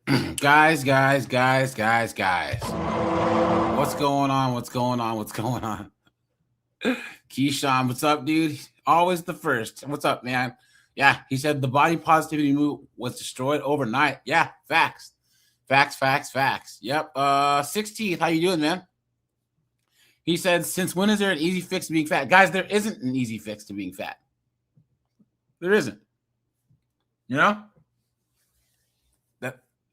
Guys. What's going on? Keyshawn, what's up, dude? Always the first. What's up, man? Yeah, he said the body positivity movement was destroyed overnight. Yeah, facts. Yep. 16th, how you doing, man? He said, since when is there an easy fix to being fat? Guys, there isn't an easy fix to being fat. There isn't. You know?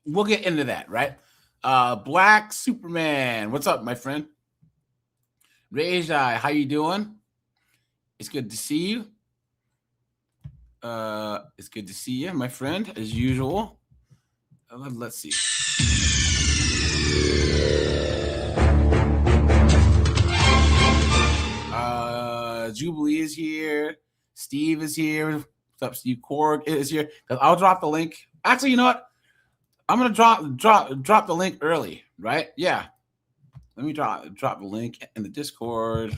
We'll get into that, right? Black Superman, what's up, my friend? Rajai, how you doing? It's good to see you. It's good to see you, my friend, as usual. Let's see. Jubilee is here. Steve is here. What's up, Steve? Korg is here. I'll drop the link. Actually, you know what? I'm gonna drop the link early, right? Yeah. Let me drop the link in the Discord,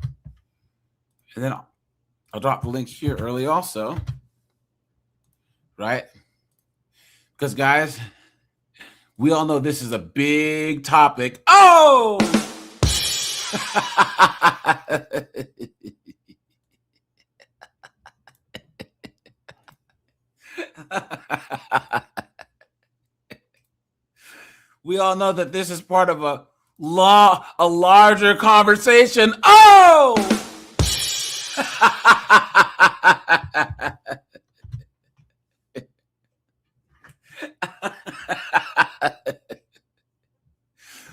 and then I'll drop the link here early also, right? Because guys, we all know this is a big topic. Oh. We all know that this is part of a larger conversation. Oh!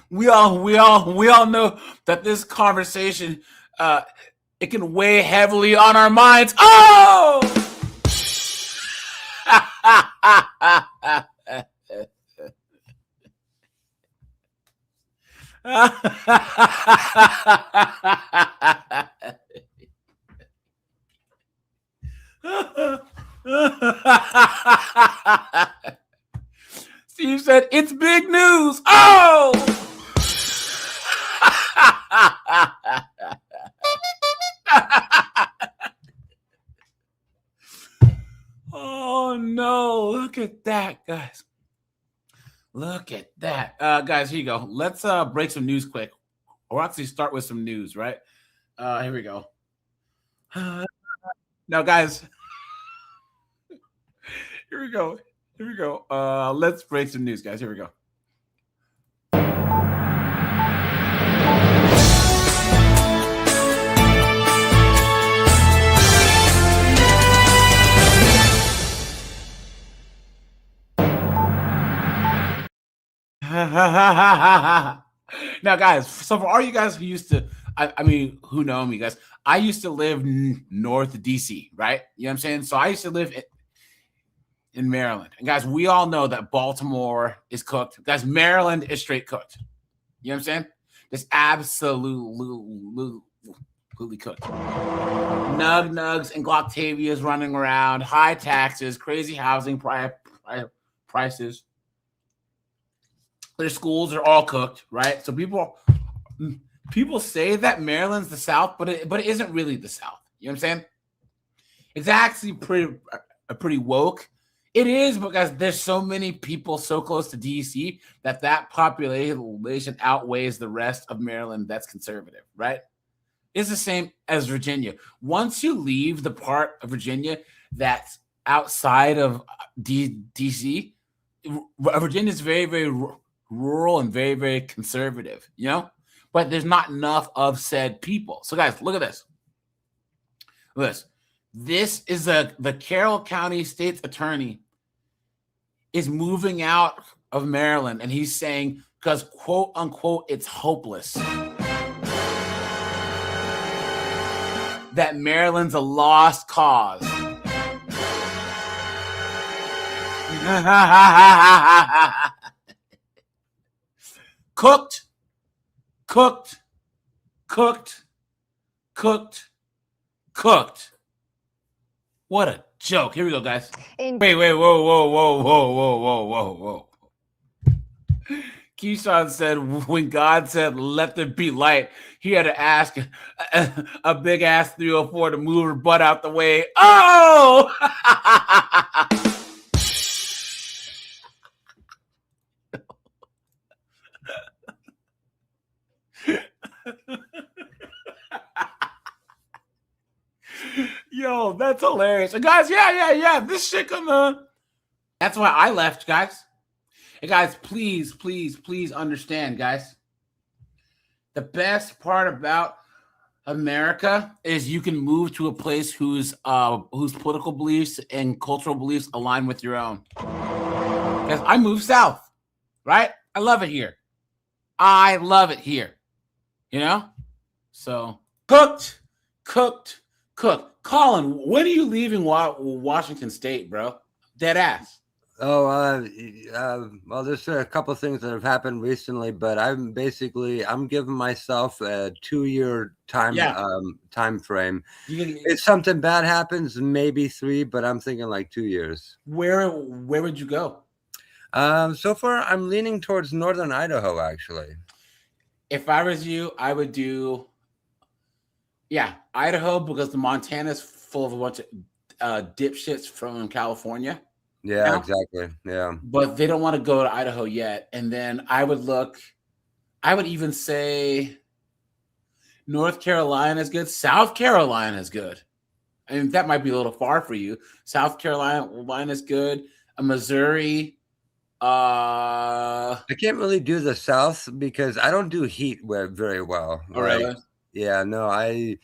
we all know that this conversation it can weigh heavily on our minds. Oh! Steve said, it's big news. Oh! Oh, no. Look at that, guys. Look at that. Guys, here you go. Let's break some news quick. Or actually start with some news, right? Here we go. Now, guys, here we go. Let's break some news, guys. Here we go. Now, guys, so for all you guys who used to, who know me, guys, I used to live north of DC, right? You know what I'm saying? So I used to live in Maryland. And guys, we all know that Baltimore is cooked. Guys, Maryland is straight cooked. You know what I'm saying? Just absolutely cooked. Nugs and Glocktavias running around, high taxes, crazy housing prices. Their schools are all cooked, right? So people say that Maryland's the South, but it isn't really the South. You know what I'm saying? It's actually pretty woke. It is because there's so many people so close to DC that population outweighs the rest of Maryland that's conservative, right? It's the same as Virginia. Once you leave the part of Virginia that's outside of DC, Virginia is very, very rural and very, very conservative, you know? But there's not enough of said people. So, guys, look at this. Look at this. This is the Carroll County State's Attorney is moving out of Maryland, and he's saying, because, quote, unquote, it's hopeless, that Maryland's a lost cause. Cooked. What a joke. Here we go, guys. Wait, whoa. Keyshawn said, when God said, let there be light, he had to ask a big ass 304 to move her butt out the way. Oh! That's hilarious. And guys, yeah. This shit gonna. That's why I left, guys. Hey, guys, please understand, guys. The best part about America is you can move to a place whose political beliefs and cultural beliefs align with your own. Because I moved south, right? I love it here. You know? So cooked. Colin, when are you leaving Washington State, bro? Dead ass. Oh, well, there's a couple of things that have happened recently, but I'm giving myself a 2-year time frame. If something bad happens, maybe 3, but I'm thinking like 2 years. Where would you go? So far, I'm leaning towards northern Idaho, actually. If I was you, I would do, Idaho, because the Montana's full of a bunch of dipshits from California. Yeah, exactly. Yeah. But they don't want to go to Idaho yet. And then I would even say North Carolina is good. South Carolina is good. I mean, that might be a little far for you. South Carolina is good. Missouri. I can't really do the South because I don't do heat very well. Oh, really? Yeah, no, I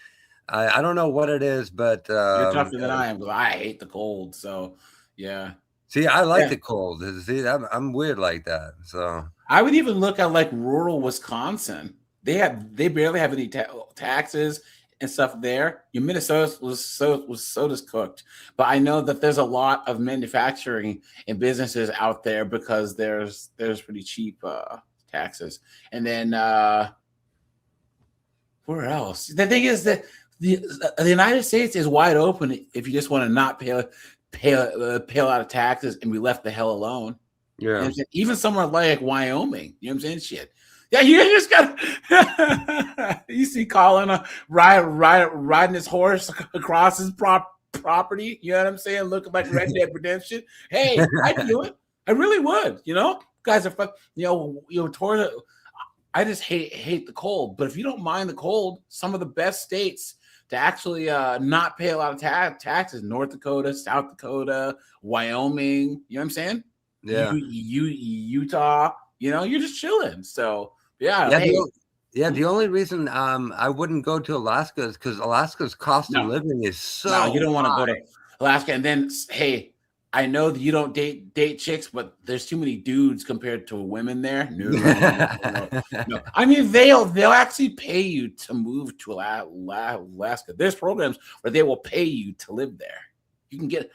don't know what it is, but you're tougher than I am, because I hate the cold. So, yeah. See, I like the cold. See, I'm weird like that. So I would even look at like rural Wisconsin. They barely have any taxes and stuff there. Your Minnesota's cooked, but I know that there's a lot of manufacturing and businesses out there because there's pretty cheap taxes. And then where else? The thing is that the United States is wide open if you just want to not pay a lot of taxes and be left the hell alone. Yeah. Even somewhere like Wyoming, you know what I'm saying? Shit. Yeah, you just got you see Colin riding his horse across his property, you know what I'm saying? Looking like Red Dead Redemption. Hey, I'd do it. I really would, you know? Guys are toward I just hate the cold. But if you don't mind the cold, some of the best states to actually not pay a lot of taxes: North Dakota, South Dakota, Wyoming. You know what I'm saying? Yeah. Utah. You know, you're just chilling. So yeah. The only reason I wouldn't go to Alaska is because Alaska's cost of living is so. No, you don't want to go to Alaska. And then, hey, I know that you don't date chicks, but there's too many dudes compared to women there. No. I mean, they'll actually pay you to move to Alaska. There's programs where they will pay you to live there. You can get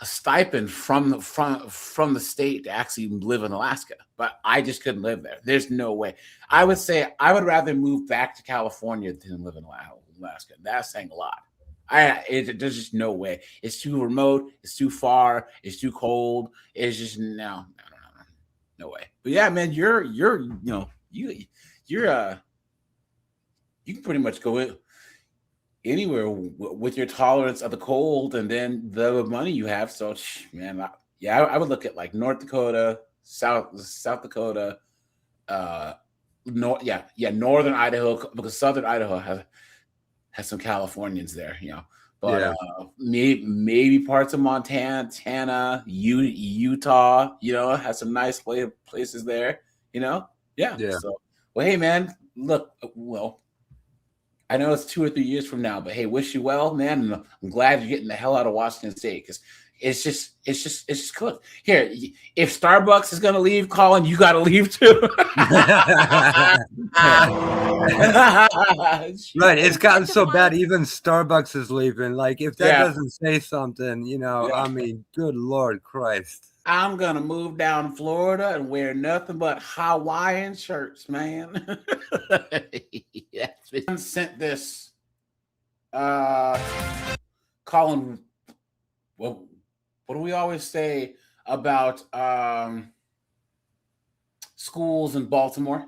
a stipend from the state to actually live in Alaska, but I just couldn't live there. There's no way. I would say I would rather move back to California than live in Alaska. That's saying a lot. There's just no way. It's too remote. It's too far. It's too cold. It's just no way. But yeah, man, you can pretty much go anywhere with your tolerance of the cold and then the money you have. So, man, I would look at like North Dakota, South Dakota, northern Idaho, because southern Idaho has some Californians there, you know. But maybe parts of Montana, Utah, you know, has some nice places there, you know. Yeah. So, well, hey, man, look, I know it's 2 or 3 years from now, but hey, wish you well, man. And I'm glad you're getting the hell out of Washington State, because it's just cooked. Here, if Starbucks is gonna leave, Colin, you gotta leave too. Right, it's gotten so bad. Even Starbucks is leaving. Like, if that doesn't say something, you know, I mean, good Lord Christ. I'm gonna move down to Florida and wear nothing but Hawaiian shirts, man. Sent this, Colin. What do we always say about schools in Baltimore?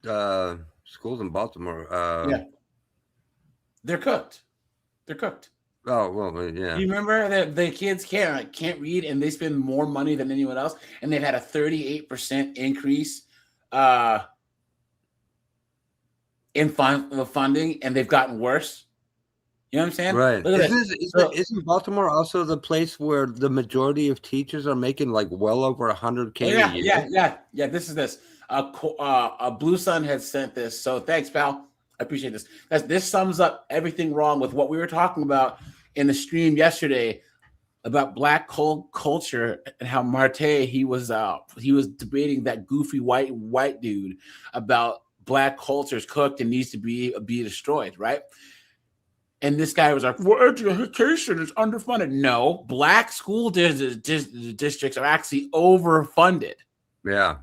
Schools in Baltimore. They're cooked. Oh, well, yeah. You remember that the kids can't read, and they spend more money than anyone else, and they've had a 38% increase in funding, and they've gotten worse. You know what I'm saying? Right. Look at Isn't Baltimore also the place where the majority of teachers are making like well over $100K a year? Yeah. This is this. Blue Sun had sent this. So thanks, pal. I appreciate this. This sums up everything wrong with what we were talking about in the stream yesterday about black culture and how Marte he was debating that goofy white dude about black culture is cooked and needs to be destroyed, right? And this guy was like, well, education is underfunded. No, black school districts are actually overfunded. Yeah.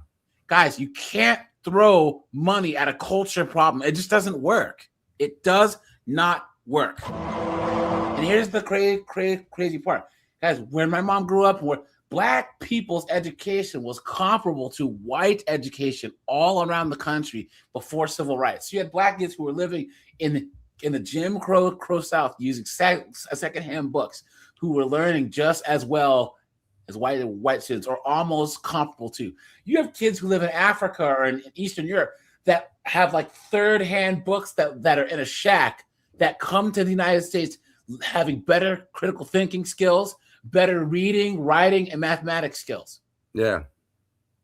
Guys, you can't throw money at a culture problem. It just doesn't work. It does not work. And here's the crazy part. Guys, when my mom grew up, where black people's education was comparable to white education all around the country before civil rights. So you had black kids who were living in the Jim Crow South using secondhand books, who were learning just as well as white students, or almost comparable to. You have kids who live in Africa or in Eastern Europe that have like third-hand books that are in a shack that come to the United States having better critical thinking skills, better reading, writing, and mathematics skills. Yeah.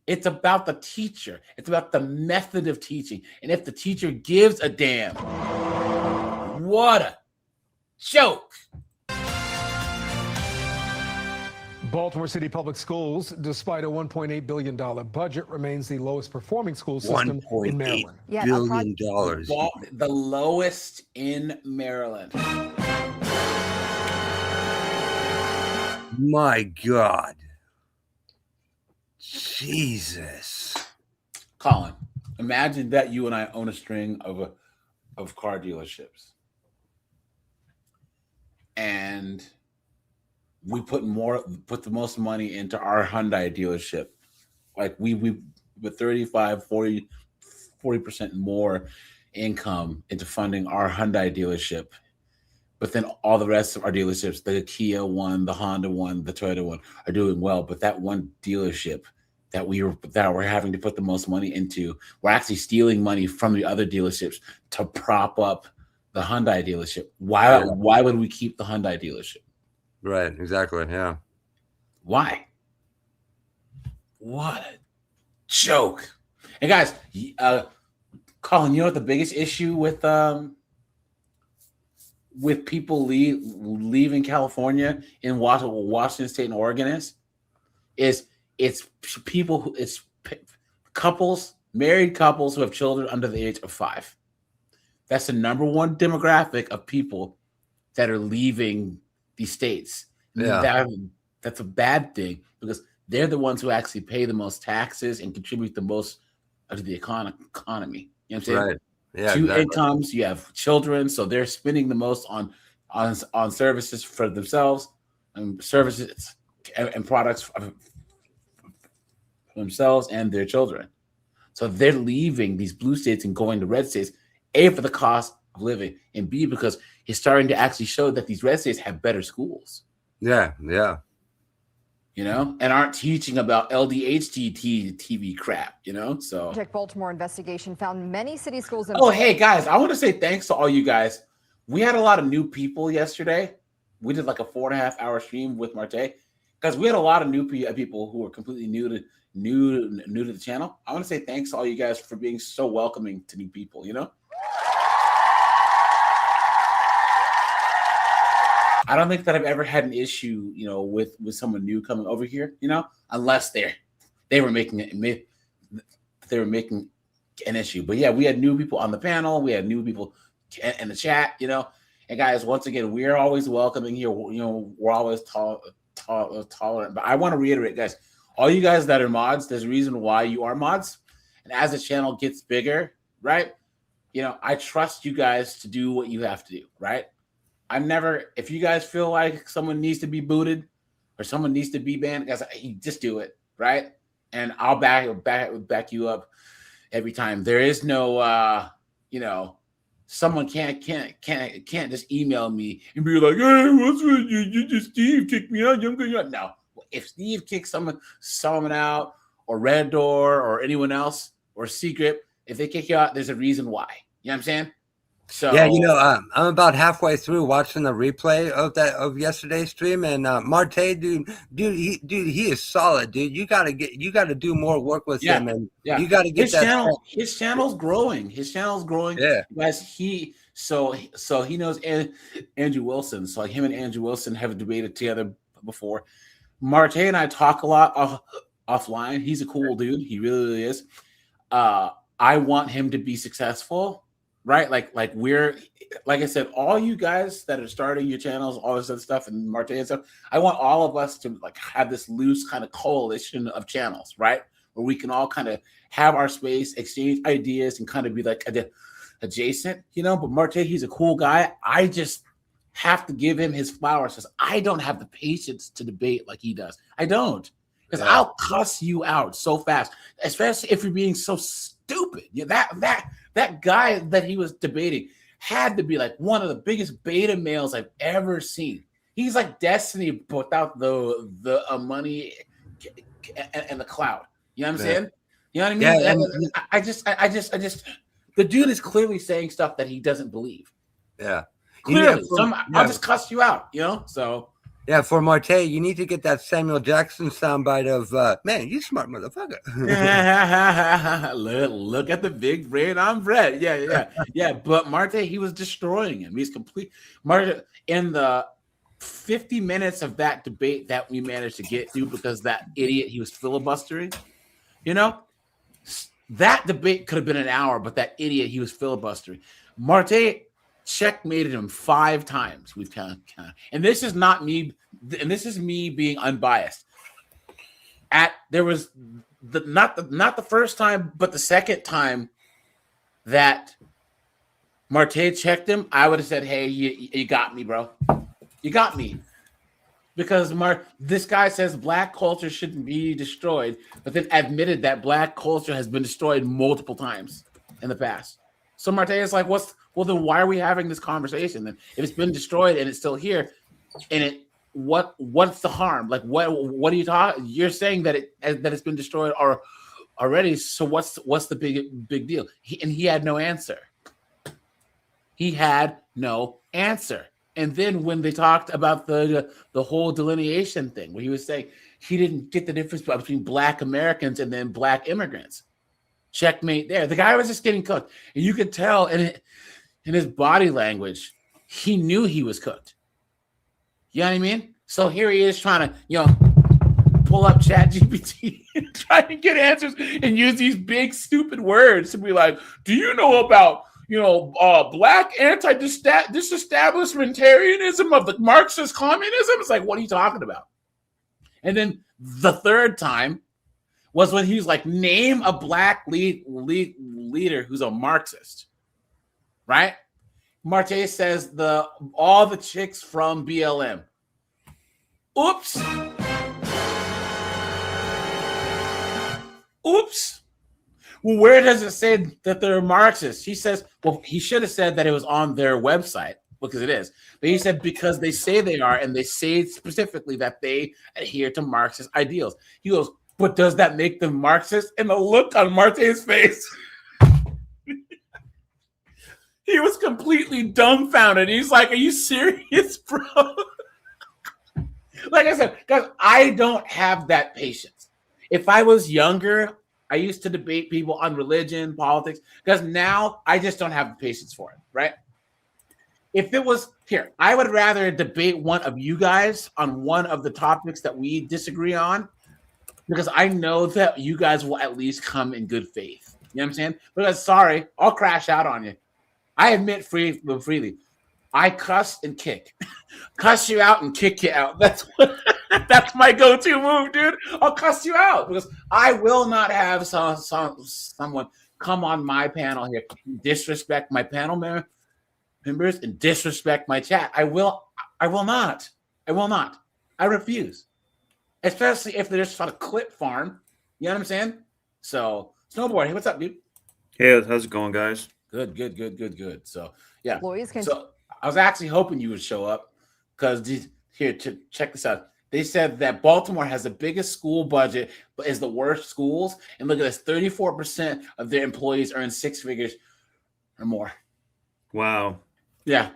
It's about the teacher. It's about the method of teaching. And if the teacher gives a damn, what a joke. Baltimore City Public Schools, despite a $1.8 billion budget, remains the lowest performing school system in Maryland. $1.8 billion. The lowest in Maryland. My God. Jesus. Colin, imagine that you and I own a string of car dealerships. And we put the most money into our Hyundai dealership. Like we with 35, 40% more income into funding our Hyundai dealership. But then all the rest of our dealerships, the Kia one, the Honda one, the Toyota one, are doing well. But that one dealership that we're having to put the most money into, we're actually stealing money from the other dealerships to prop up the Hyundai dealership. Why would we keep the Hyundai dealership? Right, exactly. Yeah. Why? What a joke. And guys, Colin, you know what the biggest issue with people leaving California in Washington State and Oregon is it's couples, married couples who have children under the age of 5. That's the number one demographic of people that are leaving these states. Yeah. That's a bad thing, because they're the ones who actually pay the most taxes and contribute the most to the economy. You know what I'm saying? Right. Yeah. Two incomes, you have children, so they're spending the most on services for themselves, and services and products for themselves and their children. So they're leaving these blue states and going to red states, A, for the cost of living, and B, because it's starting to actually show that these red states have better schools. Yeah, yeah. You know, and aren't teaching about LDHD TV crap, you know? So Project Baltimore investigation found many city schools in hey guys, I want to say thanks to all you guys. We had a lot of new people yesterday. We did like a 4.5-hour stream with Marte, because we had a lot of new people who were completely new to the channel. I want to say thanks to all you guys for being so welcoming to new people, you know? I don't think that I've ever had an issue, you know, with someone new coming over here, you know, unless they were making an issue. But yeah, we had new people on the panel, we had new people in the chat, you know. And guys, once again, we're always welcoming here. You know, we're always tolerant. But I want to reiterate, guys, all you guys that are mods, there's a reason why you are mods. And as the channel gets bigger, right? You know, I trust you guys to do what you have to do, right? If you guys feel like someone needs to be booted or someone needs to be banned, guys, just do it, right? And I'll back you up every time. There is no, you know, someone can't just email me and be like, hey, what's with you? You just Steve kicked me out. No, if Steve kicks someone out, or Red Door or anyone else, or Secret, if they kick you out, there's a reason why. You know what I'm saying? So yeah, I'm about halfway through watching the replay of yesterday's stream, and Marte, dude, he is solid, dude. You gotta do more work with him, and you gotta get his channel's growing. His channel's growing. Yeah, Guys, he knows Andrew Wilson. So like him and Andrew Wilson have debated together before. Marte and I talk a lot offline. He's a cool dude. He really is. I want him to be successful, right? Like I said, all you guys that are starting your channels, all this other stuff, and Marte and stuff, I want all of us to like have this loose kind of coalition of channels, right? Where we can all kind of have our space, exchange ideas, and kind of be like adjacent, But Marte, he's a cool guy. I just have to give him his flowers because I don't have the patience to debate like he does. I don't, because I'll cuss you out so fast, especially if you're being so stupid. That guy that he was debating had to be like one of the biggest beta males I've ever seen. He's like Destiny without the money and the clout. You know what I'm saying? You know what I mean? Yeah, I just the dude is clearly saying stuff that he doesn't believe. Yeah. Clearly. I'll just cuss you out, So yeah, for Marte, you need to get that Samuel Jackson soundbite of man, you smart motherfucker. Look at the big brain on Brett. Yeah. But Marte, he was destroying him. He's complete. Marte, in the 50 minutes of that debate that we managed to get through because that idiot, he was filibustering, that debate could have been an hour, but that idiot, he was filibustering. Marte checkmated him 5 times. We've kind of, and this is not me, and this is me being unbiased. There was not the first time, but the second time that Marte checked him, I would have said, "Hey, you got me, bro. You got me." Because this guy says black culture shouldn't be destroyed, but then admitted that black culture has been destroyed multiple times in the past. So Marte is like, well, then why are we having this conversation then? If it's been destroyed and it's still here, and what's the harm? Like, what are you talking? You're saying that it's been destroyed already. So what's the big deal? He had no answer. He had no answer. And then when they talked about the whole delineation thing, where he was saying he didn't get the difference between black Americans and then black immigrants. Checkmate there. The guy was just getting cooked. And you could tell in his body language, he knew he was cooked. You know what I mean? So here he is trying to, pull up ChatGPT and try to get answers and use these big, stupid words to be like, do you know about, black disestablishmentarianism of the Marxist communism? It's like, what are you talking about? And then the third time was when he was like, name a black leader who's a Marxist, right? Marte says all the chicks from BLM. Oops. Well, where does it say that they're Marxists? He says, well, he should have said that it was on their website, because it is. But he said because they say they are, and they say specifically that they adhere to Marxist ideals. He goes, but does that make them Marxist? And the look on Marte's face, he was completely dumbfounded. He's like, are you serious, bro? Like I said, guys, I don't have that patience. If I was younger, I used to debate people on religion, politics, because now I just don't have the patience for it, right? If it was here, I would rather debate one of you guys on one of the topics that we disagree on, because I know that you guys will at least come in good faith. You know what I'm saying? Because sorry, I'll crash out on you. I admit freely. I cuss and kick. Cuss you out and kick you out. That's my go-to move, dude. I'll cuss you out because I will not have someone come on my panel here, disrespect my panel members and disrespect my chat. I will not. I refuse. Especially if they're just on a clip farm. You know what I'm saying? So, Snowboard, hey, what's up, dude? Hey, how's it going, guys? Good. So, yeah. Employees can. So, I was actually hoping you would show up because here, to check this out. They said that Baltimore has the biggest school budget, but is the worst schools. And look at this, 34% of their employees earn 6 figures or more. Wow. Yeah.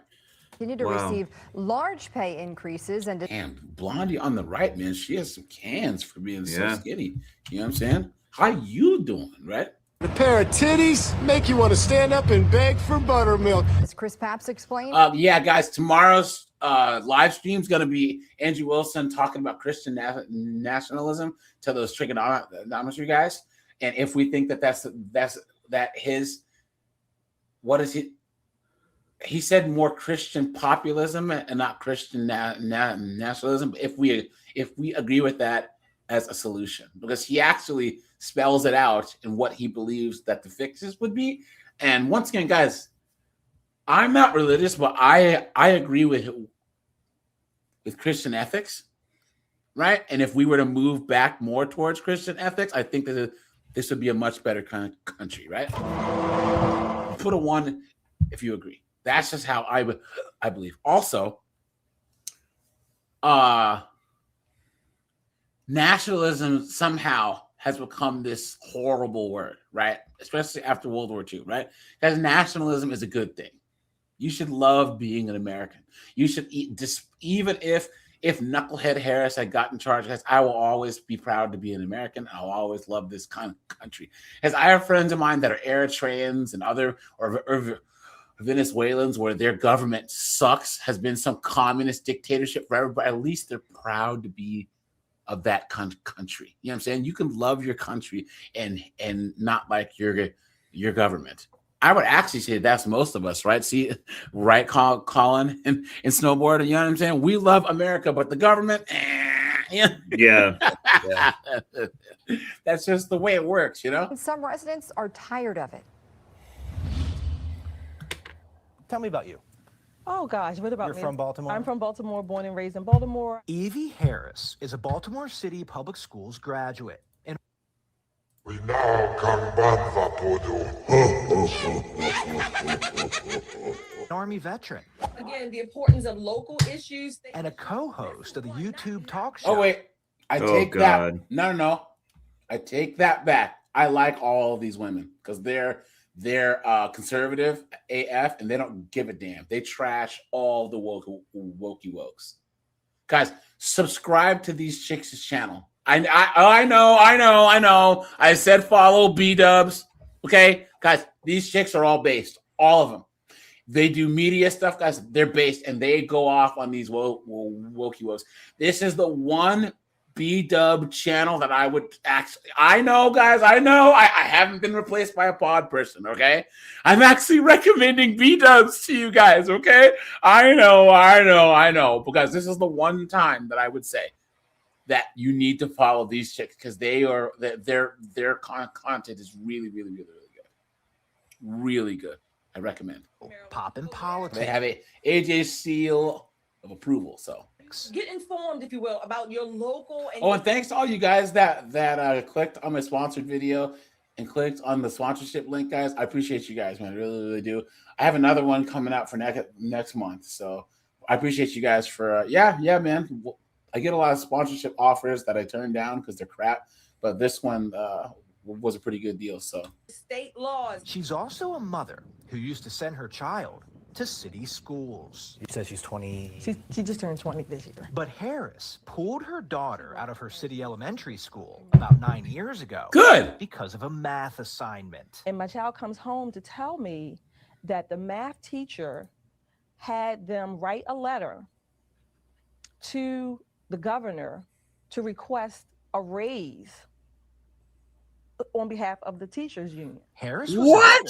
Continue to receive large pay increases and damn, Blondie on the right, man, she has some cans for being so skinny. You know what I'm saying? How you doing, right? A pair of titties make you want to stand up and beg for buttermilk. As Chris Papps explained. Yeah, guys, tomorrow's live stream is going to be Andrew Wilson talking about Christian nationalism to those trigonometry guys, and if we think that that's his, what is he? He said more Christian populism and not Christian nationalism. But if we agree with that as a solution, because he actually spells it out in what he believes that the fixes would be. And once again, guys, I'm not religious, but I agree with Christian ethics, right? And if we were to move back more towards Christian ethics, I think that this would be a much better kind of country, right? Put a 1 if you agree. That's just how I believe. Also, nationalism somehow has become this horrible word, right? Especially after World War II, right? Because nationalism is a good thing. You should love being an American. You should even if Knucklehead Harris had gotten charged, because I will always be proud to be an American. I'll always love this kind of country. Because I have friends of mine that are Eritreans and other or Venezuelans where their government sucks, has been some communist dictatorship forever, but at least they're proud to be of that country. You know what I'm saying? You can love your country and not like your government. I would actually say that's most of us, right? See, right, Colin and snowboard. You know what I'm saying? We love America, but the government, yeah. That's just the way it works, you know? Some residents are tired of it. Tell me about you. Oh, gosh, what about You're me? from Baltimore? I'm from Baltimore, born and raised in Baltimore. Evie Harris is a Baltimore City Public Schools graduate. And We now can Banvapodo. an Army veteran. Again, the importance of local issues. And a co-host of the YouTube talk show. Oh, wait. I take that. No. I take that back. I like all of these women because they're conservative AF and they don't give a damn. They trash all the wokey wokes. Guys, subscribe to these chicks' channel. I know. I said follow B-dubs. Okay, guys, these chicks are all based. All of them. They do media stuff, guys. They're based and they go off on these wokey wokes. This is the one B-dub channel that I would actually, I know, guys, I haven't been replaced by a pod person, okay? I'm actually recommending B-dubs to you guys, okay? I know, because this is the one time that I would say that you need to follow these chicks because their content is really, really, really, really good. Really good. I recommend. Poppin' politics. They have a AJ seal of approval, so. Get informed, if you will, about your local. And thanks to all you guys that clicked on my sponsored video and clicked on the sponsorship link, guys. I appreciate you guys, man. I really, really do. I have another one coming out for next month, so I appreciate you guys for yeah, man. I get a lot of sponsorship offers that I turn down because they're crap, but this one was a pretty good deal. So state laws. She's also a mother who used to send her child to city schools. It says she's 20. She just turned 20 this year. But Harris pulled her daughter out of her city elementary school about 9 years ago. Good. Because of a math assignment. And my child comes home to tell me that the math teacher had them write a letter to the governor to request a raise on behalf of the teachers union. Harris was what?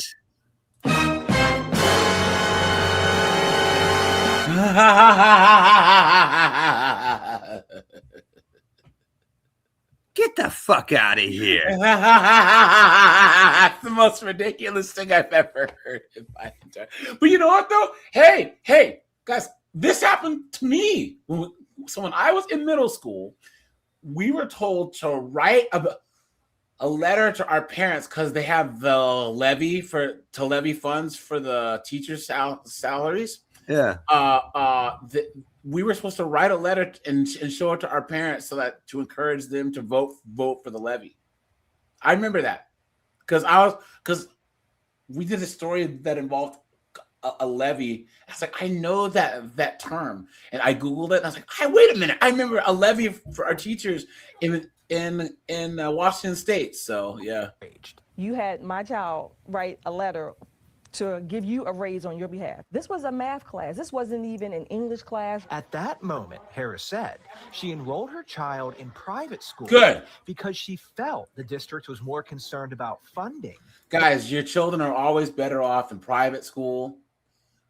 Get the fuck out of here. That's the most ridiculous thing I've ever heard in my entire. But you know what, though? Hey, guys, this happened to me. So when I was in middle school, we were told to write a letter to our parents because they have the levy funds for the teachers' salaries. Yeah. We were supposed to write a letter and show it to our parents to encourage them to vote for the levy. I remember that because we did a story that involved a levy. I was like, I know that term, and I googled it. And I was like, wait a minute, I remember a levy for our teachers in Washington State. So yeah, You had my child write a letter to give you a raise on your behalf. This was a math class. This wasn't even an English class. At that moment, Harris said, she enrolled her child in private school. Good. Because she felt the district was more concerned about funding. Guys, your children are always better off in private school,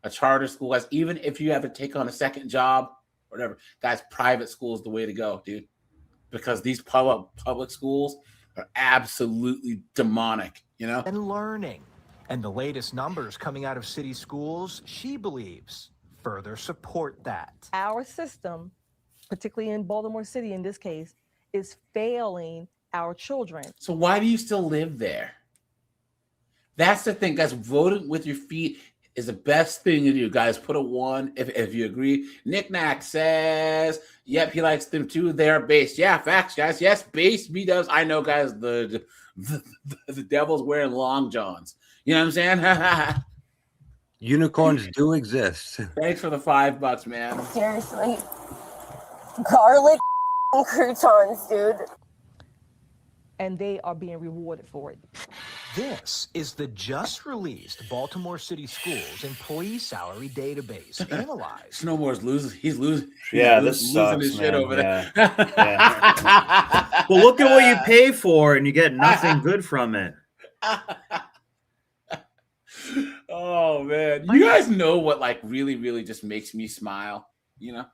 a charter school. As even if you have to take on a second job, whatever, guys, private school is the way to go, dude. Because these public schools are absolutely demonic, you know? And learning. And the latest numbers coming out of city schools, she believes, further support that. Our system, particularly in Baltimore City in this case, is failing our children. So why do you still live there? That's the thing, guys. Voting with your feet is the best thing to do, guys. Put a 1 if you agree. Nick Nack says, yep, he likes them too. They're base. Yeah, facts, guys. Yes, base me does. I know, guys, the devil's wearing long johns. You know what I'm saying? Unicorns do exist. Thanks for the $5, man. Seriously. Garlic croutons, dude. And they are being rewarded for it. This is the just released Baltimore City Schools employee salary database. Analyzed. Snowboard's losing. He's losing. Yeah, He's this losing sucks, his shit man. over Yeah. there. Yeah. Well, look at what you pay for, and you get nothing good from it. Oh man, you guys know what like really just makes me smile, you know?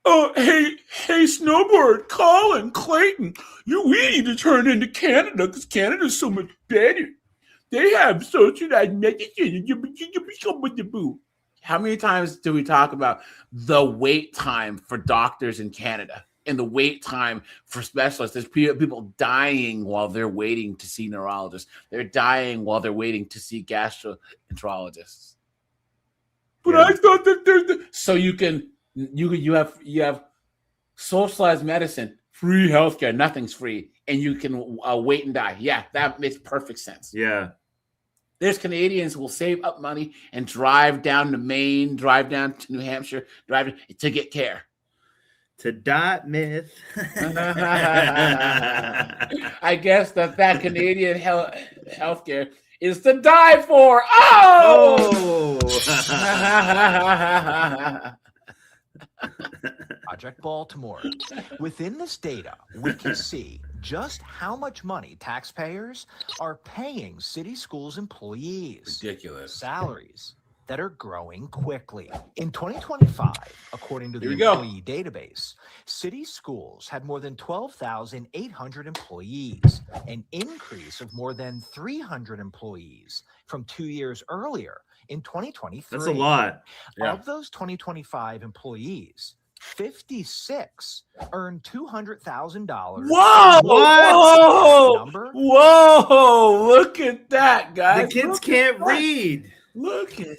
Oh, hey, Snowboard, Colin, Clayton, we need to turn into Canada because Canada's so much better. They have socialized medicine. How many times do we talk about the wait time for doctors in Canada and the wait time for specialists? There's people dying while they're waiting to see neurologists. They're dying while they're waiting to see gastroenterologists. But yeah. I thought that so you have socialized medicine, free healthcare, nothing's free, and you can wait and die. Yeah, that makes perfect sense. Yeah. There's Canadians who will save up money and drive down to Maine, drive down to New Hampshire, drive to get care. To dot myth. I guess that Canadian healthcare is to die for. Oh! Project Baltimore. Within this data, we can see just how much money taxpayers are paying city schools employees. Ridiculous. Salaries that are growing quickly. In 2025, according to the employee database, city schools had more than 12,800 employees, an increase of more than 300 employees from 2 years earlier in 2023. That's a lot. Yeah. Of those 2025 employees, 56 earned $200,000. Whoa! What? Number? Whoa! Look at that, guys. The kids can't read. Look at that.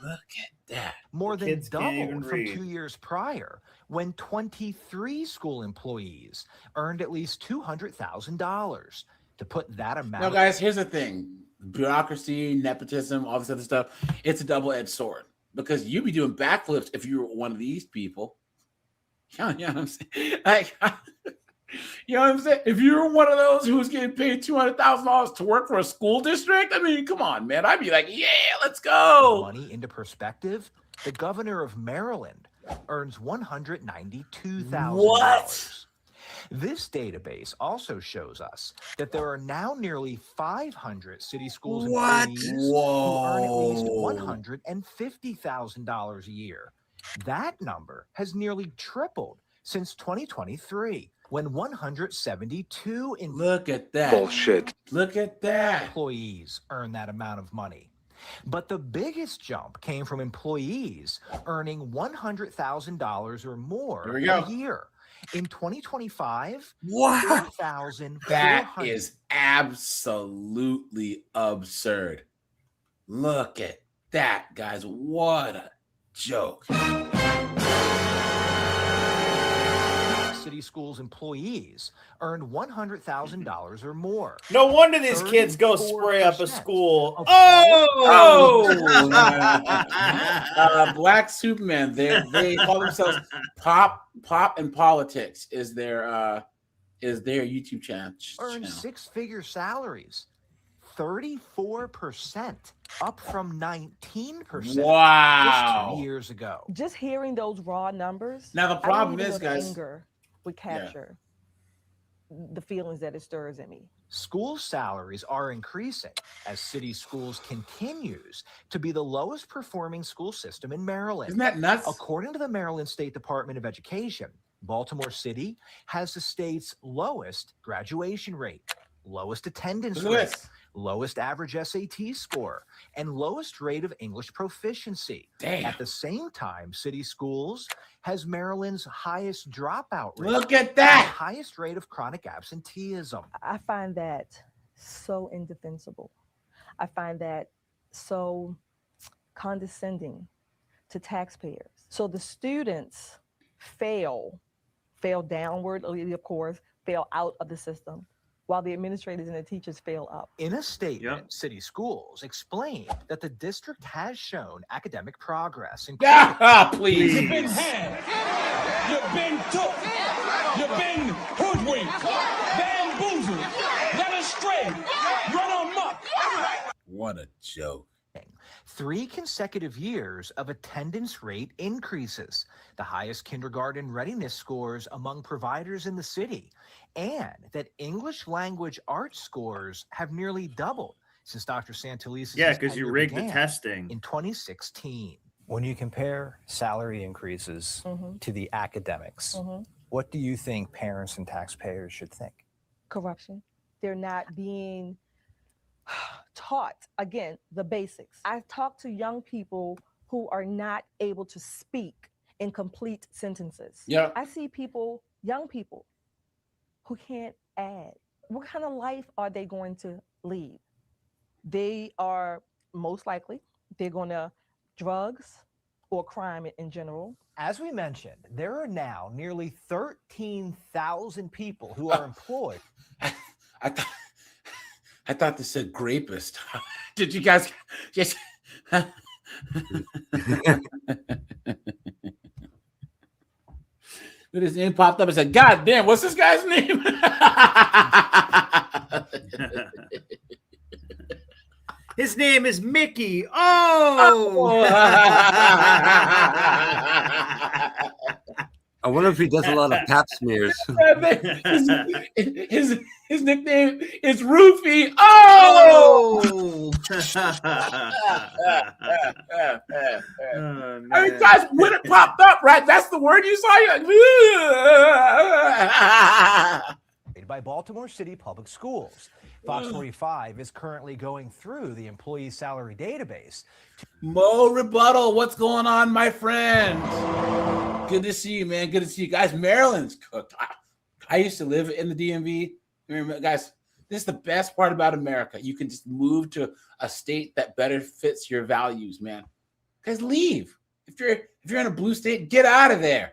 Look at that. More than kids can't even doubled from read. 2 years prior, when 23 school employees earned at least $200,000. To put that amount. Now, guys, here's the thing: bureaucracy, nepotism, all this other stuff. It's a double-edged sword because you'd be doing backflips if you were one of these people. You know what I'm saying? Like, you know what I'm saying? If you were one of those who was getting paid $200,000 to work for a school district, I mean, come on, man. I'd be like, yeah, let's go. Money into perspective, the governor of Maryland earns $192,000. What? This database also shows us that there are now nearly 500 city schools What? employees who earn at least $150,000 a year. That number has nearly tripled since 2023, when 172 Look at that. Bullshit. Look at that. employees earn that amount of money. But the biggest jump came from employees earning $100,000 or more Here we go. a year. In 2025, Wow. 2,400. That is absolutely absurd. Look at that, guys. What a joke. City Schools employees earned $100,000 or more. No wonder these kids go spray up a school. Oh! Black Superman. They call themselves Pop and Politics is their YouTube channel. Earned six-figure salaries. 34%, up from 19% wow. just 2 years ago. Just hearing those raw numbers. Now the problem is, guys, anger would capture the feelings that it stirs in me. School salaries are increasing as City Schools continues to be the lowest performing school system in Maryland. Isn't that nuts? According to the Maryland State Department of Education, Baltimore City has the state's lowest graduation rate, lowest attendance rate, lowest average SAT score, and lowest rate of English proficiency. Damn. At the same time, City Schools has Maryland's highest dropout rate. Look at that. And the highest rate of chronic absenteeism. I find that so indefensible. I find that so condescending to taxpayers. So the students fail downward, of course, fail out of the system, while the administrators and the teachers fail up. In a statement, City Schools explained that the district has shown academic progress. Please. You've been had. You've been took. You've been hoodwinked. Bamboozled. Led astray. Run amok. What a joke. 3 consecutive years of attendance rate increases, the highest kindergarten readiness scores among providers in the city, and that English language arts scores have nearly doubled since Dr. Santelise's because you rigged the testing in 2016. When you compare salary increases to the academics, what do you think parents and taxpayers should think? Corruption. They're not being taught, again, the basics. I've talked to young people who are not able to speak in complete sentences. Yeah. I see young people who can't add. What kind of life are they going to lead? They are most likely, they're going to drugs or crime in general. As we mentioned, there are now nearly 13,000 people who are employed. I thought this said grapist. Did you guys just? But his name popped up and said, "God damn, what's this guy's name?" His name is Mickey. Oh! I wonder if he does a lot of pap smears. His nickname is Roofy. Oh! Oh, I mean, guys, when it popped up, right? That's the word you saw. You're like, by Baltimore City Public Schools. Fox 45 is currently going through the employee salary database. Mo Rebuttal, what's going on, my friend? Good to see you, man. Good to see you guys. Maryland's cooked. I used to live in the DMV. Remember, guys, this is the best part about America. You can just move to a state that better fits your values, man. Guys, leave. If you're in a blue state, get out of there.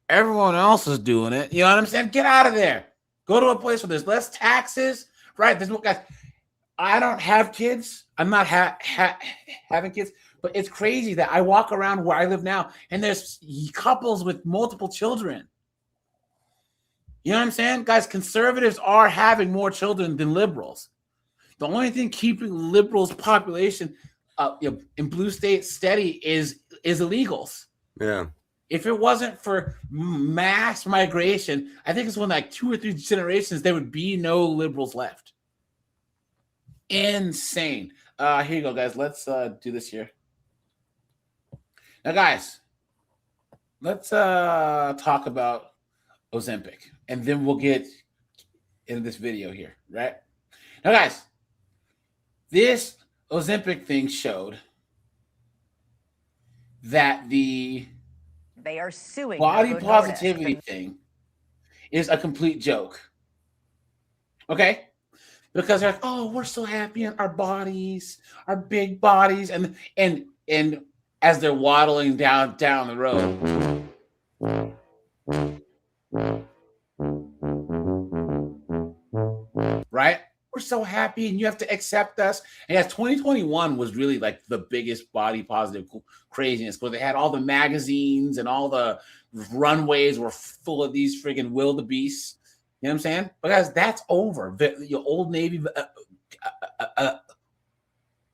Everyone else is doing it. You know what I'm saying? Get out of there. Go to a place where there's less taxes. Right, there's guys. I don't have kids. I'm not having kids, but it's crazy that I walk around where I live now, and there's couples with multiple children. You know what I'm saying, guys? Conservatives are having more children than liberals. The only thing keeping liberals' population in blue states steady is illegals. Yeah. If it wasn't for mass migration, I think it's when like 2 or 3 generations, there would be no liberals left. Insane. Here you go, guys. Let's do this here. Now, guys, let's talk about Ozempic, and then we'll get into this video here, right? Now, guys, this Ozempic thing showed that they are suing body positivity thing is a complete joke. Okay? Because they're like, oh, we're so happy in our bodies, our big bodies, and as they're waddling down the road. Right? We're so happy and you have to accept us. And yes, 2021 was really like the biggest body positive craziness because they had all the magazines and all the runways were full of these friggin' wildebeests. You know what I'm saying? But guys, that's over. Your Old Navy,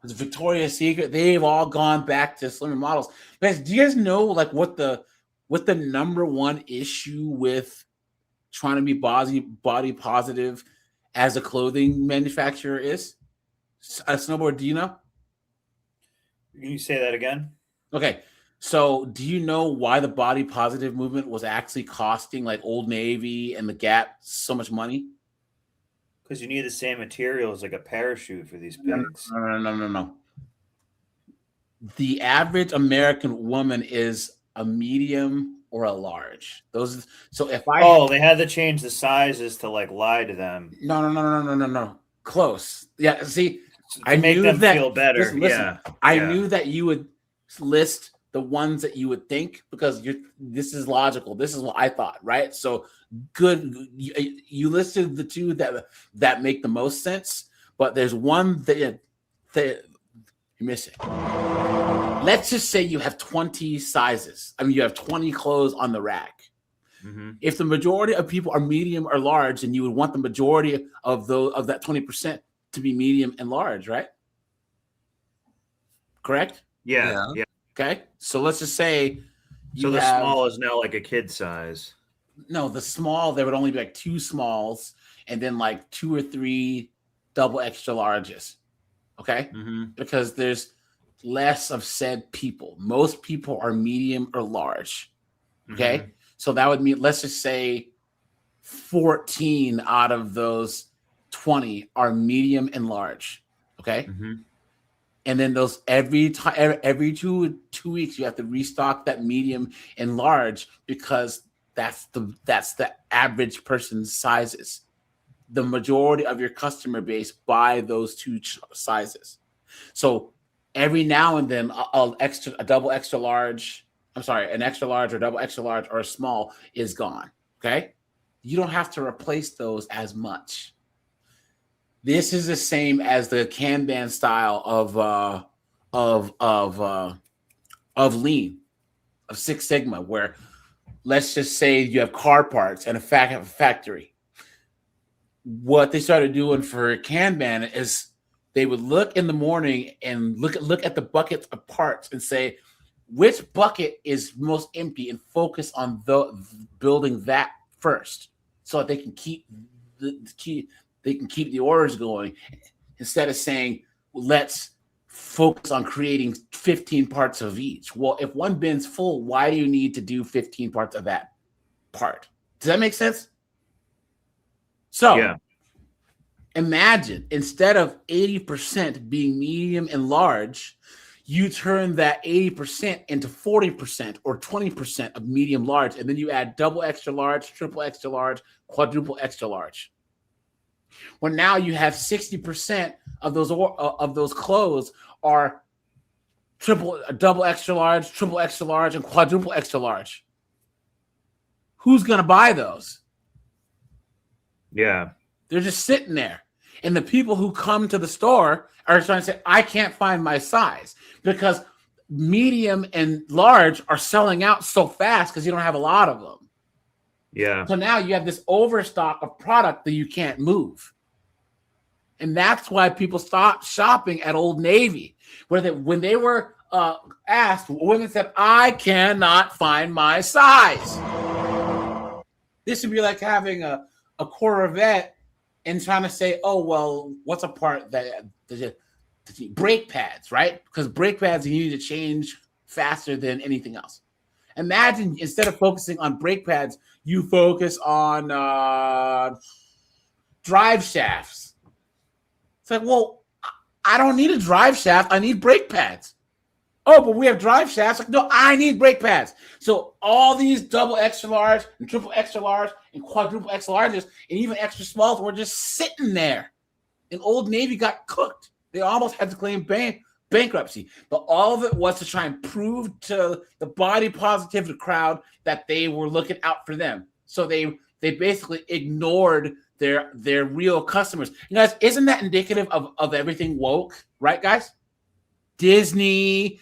Victoria's Secret, they've all gone back to slimmer models. Guys, do you guys know like what the number one issue with trying to be body positive as a clothing manufacturer is? A Snowboard, do you know? Can you say that again? Okay. So do you know why the body positive movement was actually costing like Old Navy and the Gap so much money? Because you need the same materials like a parachute for these pigs. No. The average American woman is a medium or a large. Those. So if I they had to change the sizes to like lie to them. No. Close. Yeah. See, I make them feel better. Listen, I knew that you would list the ones that you would think because this is logical. This is what I thought, right? So good. You listed the two that make the most sense, but there's one that you're missing. Let's just say you have 20 sizes. I mean, you have 20 clothes on the rack. Mm-hmm. If the majority of people are medium or large, then you would want the majority of that 20% to be medium and large, right? Correct? Yeah. Okay. So let's just say the small is now like a kid size. No, the small, there would only be like 2 smalls and then like 2 or 3 double extra larges. Okay. Mm-hmm. Because there's less of said people. Most people are medium or large. Okay. Mm-hmm. So that would mean, let's just say 14 out of those 20 are medium and large. Okay. Mm-hmm. And then those every 2 weeks you have to restock that medium and large because that's the average person's sizes. The majority of your customer base buy those 2 sizes. So every now and then an extra large or double extra large or a small is gone. Okay. You don't have to replace those as much. This is the same as the Kanban style of lean, of Six Sigma, where let's just say you have car parts and a factory. What they started doing for Kanban is they would look in the morning and look at the buckets of parts and say, which bucket is most empty and focus on building that first so that they can keep the orders going instead of saying, let's focus on creating 15 parts of each. Well, if one bin's full, why do you need to do 15 parts of that part? Does that make sense? So imagine instead of 80% being medium and large, you turn that 80% into 40% or 20% of medium large, and then you add double extra large, triple extra large, quadruple extra large. Well, now you have 60% of those clothes are double extra large, triple extra large, and quadruple extra large. Who's gonna buy those? Yeah, they're just sitting there, and the people who come to the store are trying to say, "I can't find my size," because medium and large are selling out so fast because you don't have a lot of them. Yeah. So now you have this overstock of product that you can't move. And that's why people stopped shopping at Old Navy, when they were asked, women said, "I cannot find my size." This would be like having a Corvette and trying to say, "Oh, well, what's a part that brake pads, right? Because brake pads you need to change faster than anything else." Imagine instead of focusing on brake pads, you focus on drive shafts. It's like, well, I don't need a drive shaft. I need brake pads. Oh, but we have drive shafts. Like, no, I need brake pads. So all these double extra large and triple extra large and quadruple extra larges and even extra smalls were just sitting there. And Old Navy got cooked. They almost had to claim bankruptcy. But all of it was to try and prove to the body positivity crowd that they were looking out for them. So they basically ignored their real customers. You guys, isn't that indicative of everything woke, right, guys? Disney,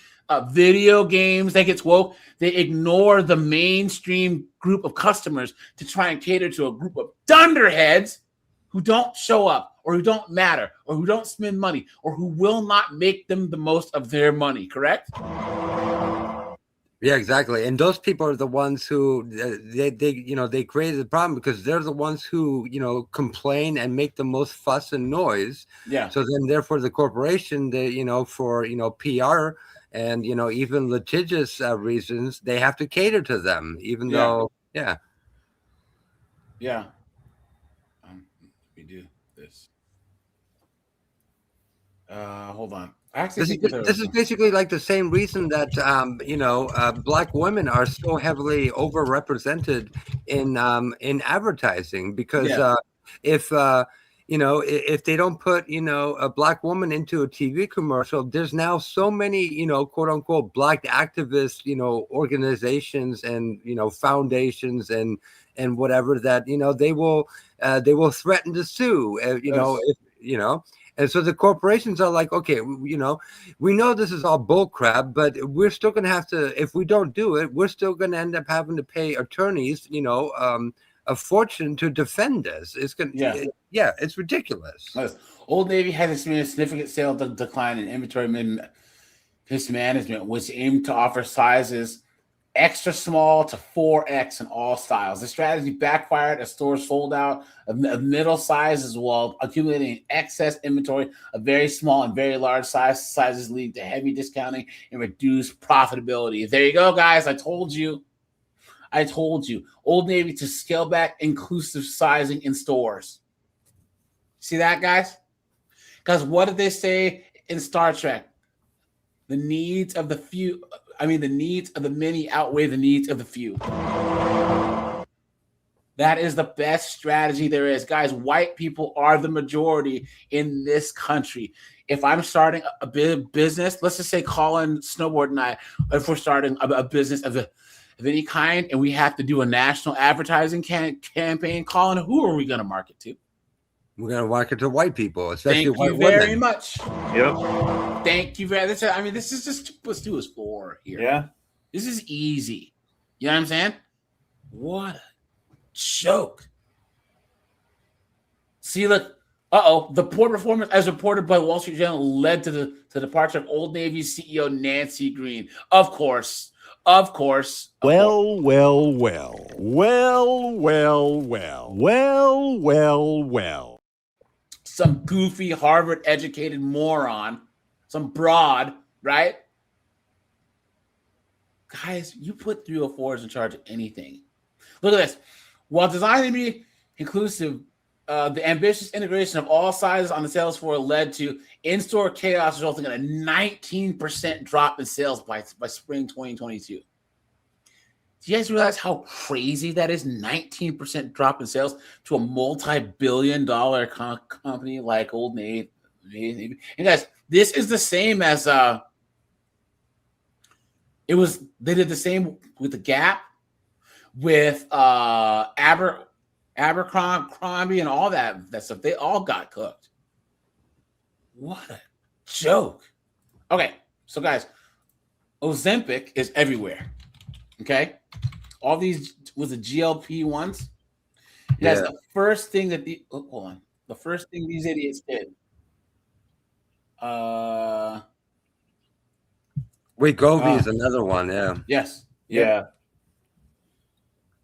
video games that gets woke. They ignore the mainstream group of customers to try and cater to a group of dunderheads who don't show up, or who don't matter, or who don't spend money, or who will not make them the most of their money. Correct? Yeah, exactly. And those people are the ones who they created the problem, because they're the ones who, complain and make the most fuss and noise. Yeah. So then therefore the corporation, for PR and, even litigious reasons, they have to cater to them, even though, Yeah. Let me do this. Hold on. This is basically like the same reason that black women are so heavily overrepresented in advertising, because if they don't put a black woman into a TV commercial, there's now so many quote unquote black activist organizations and foundations and whatever that they will threaten to sue if. And so the corporations are like, okay, we know this is all bull crap, but we're still going to have to, if we don't do it, we're still going to end up having to pay attorneys, a fortune to defend us. It's going to, it's ridiculous. Old Navy has experienced significant sales decline in inventory mismanagement, which aimed to offer sizes extra small to 4X in all styles. The strategy backfired as stores sold out of middle sizes while accumulating excess inventory of very small and very large sizes, leading to heavy discounting and reduced profitability. There you go, guys. I told you. Old Navy to scale back inclusive sizing in stores. See that, guys? Because what did they say in Star Trek? The needs of the few... the needs of the many outweigh the needs of the few. That is the best strategy there is. Guys, white people are the majority in this country. If I'm starting a big business, let's just say Colin, Snowboard, and I, if we're starting a business of any kind and we have to do a national advertising campaign, Colin, who are we going to market to? We're going to market to white people, especially Thank white you women. very much. Yep. Thank you very much. This is just 2 + 2 is 4 here. Yeah. This is easy. You know what I'm saying? What a joke. See, look. The poor performance, as reported by Wall Street Journal, led to the departure of Old Navy CEO Nancy Green. Of course. Well. Some goofy Harvard-educated moron, some broad, right? Guys, you put 304s in charge of anything. Look at this. While designed to be inclusive, the ambitious integration of all sizes on the sales floor led to in-store chaos, resulting in a 19% drop in sales by spring 2022. Do you guys realize how crazy that is? 19% drop in sales to a multi-billion-dollar company like Old Navy. And guys, this is the same as they did the same with the Gap, with Abercrombie and all that stuff. They all got cooked. What a joke. Okay, so guys, Ozempic is everywhere. Okay? All these was the GLP-1s. Guys, the first thing that the first thing these idiots did. Wegovy is another one, yeah. Yes. Yeah.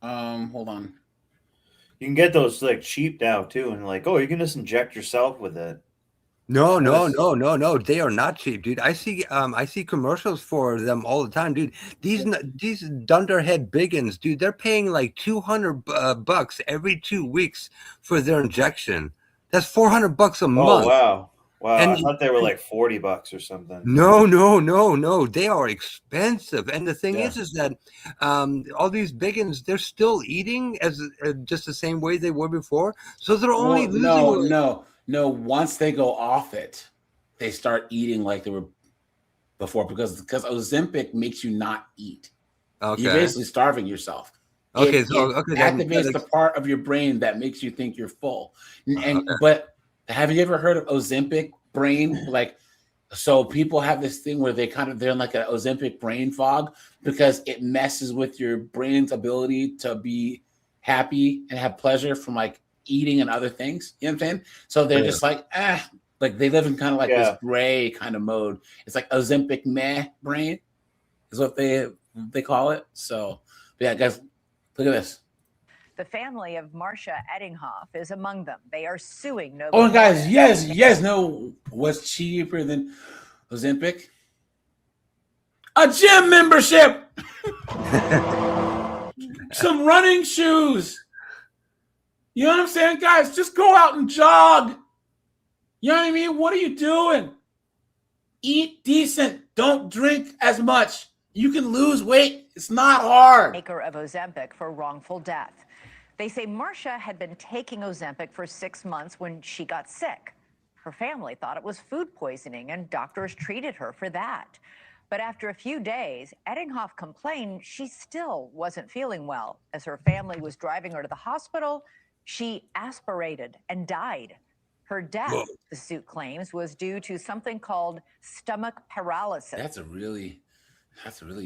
Hold on. You can get those like cheap now too, and like, you can just inject yourself with it. No. They are not cheap, dude. I see commercials for them all the time, dude. These dunderhead biggins, dude, they're paying like $200 every 2 weeks for their injection. That's $400 a month. Oh wow. And I thought they were like $40 or something. No. They are expensive. And the thing is that all these biggins, they're still eating as just the same way they were before. So they're only losing. No, once they go off it, they start eating like they were before because Ozempic makes you not eat. Okay. You're basically starving yourself. Okay, it activates the part of your brain that makes you think you're full. But have you ever heard of Ozempic brain? Like, so people have this thing where they're in like an Ozempic brain fog because it messes with your brain's ability to be happy and have pleasure from like eating and other things. You know what I'm saying? So they're just like, like they live in kind of like this gray kind of mode. It's like Ozempic meh brain is what they call it. So yeah, guys, look at this. The family of Marcia Eddinghoff is among them. They are suing Novo. Oh, guys, yes, no. What's cheaper than Ozempic? A gym membership. Some running shoes. You know what I'm saying, guys? Just go out and jog. You know what I mean? What are you doing? Eat decent. Don't drink as much. You can lose weight. It's not hard. Maker of Ozempic for wrongful death. They say Marcia had been taking Ozempic for 6 months when she got sick. Her family thought it was food poisoning, and doctors treated her for that. But after a few days, Eddinghoff complained she still wasn't feeling well. As her family was driving her to the hospital, she aspirated and died. Her death, the suit claims, was due to something called stomach paralysis. That's a really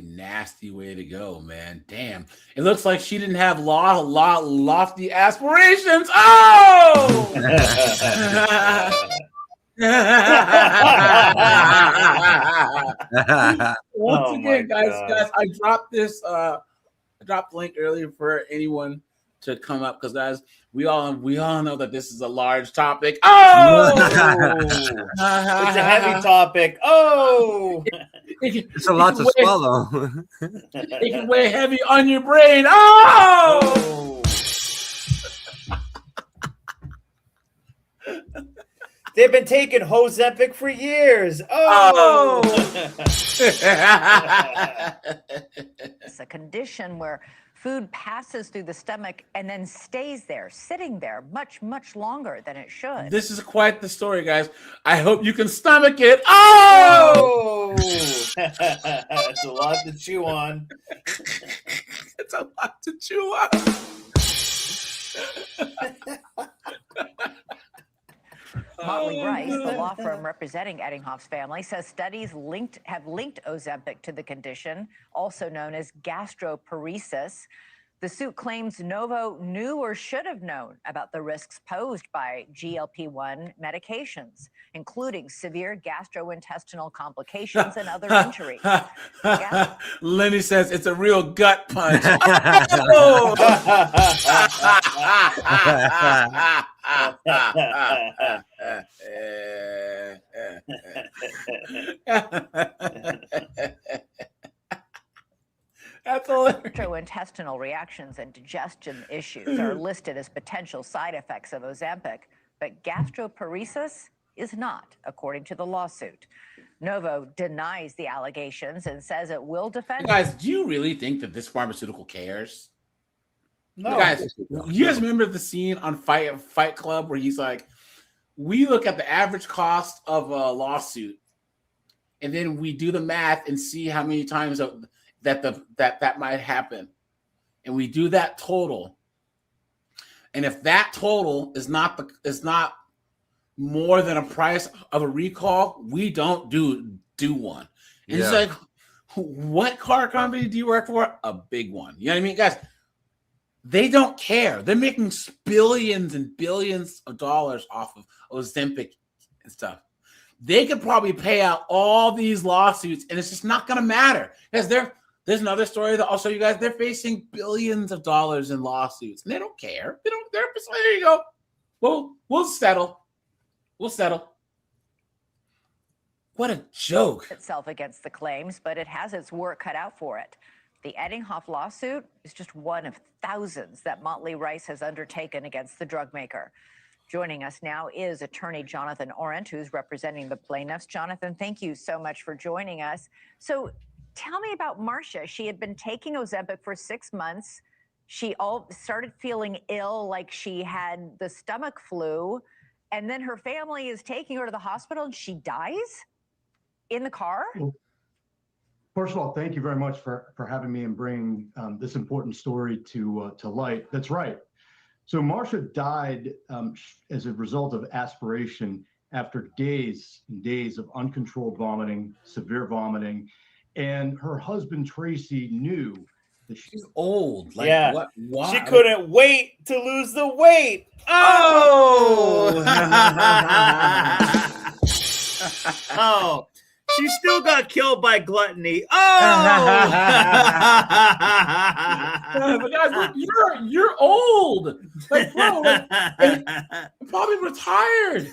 nasty way to go, man. Damn. It looks like she didn't have lofty aspirations. Oh! Once again, guys, I dropped this. I dropped the link earlier for anyone to come up because, guys, we all know that this is a large topic. Oh, it's a heavy topic. Oh, it's a lot to swallow. It can weigh heavy on your brain. Oh. They've been taking Ozempic for years. Oh. It's a condition where food passes through the stomach and then stays there, sitting there much, much longer than it should. This is quite the story, guys. I hope you can stomach it. Oh! It's a lot to chew on. It's a lot to chew on. Motley Rice, the law firm representing Eddinghoff's family, says studies have linked Ozempic to the condition, also known as gastroparesis. The suit claims Novo knew or should have known about the risks posed by GLP-1 medications, including severe gastrointestinal complications and other injuries. Lenny says it's a real gut punch. Gastrointestinal reactions and digestion issues are listed as potential side effects of Ozempic, but gastroparesis is not, according to the lawsuit. Novo denies the allegations and says it will defend. Guys, do you really think that this pharmaceutical cares? No. Guys, you guys remember the scene on Fight Club where he's like, we look at the average cost of a lawsuit, and then we do the math and see how many times that might happen, and we do that total. And if that total is not more than a price of a recall, we don't do one. And it's like, what car company do you work for? A big one. You know what I mean, guys? They don't care. They're making billions and billions of dollars off of Ozempic and stuff. They could probably pay out all these lawsuits, and it's just not going to matter. Because there's another story that I'll show you guys. They're facing billions of dollars in lawsuits, and they don't care. They're just like, there you go. We'll settle. We'll settle. What a joke. Itself against the claims, but it has its work cut out for it. The Eddinghoff lawsuit is just one of thousands that Motley Rice has undertaken against the drug maker. Joining us now is attorney Jonathan Orent, who's representing the plaintiffs. Jonathan, thank you so much for joining us. So tell me about Marcia. She had been taking Ozempic for 6 months. She started feeling ill, like she had the stomach flu, and then her family is taking her to the hospital and she dies in the car? First of all, thank you very much for having me and bringing this important story to light. That's right. So Marsha died as a result of aspiration after days and days of uncontrolled vomiting, severe vomiting, and her husband Tracy knew that she's old. Like, yeah, what? Why? She couldn't wait to lose the weight. Oh, oh. She still got killed by gluttony. Oh, but guys, look, you're old. Like, bro, probably retired.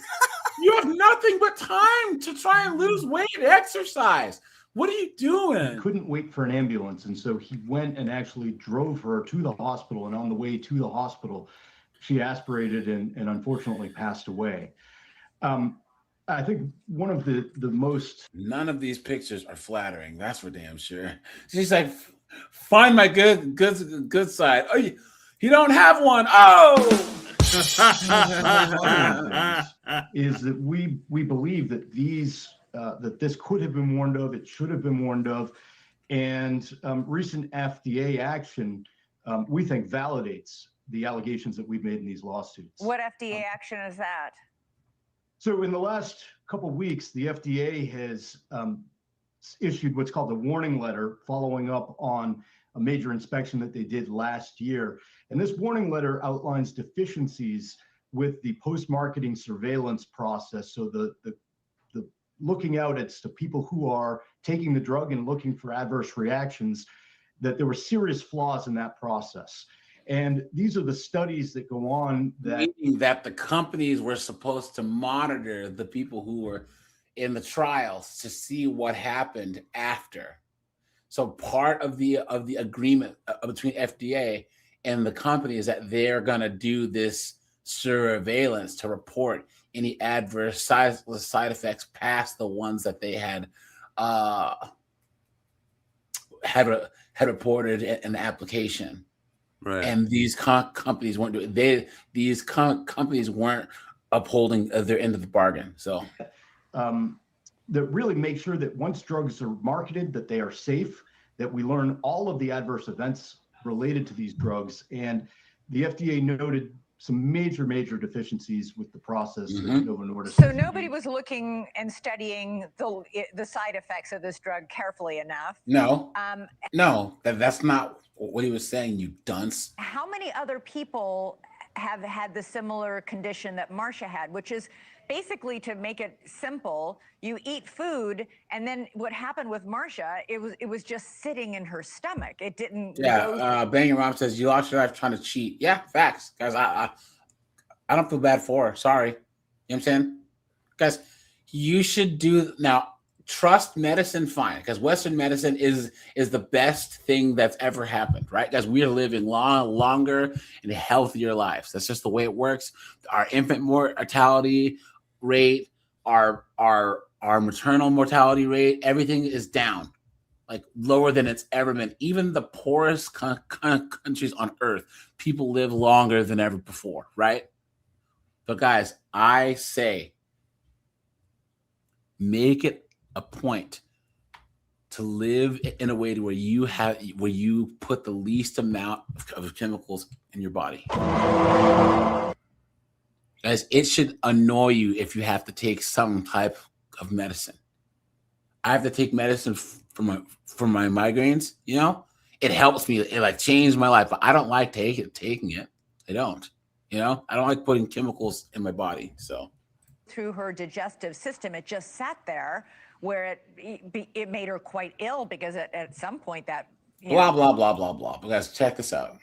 You have nothing but time to try and lose weight and exercise. What are you doing? He couldn't wait for an ambulance, and so he went and actually drove her to the hospital. And on the way to the hospital, she aspirated and unfortunately passed away. I think one of the most... None of these pictures are flattering. That's for damn sure. She's like, find my good side. Oh, you don't have one. Oh! Is that we believe that these that this could have been warned of. It should have been warned of. And recent FDA action, we think, validates the allegations that we've made in these lawsuits. What FDA action is that? So in the last couple of weeks, the FDA has issued what's called the warning letter following up on a major inspection that they did last year. And this warning letter outlines deficiencies with the post-marketing surveillance process. So the looking out at the people who are taking the drug and looking for adverse reactions, that there were serious flaws in that process. And these are the studies that go on that the companies were supposed to monitor the people who were in the trials to see what happened after. So part of the agreement between FDA and the company is that they're going to do this surveillance to report any adverse side effects past the ones that they had reported in the application. Right. And these companies weren't doing it. These companies weren't upholding their end of the bargain. So that really make sure that once drugs are marketed, that they are safe, that we learn all of the adverse events related to these drugs. And the FDA noted some major deficiencies with the process. So nobody was looking and studying the side effects of this drug carefully enough. No, that's not what he was saying, you dunce. How many other people have had the similar condition that Marsha had, which is basically, to make it simple, you eat food, and then what happened with Marsha, it was just sitting in her stomach. It didn't. Yeah, Banging Rom says you lost your life trying to cheat. Yeah, facts, guys. I don't feel bad for her. Sorry, you know what I'm saying, guys. You should do now. Trust medicine, fine, because Western medicine is the best thing that's ever happened, right? Guys, we are living longer and healthier lives. That's just the way it works. Our infant mortality rate, our maternal mortality rate, everything is down, like lower than it's ever been. Even the poorest countries on earth, people live longer than ever before, right? But guys, I say, make it a point to live in a way where you put the least amount of chemicals in your body. Guys, it should annoy you if you have to take some type of medicine. I have to take medicine for my migraines. You know, it helps me. It like changed my life, but I don't like taking it. I don't. You know, I don't like putting chemicals in my body. So through her digestive system, it just sat there, where it made her quite ill, because at some point that blah blah blah blah blah. But guys, check this out.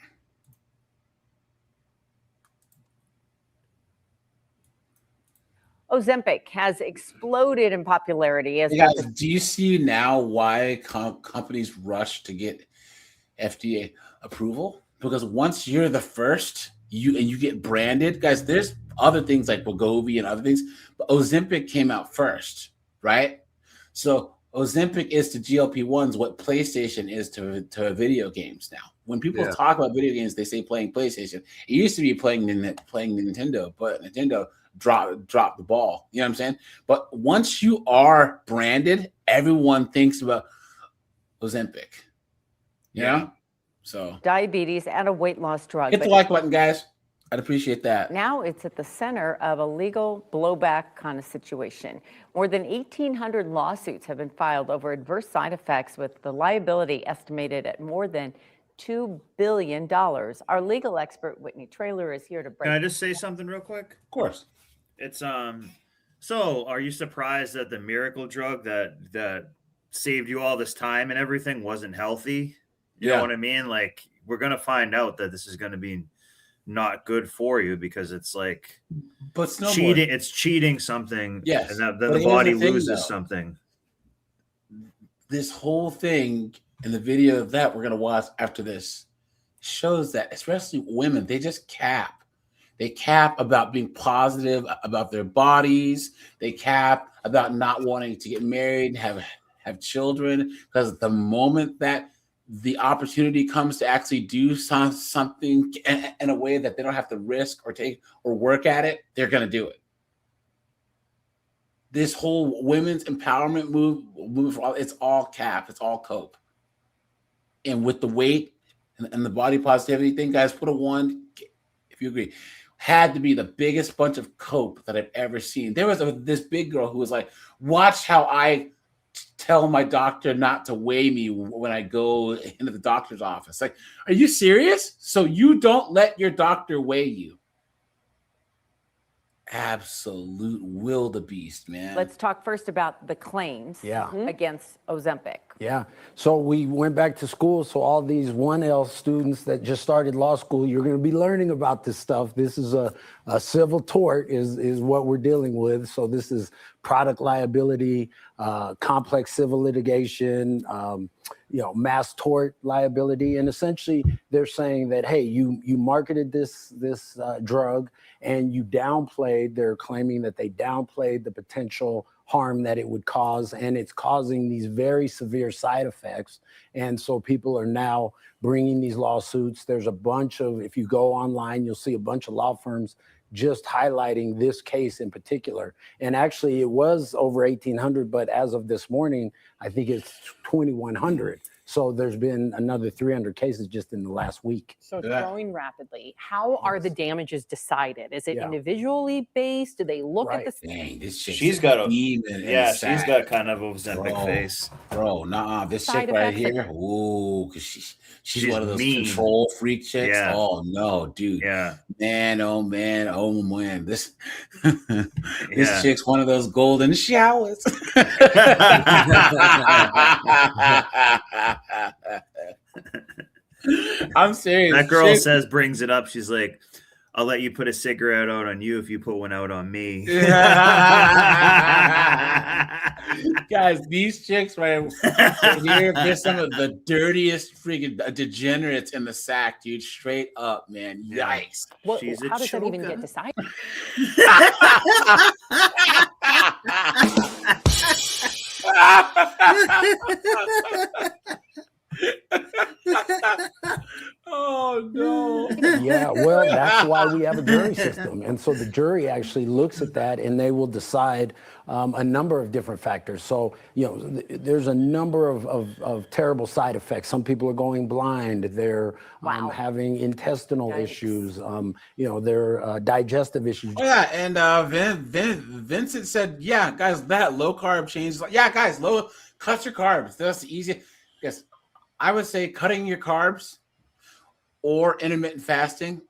Ozempic has exploded in popularity. As guys, do you see now why companies rush to get FDA approval? Because once you're the first, you get branded, guys. There's other things like Wegovy and other things, but Ozempic came out first, right? So Ozempic is to GLP-1s what PlayStation is to video games now. When people talk about video games, they say playing PlayStation. It used to be playing Nintendo, but Nintendo dropped the ball. You know what I'm saying? But once you are branded, everyone thinks about Ozempic. Yeah. So diabetes and a weight loss drug. Hit the like button, guys. I'd appreciate that. Now it's at the center of a legal blowback kind of situation. More than 1,800 lawsuits have been filed over adverse side effects, with the liability estimated at more than $2 billion. Our legal expert, Whitney Traylor, is here to break. Can I just say something real quick? Of course. It's so are you surprised that the miracle drug that saved you all this time and everything wasn't healthy? You know what I mean? Like, we're gonna find out that this is gonna be not good for you, because it's like cheating. It's cheating something. Yes. And then the body loses something. This whole thing and the video of that we're going to watch after this shows that, especially women, they just cap. They cap about being positive about their bodies. They cap about not wanting to get married and have children, because the moment that the opportunity comes to actually do something in a way that they don't have to risk or take or work at it, they're going to do it. This whole women's empowerment move, it's all cap. It's all cope. And with the weight and the body positivity thing, guys, put a 1 if you agree. Had to be the biggest bunch of cope that I've ever seen. There was this big girl who was like, watch how I tell my doctor not to weigh me when I go into the doctor's office. Like, are you serious? So you don't let your doctor weigh you? Absolute wildebeest, man. Let's talk first about the claims against Ozempic. Yeah. So we went back to school. So all these 1L students that just started law school, you're going to be learning about this stuff. This is a civil tort is what we're dealing with. So this is product liability, complex civil litigation, mass tort liability. And essentially they're saying that, hey, you marketed this drug and you downplayed, they're claiming that they downplayed the potential harm that it would cause, and it's causing these very severe side effects. And so people are now bringing these lawsuits. There's a bunch of, if you go online, you'll see a bunch of law firms just highlighting this case in particular. And actually it was over 1,800, but as of this morning, I think it's 2,100. So there's been another 300 cases just in the last week. So it's growing rapidly. How are the damages decided? Is it individually based? Do they look at the Dang, this she's got a she's got kind of Ozempic face. Bro, nah, this chick right here. Ooh, because she's one of those mean. control freak chicks. Yeah. Oh no, dude. Yeah. Man, oh man, oh man. This this chick's one of those golden showers. I'm serious. That girl brings it up. She's like, I'll let you put a cigarette out on you if you put one out on me. Guys, these chicks right here, they're some of the dirtiest freaking degenerates in the sack, dude. Straight up, man. Yikes. How does that even get decided? Oh no. Yeah, well, that's why we have a jury system. And so the jury actually looks at that and they will decide a number of different factors. So, there's a number of terrible side effects. Some people are going blind. They're having intestinal issues. Their digestive issues. Oh, yeah, and Vincent said, yeah, guys, that low carb changes. Yeah, guys, cut your carbs. That's the easiest. Yes, I would say cutting your carbs or intermittent fasting.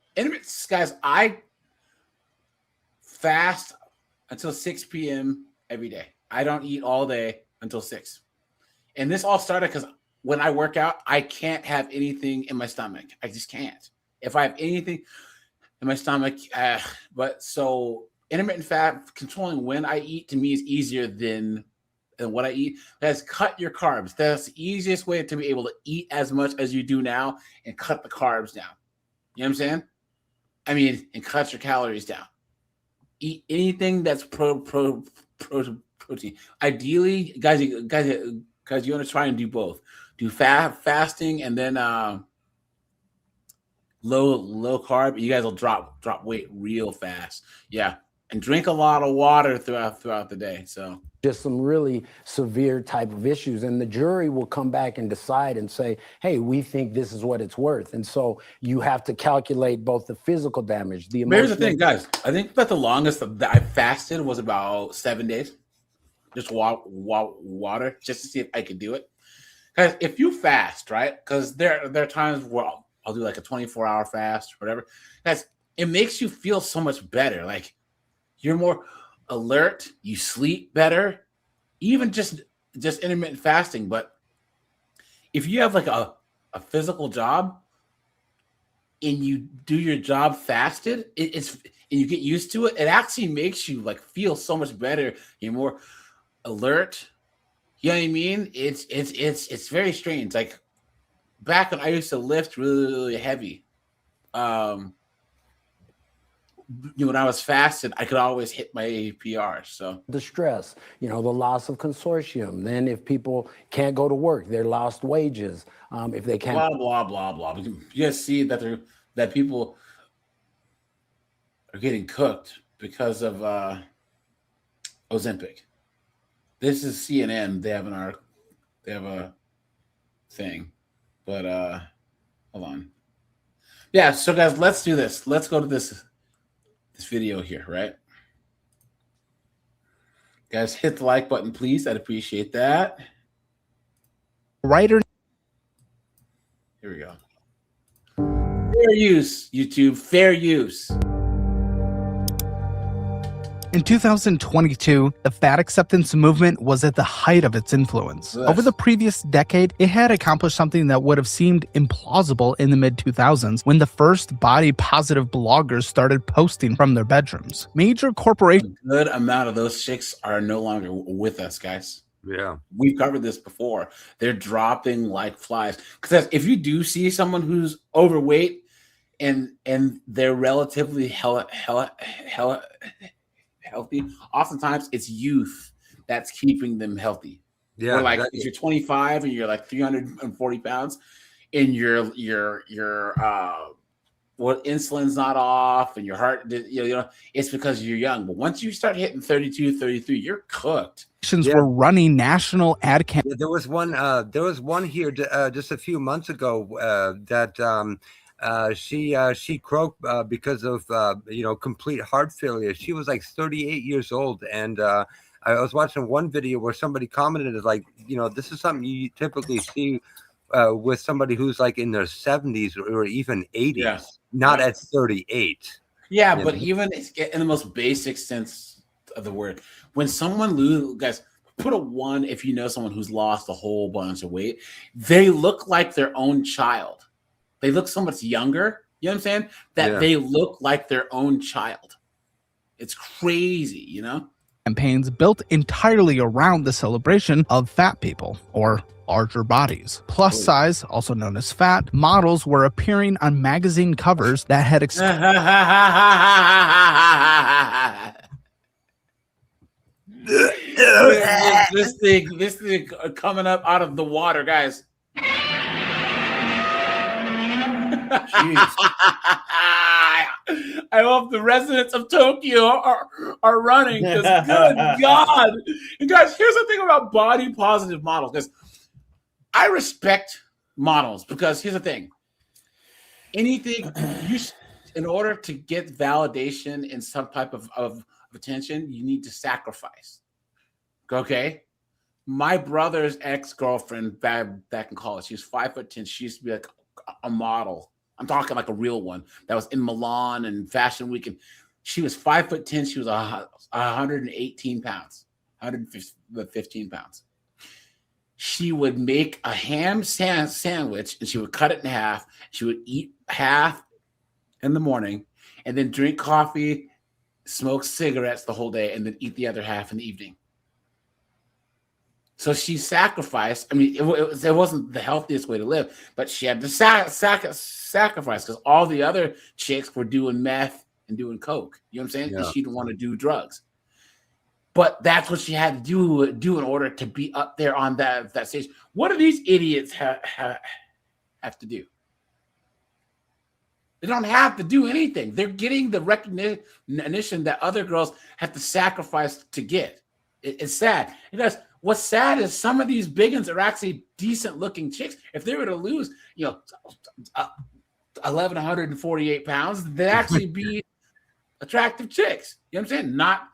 Guys, I fast until 6 p.m. every day. I don't eat all day until 6. And this all started because when I work out, I can't have anything in my stomach. I just can't. If I have anything in my stomach, but so intermittent fat, controlling when I eat, to me is easier than what I eat. Guys, cut your carbs. That's the easiest way to be able to eat as much as you do now and cut the carbs down. You know what I'm saying? I mean, and cut your calories down. Eat anything that's protein. Ideally, guys, you want to try and do both. Do fasting and then low carb. You guys will drop weight real fast. Yeah. and drink a lot of water throughout the day. So just some really severe type of issues, and the jury will come back and decide and say, hey, we think this is what it's worth. And so you have to calculate both the physical damage, the emotional. Here's the thing, guys. I think that the longest that I fasted was about 7 days. Just water, just to see if I could do it. Guys, if you fast, right? Because there are times where I'll do like a 24-hour fast or whatever. Guys, it makes you feel so much better. Like you're more alert, you sleep better, even just intermittent fasting. But if you have like a physical job and you do your job fasted, and you get used to it, it actually makes you like feel so much better. You're more alert. You know what I mean? It's very strange. Like back when I used to lift really, really heavy, when I was fasted, I could always hit my PRs. So the stress, the loss of consortium. Then if people can't go to work, they're lost wages. If they can't, blah blah blah. You guys see that people are getting cooked because of Ozempic. This is CNN. They have a thing, but hold on. Yeah. So guys, let's do this. Let's go to this video here, right? Guys, hit the like button, please. I'd appreciate that. Writer. Here we go. Fair use, YouTube. Fair use. In 2022, the fat acceptance movement was at the height of its influence. Yes. Over the previous decade, it had accomplished something that would have seemed implausible in the mid-2000s when the first body-positive bloggers started posting from their bedrooms. Major corporations... A good amount of those chicks are no longer with us, guys. Yeah. We've covered this before. They're dropping like flies. Because if you do see someone who's overweight and they're relatively healthy, oftentimes it's youth that's keeping them healthy. Yeah, like if you're 25 and you're like 340 pounds and your insulin's not off and your heart, it's because you're young. But once you start hitting 32, 33, you're cooked. Were running national ad campaigns. Yeah, there was one here just a few months ago that she croaked because of complete heart failure. She was like 38 years old, and I was watching one video where somebody commented like, this is something you typically see with somebody who's like in their 70s or even 80s, not at 38. Yeah, but even in the most basic sense of the word, when someone loses, guys, put a 1 if you know someone who's lost a whole bunch of weight. They look like their own child. They look so much younger, you know what I'm saying? They look like their own child. It's crazy, Campaigns built entirely around the celebration of fat people, or larger bodies. Plus size, also known as fat, models were appearing on magazine covers that had this thing coming up out of the water, guys. I hope the residents of Tokyo are running. Good God. And guys, here's the thing about body positive models. Because I respect models, because here's the thing. Anything in order to get validation in some type of attention, you need to sacrifice. Okay? My brother's ex-girlfriend back in college, she was 5'10". She used to be like a model. I'm talking like a real one that was in Milan and Fashion Week. And she was 5'10". She was 118 pounds, 115 pounds. She would make a ham sandwich and she would cut it in half. She would eat half in the morning and then drink coffee, smoke cigarettes the whole day, and then eat the other half in the evening. So she sacrificed. I mean, it wasn't the healthiest way to live, but she had to sacrifice because all the other chicks were doing meth and doing coke. You know what I'm saying? Because she didn't want to do drugs. But that's what she had to do in order to be up there on that stage. What do these idiots have to do? They don't have to do anything. They're getting the recognition that other girls have to sacrifice to get. It's sad. Because what's sad is some of these big ones are actually decent looking chicks. If they were to lose, 1,148 pounds, they'd actually be attractive chicks. You know what I'm saying? Not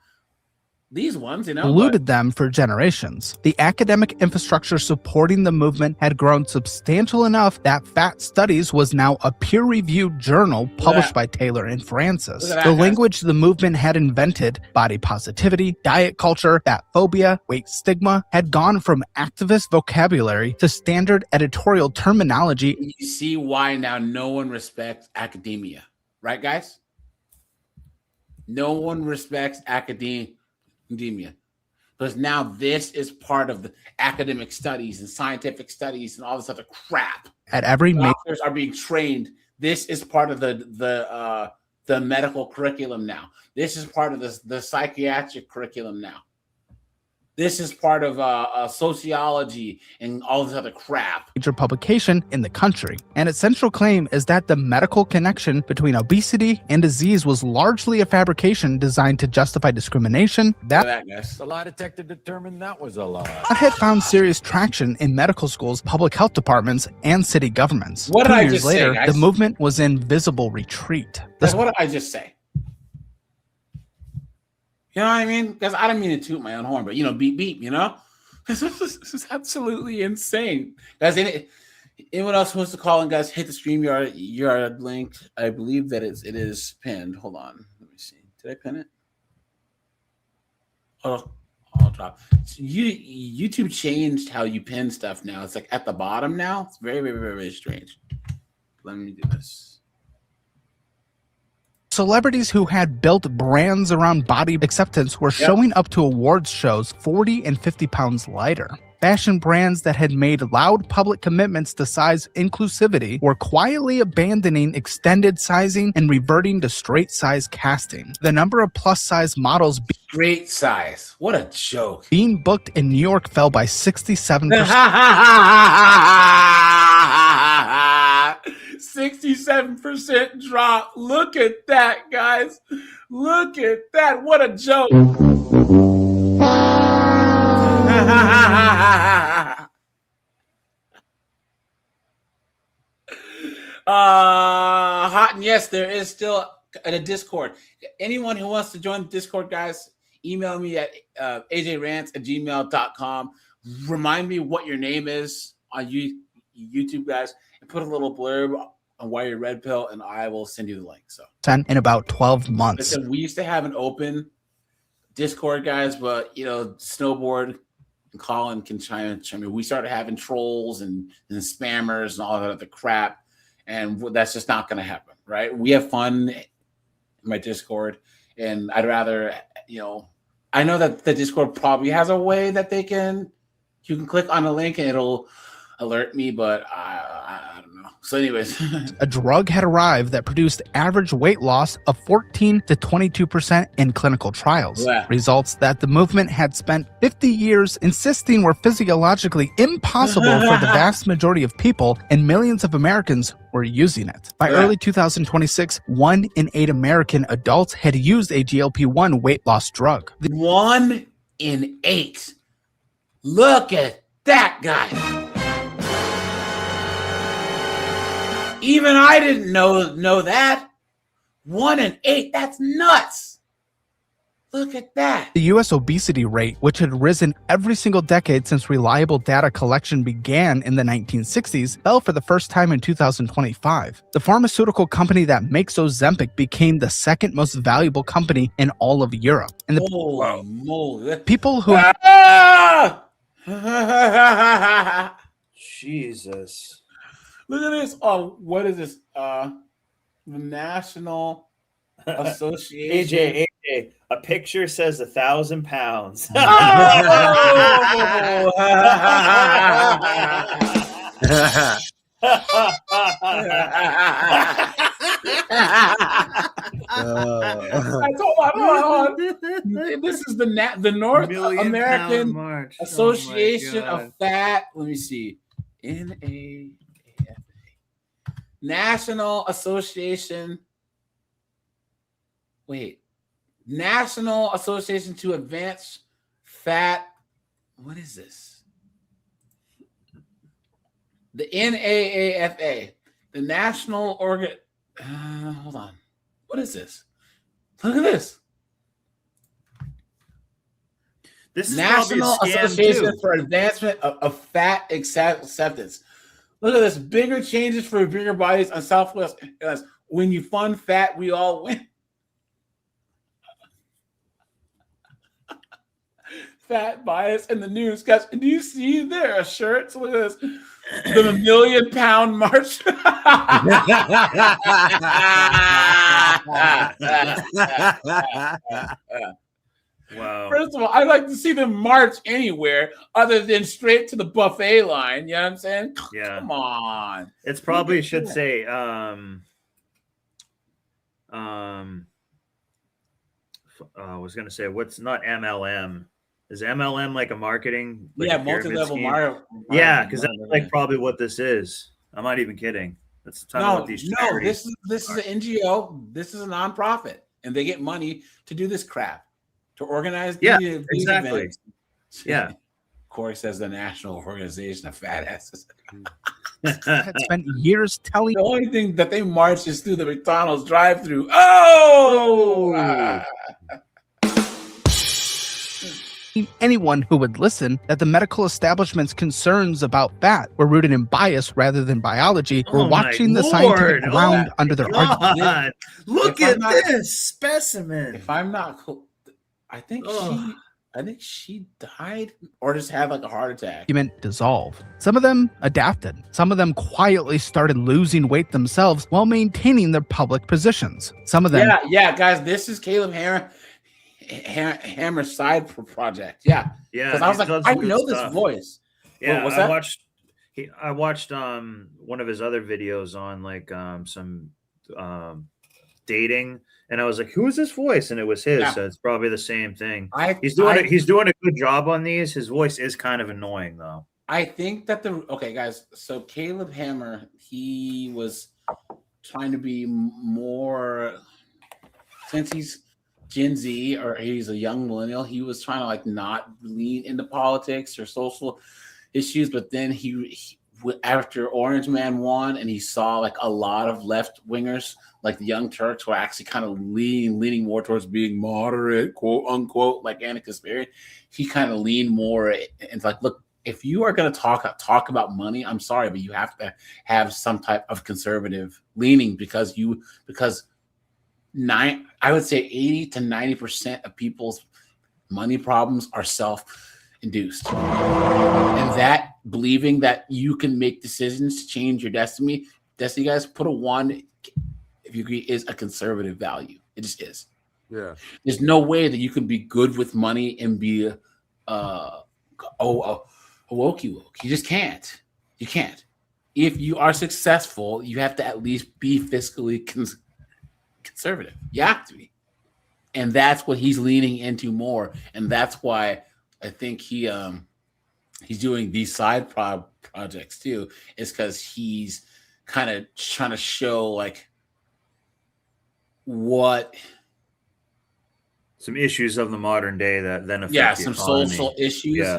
these ones, eluded them for generations. The academic infrastructure supporting the movement had grown substantial enough that Fat Studies was now a peer-reviewed journal published by Taylor and Francis. The language the movement had invented, body positivity, diet culture, fat phobia, weight stigma, had gone from activist vocabulary to standard editorial terminology. You see why now no one respects academia, right, guys? No one respects academia. Because now this is part of the academic studies and scientific studies and all this other crap. At every doctors are being trained. This is part of the medical curriculum now. This is part of the psychiatric curriculum now. This is part of sociology and all this other crap. Major publication in the country. And its central claim is that the medical connection between obesity and disease was largely a fabrication designed to justify discrimination. The lie detector determined that was a lie. That had found serious traction in medical schools, public health departments, and city governments. What did 2 I years just later, say, guys? the movement was in visible retreat. That's what did I just say? You know what I mean? Because I don't mean to toot my own horn, but beep beep. This is absolutely insane, guys. Anyone else wants to call in, guys? Hit the StreamYard link. I believe that it is pinned. Hold on, let me see. Did I pin it? Oh, I'll drop. So YouTube changed how you pin stuff now. It's like at the bottom now. It's very, very, very, very strange. Let me do this. Celebrities who had built brands around body acceptance were showing up to awards shows 40 and 50 pounds lighter. Fashion brands that had made loud public commitments to size inclusivity were quietly abandoning extended sizing and reverting to straight size casting. The number of plus size models straight size. What a joke. Being booked in New York fell by 67%. 67% drop. Look at that, guys. Look at that. What a joke. Hot and yes, there is still a Discord. Anyone who wants to join the Discord, guys, email me at ajrants@gmail.com. Remind me what your name is on YouTube, guys, and put a little blurb on why you're red pill, and I will send you the link. So in about 12 months. Listen, we used to have an open Discord, guys, but Snowboard and Colin can chime in. We started having trolls and spammers and all that other crap, and that's just not going to happen, right? We have fun in my Discord, and I'd rather, I know that the Discord probably has a way that you can click on a link and it'll alert me, but I don't know. So anyways, a drug had arrived that produced average weight loss of 14 to 22% in clinical trials. Yeah. Results that the movement had spent 50 years insisting were physiologically impossible for the vast majority of people, and millions of Americans were using it. By early 2026, 1 in 8 American adults had used a GLP-1 weight loss drug. 1 in 8. Look at that, guys. Even I didn't know that. 1 in 8. That's nuts. Look at that. The U.S. obesity rate, which had risen every single decade since reliable data collection began in the 1960s, fell for the first time in 2025. The pharmaceutical company that makes Ozempic became the second most valuable company in all of Europe. And the people who... Jesus. Look at this. Oh, what is this? The National Association. AJ, a picture says 1,000 pounds. Hold on. This is the North American Association of Fat. Let me see. NAFA. National Association to Advance Fat. What is this? The NAAFA, the National Organ. Hold on. What is this? Look at this. This is National probably a scam Association too. for Advancement of Fat Acceptance. Look at this. Bigger changes for bigger bodies on Southwest. When you fund fat, we all win. Fat bias in the news. Guys, do you see their shirts? Look at this. The million-pound march. Wow. First of all, I'd like to see them march anywhere other than straight to the buffet line. You know what I'm saying? Yeah. Come on. It's probably should say I was gonna say what's not MLM. Is MLM like a marketing? Like a multi-level pyramid scheme? Yeah, because that's like probably what this is. I'm not even kidding. That's kind of what these charities this is an NGO. This is a nonprofit, and they get money to do this crap, to organize these exactly. events. Yeah. Corey says the National Organization of Fat Asses. Had spent years telling the only thing that they march is through the McDonald's drive-through. Oh! anyone who would listen that the medical establishment's concerns about fat were rooted in bias rather than biology. We're watching the scientific ground under their argument. Look at this specimen. If I'm not, I think she died or just had like a heart attack. Argument dissolved. Some of them adapted. Some of them quietly started losing weight themselves while maintaining their public positions. Some of them, yeah, guys, this is Caleb Hammer's side project. Yeah. Because I was like, I know this voice. Yeah, what's I that? watched one of his other videos on like some dating, and I was like, who is this voice? And it was his. Yeah. So it's probably the same thing. He's I- doing a good job on these. His voice is kind of annoying though. I think that okay, guys. So Caleb Hammer, he was trying to be more, since he's Gen Z or he's a young millennial, he was trying to like not lean into politics or social issues. But then he after Orange Man won, and he saw like a lot of left wingers, like the Young Turks, were actually kind of leaning more towards being moderate, quote unquote, like Anna Kasperi. He kind of leaned more and like, look, if you are going to talk about money, I'm sorry, but you have to have some type of conservative leaning because I would say 80 to 90% of people's money problems are self-induced. And that believing that you can make decisions to change your destiny, guys, put a 1 if you agree, is a conservative value. It just is. Yeah. There's no way that you can be good with money and be woke. You just can't. You can't. If you are successful, you have to at least be fiscally conservative. You have to be. And that's what he's leaning into more. And that's why I think he's doing these side projects too, is because he's kind of trying to show like what some issues of the modern day that then affect the some economy. social issues. Yeah.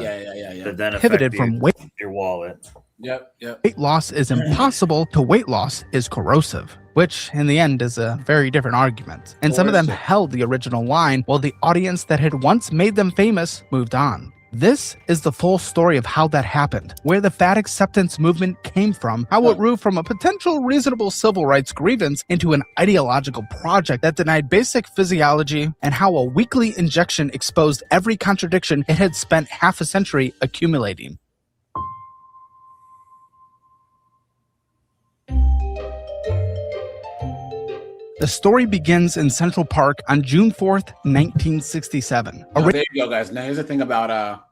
That then pivoted affect from weight. your wallet. Yep. Weight loss is impossible to weight loss is corrosive, which in the end is a very different argument. And some of them held the original line while the audience that had once made them famous moved on. This is the full story of how that happened, where the fat acceptance movement came from, how it grew from a potential reasonable civil rights grievance into an ideological project that denied basic physiology, and how a weekly injection exposed every contradiction it had spent half a century accumulating. The story begins in Central Park on June 4th, 1967. There you go, guys. Now here's the thing about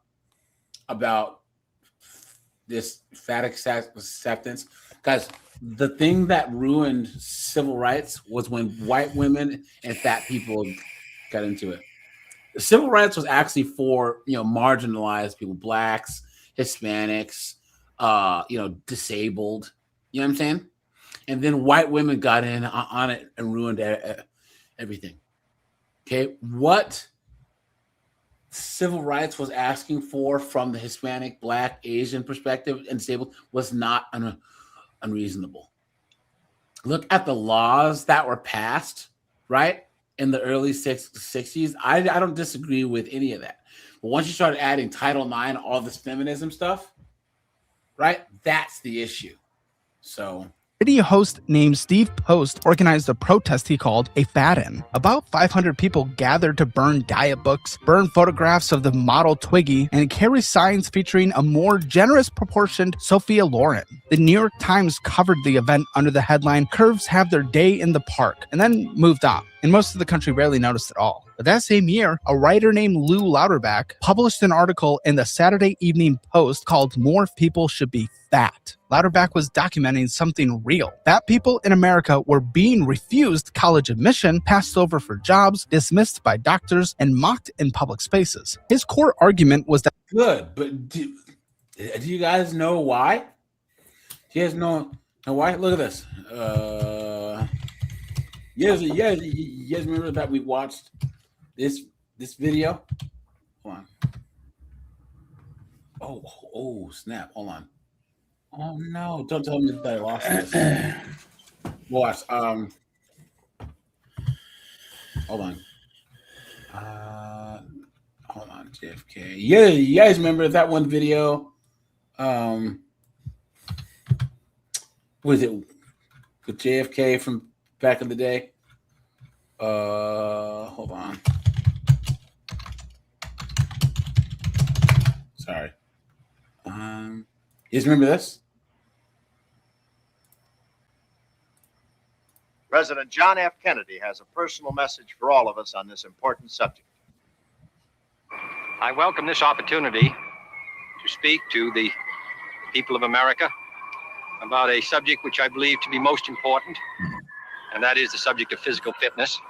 this fat acceptance. Guys, the thing that ruined civil rights was when white women and fat people got into it. Civil rights was actually for, marginalized people, blacks, Hispanics, disabled. You know what I'm saying? and then white women got in on it and ruined everything. Okay, what civil rights was asking for from the Hispanic, Black, Asian perspective and disabled was not unreasonable. Look at the laws that were passed, right, in the early 60s. I don't disagree with any of that. But once you started adding Title IX, all this feminism stuff, right, that's the issue. So radio host named Steve Post organized a protest he called a fat-in. About 500 people gathered to burn diet books, burn photographs of the model Twiggy, and carry signs featuring a more generous proportioned Sophia Loren. The New York Times covered the event under the headline, "Curves have their day in the park," and then moved on. And most of the country barely noticed at all. But that same year, a writer named Lou Louderback published an article in the Saturday Evening Post called "More People Should Be Fat." Louderback was documenting something real. Fat people in America were being refused college admission, passed over for jobs, dismissed by doctors, and mocked in public spaces. His core argument was that good, but do you guys know why? Do you guys know why? Look at this. You guys remember that we watched this video? Hold on. Oh, snap. Hold on. Oh, no. Don't tell me that I lost this. Watch. Hold on. Hold on, JFK. Yeah, you guys remember that one video? Was it with JFK from back in the day? Hold on. Sorry. You guys remember this? President John F. Kennedy has a personal message for all of us on this important subject. I welcome this opportunity to speak to the people of America about a subject which I believe to be most important, and that is the subject of physical fitness.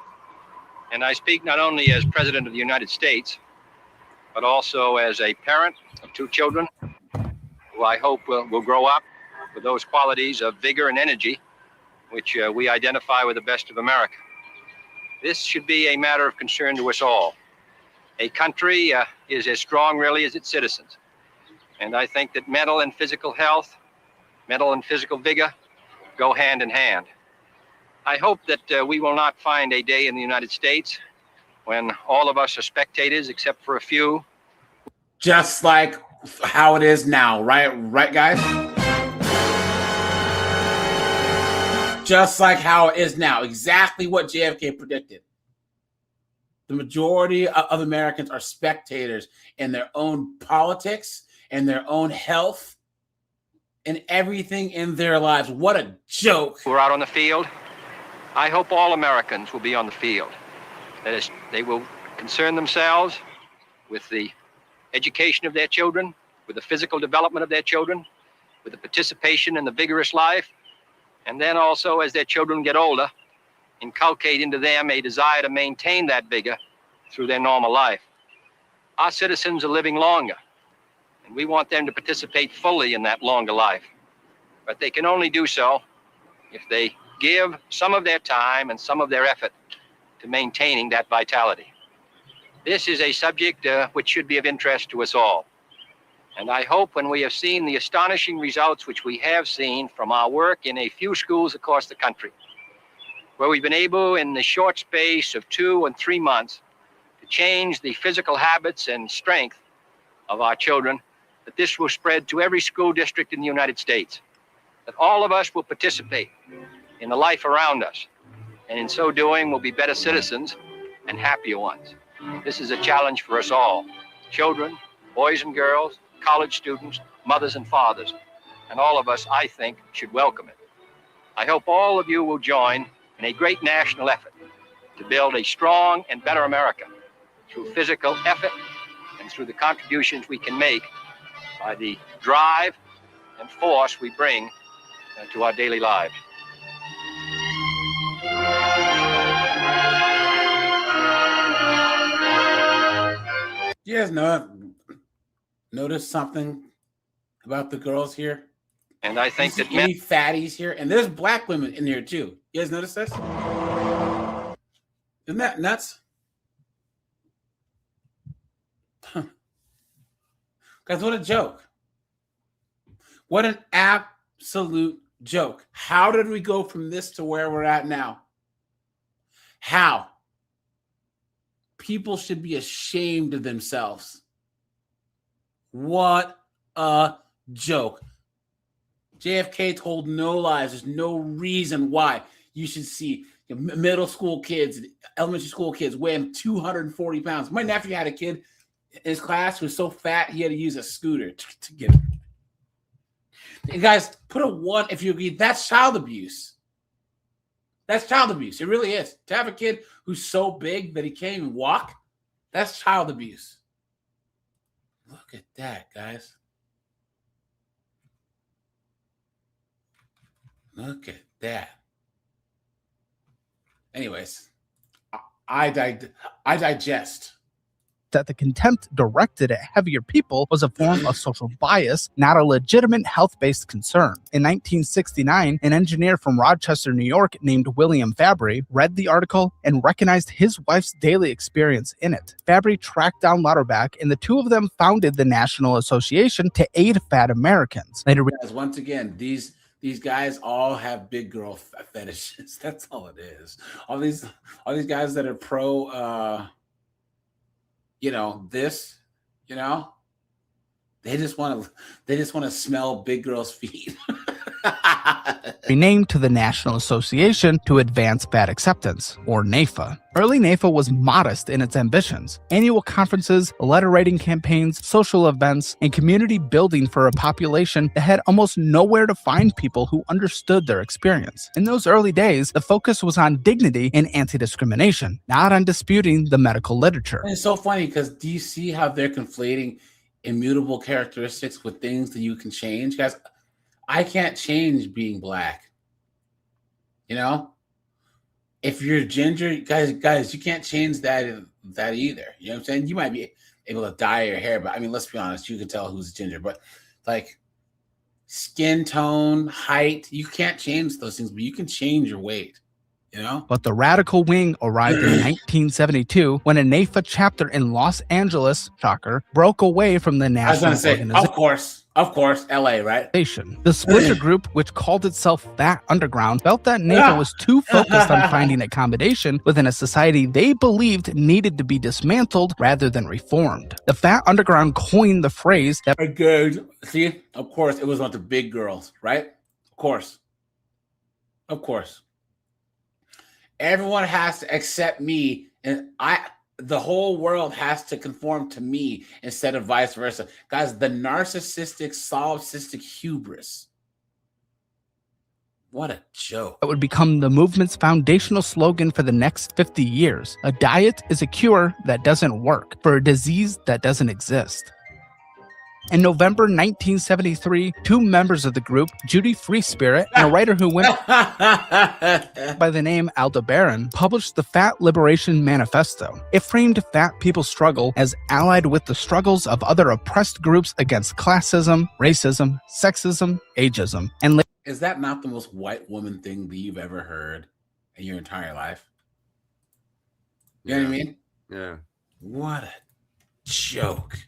And I speak not only as President of the United States, but also as a parent of 2 children who I hope will grow up with those qualities of vigor and energy which we identify with the best of America. This should be a matter of concern to us all. A country is as strong really as its citizens. And I think that mental and physical health, mental and physical vigor go hand in hand. I hope that we will not find a day in the United States when all of us are spectators except for a few. Just like how it is now, right? Right, guys? Just like how it is now. Exactly what JFK predicted. The majority of Americans are spectators in their own politics and their own health and everything in their lives. What a joke. We're out on the field. I hope all Americans will be on the field. That is, they will concern themselves with the education of their children, with the physical development of their children, with the participation in the vigorous life, and then also as their children get older, inculcate into them a desire to maintain that vigor through their normal life. Our citizens are living longer, and we want them to participate fully in that longer life. But they can only do so if they give some of their time and some of their effort to maintaining that vitality. This is a subject which should be of interest to us all. And I hope when we have seen the astonishing results which we have seen from our work in a few schools across the country, where we've been able in the short space of 2 and 3 months to change the physical habits and strength of our children, that this will spread to every school district in the United States, that all of us will participate in the life around us, and in so doing will be better citizens and happier ones. This is a challenge for us all, children, boys and girls, college students, mothers and fathers, and all of us, I think, should welcome it. I hope all of you will join in a great national effort to build a strong and better America through physical effort and through the contributions we can make by the drive and force we bring to our daily lives. You guys notice something about the girls here? And I think that any fatties here, and there's black women in here too. You guys notice this? Isn't that nuts? Huh. Guys, what a joke. What an absolute joke. How did we go from this to where we're at now? How? People should be ashamed of themselves. What a joke. JFK told no lies. There's no reason why you should see middle school kids, elementary school kids weighing 240 pounds. My nephew had a kid in his class who was so fat he had to use a scooter to get him. And guys, put a 1 if you agree. That's child abuse. That's child abuse. It really is. To have a kid who's so big that he can't even walk, that's child abuse. Look at that, guys. Look at that. Anyways, I digest. That the contempt directed at heavier people was a form of social bias, not a legitimate health-based concern. In 1969, an engineer from Rochester, New York, named William Fabry, read the article and recognized his wife's daily experience in it. Fabry tracked down Lauterbach, and the two of them founded the National Association to aid fat Americans. Later, guys, once again, these guys all have big girl fetishes. That's all it is. All these guys that are pro they just want to smell big girls' feet. renamed to the National Association to Advance Fat Acceptance, or NAFA. Early NAFA was modest in its ambitions. Annual conferences, letter writing campaigns, social events, and community building for a population that had almost nowhere to find people who understood their experience. In those early days, the focus was on dignity and anti-discrimination, not on disputing the medical literature. And it's so funny because do you see how they're conflating immutable characteristics with things that you can change? Guys, I can't change being black. If you're ginger, guys, you can't change that either. You know what I'm saying? You might be able to dye your hair, but I mean, let's be honest, you can tell who's ginger. But like skin tone, height, you can't change those things, but you can change your weight. But the radical wing arrived in 1972 when a NAFA chapter in Los Angeles, shocker, broke away from the national organization. Of course, LA, right? The splinter group, which called itself Fat Underground, felt that NAFA was too focused on finding accommodation within a society they believed needed to be dismantled rather than reformed. The Fat Underground coined the phrase that... See, of course, it was about the big girls, right? Of course. Everyone has to accept me, and the whole world has to conform to me instead of vice versa. Guys, the narcissistic, solipsistic hubris. What a joke. That would become the movement's foundational slogan for the next 50 years. A diet is a cure that doesn't work for a disease that doesn't exist. In November 1973, two members of the group, Judy Freespirit and a writer who went by the name Aldebaran, published the Fat Liberation Manifesto. It framed fat people's struggle as allied with the struggles of other oppressed groups against classism, racism, sexism, ageism, and... Is that not the most white woman thing that you've ever heard in your entire life? You know what I mean? Yeah. What a joke.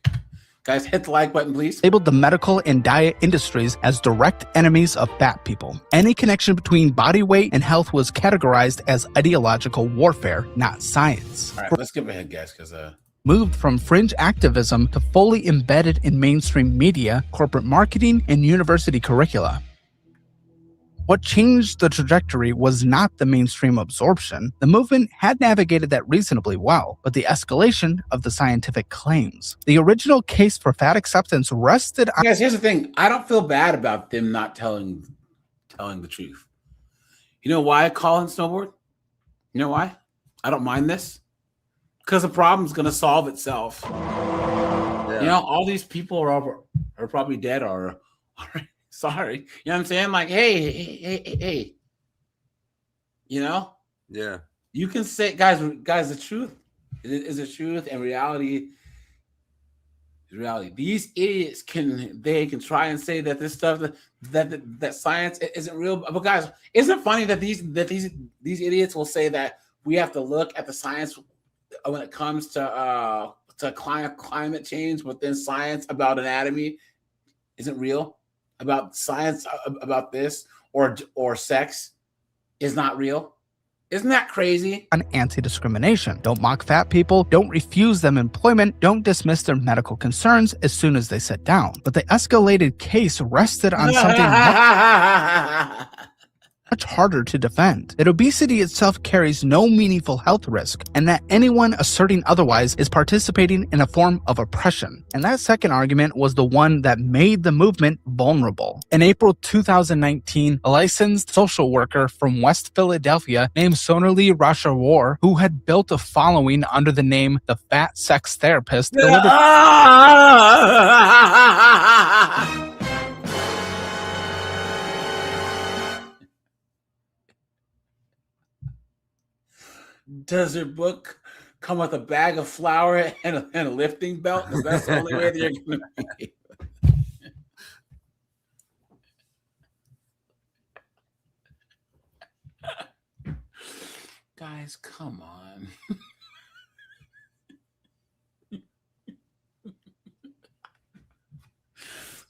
Guys, hit the like button, please. Labeled the medical and diet industries as direct enemies of fat people. Any connection between body weight and health was categorized as ideological warfare, not science. All right, let's skip ahead, guys, because moved from fringe activism to fully embedded in mainstream media, corporate marketing, and university curricula. What changed the trajectory was not the mainstream absorption. The movement had navigated that reasonably well, but the escalation of the scientific claims. The original case for fat acceptance rested on... Guys, here's the thing. I don't feel bad about them not telling the truth. You know why I call in snowboard? You know why? I don't mind this. Because the problem's going to solve itself. Yeah. All these people are probably dead or sorry. You know what I'm saying? Like, hey. Yeah. You can say, guys, the truth is the truth, and reality reality. These idiots can try and say that this stuff that science isn't real. But guys, isn't it funny that these idiots will say that we have to look at the science when it comes to climate change, but then science about anatomy isn't real, about science about this or sex is not real. Isn't that crazy? On anti-discrimination. Don't mock fat people. Don't refuse them employment. Don't dismiss their medical concerns as soon as they sit down. But the escalated case rested on something much harder to defend. That obesity itself carries no meaningful health risk, and that anyone asserting otherwise is participating in a form of oppression. And that second argument was the one that made the movement vulnerable. In April 2019, a licensed social worker from West Philadelphia named Sonali Rashawar, who had built a following under the name the Fat Sex Therapist, delivered Does your book come with a bag of flour and a lifting belt? Because that's the only way that you're going to be. Guys, come on.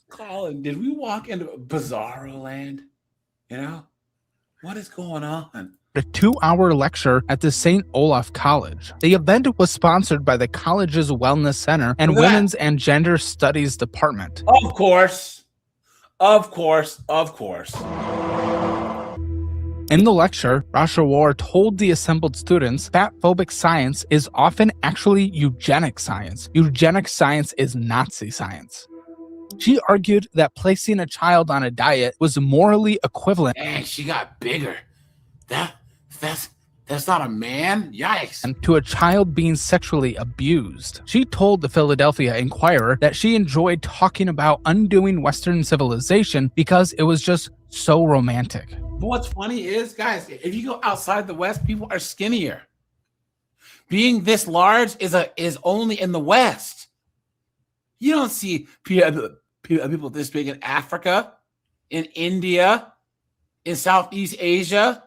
Colin, did we walk into Bizarro land? You know? What is going on? A 2-hour lecture at the St. Olaf College. The event was sponsored by the college's Wellness Center and Women's and Gender Studies Department. Of course. Of course. Of course. In the lecture, Rashawar told the assembled students fat-phobic science is often actually eugenic science. Eugenic science is Nazi science. She argued that placing a child on a diet was morally equivalent. And she got bigger. That's not a man? Yikes. And to a child being sexually abused. She told the Philadelphia Inquirer that she enjoyed talking about undoing Western civilization because it was just so romantic. But what's funny is, guys, if you go outside the West, people are skinnier. Being this large is only in the West. You don't see people this big in Africa, in India, in Southeast Asia.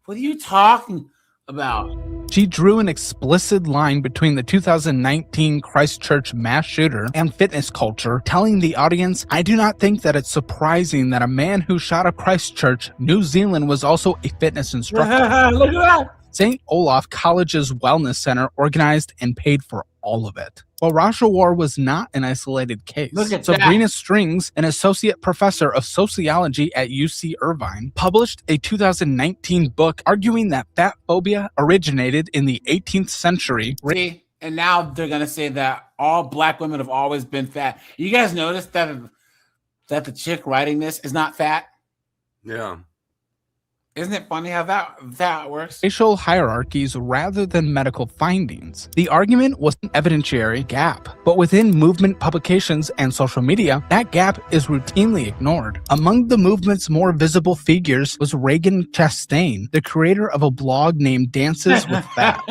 What are you talking about? She drew an explicit line between the 2019 Christchurch mass shooter and fitness culture, telling the audience, I do not think that it's surprising that a man who shot up Christchurch, New Zealand, was also a fitness instructor. Look at that. St. Olaf College's Wellness Center organized and paid for all of it. While Rashawar was not an isolated case, Sabrina Strings, an associate professor of sociology at UC Irvine, published a 2019 book arguing that fat phobia originated in the 18th century. See, and now they're going to say that all black women have always been fat. You guys notice that the chick writing this is not fat? Yeah. Isn't it funny how that works? Racial hierarchies rather than medical findings. The argument was an evidentiary gap, but within movement publications and social media, that gap is routinely ignored. Among the movement's more visible figures was Reagan Chastain, the creator of a blog named Dances with Fat,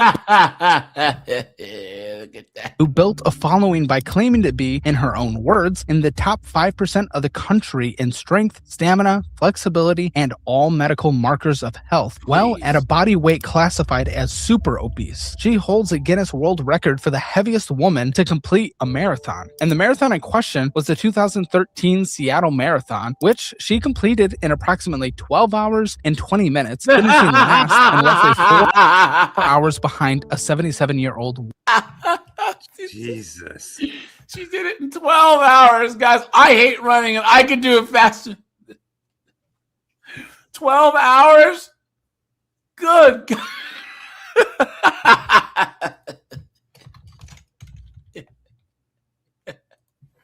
who built a following by claiming to be, in her own words, in the top 5% of the country in strength, stamina, flexibility, and all medical markers of health, while at a body weight classified as super obese. She holds a Guinness World Record for the heaviest woman to complete a marathon. And the marathon in question was the 2013 Seattle Marathon, which she completed in approximately 12 hours and 20 minutes, finishing last and roughly 4 hours behind a 77-year-old. Jesus. She did it in 12 hours, guys. I hate running, and I could do it faster. 12 hours? Good.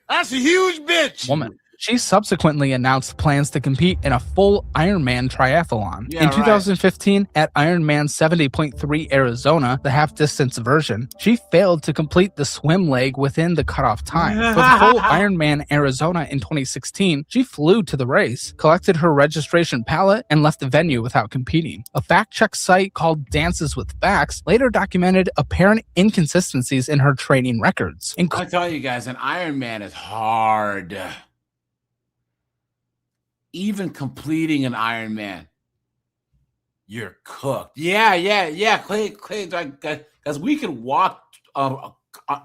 That's a huge bitch. Woman. She subsequently announced plans to compete in a full Ironman triathlon. Yeah, In 2015, at Ironman 70.3 Arizona, the half-distance version, she failed to complete the swim leg within the cutoff time. For the full Ironman Arizona in 2016, she flew to the race, collected her registration pallet, and left the venue without competing. A fact-check site called Dances with Facts later documented apparent inconsistencies in her training records. I tell you guys, an Ironman is hard. Even completing an Ironman, you're cooked. Yeah. Clay, because we could walk a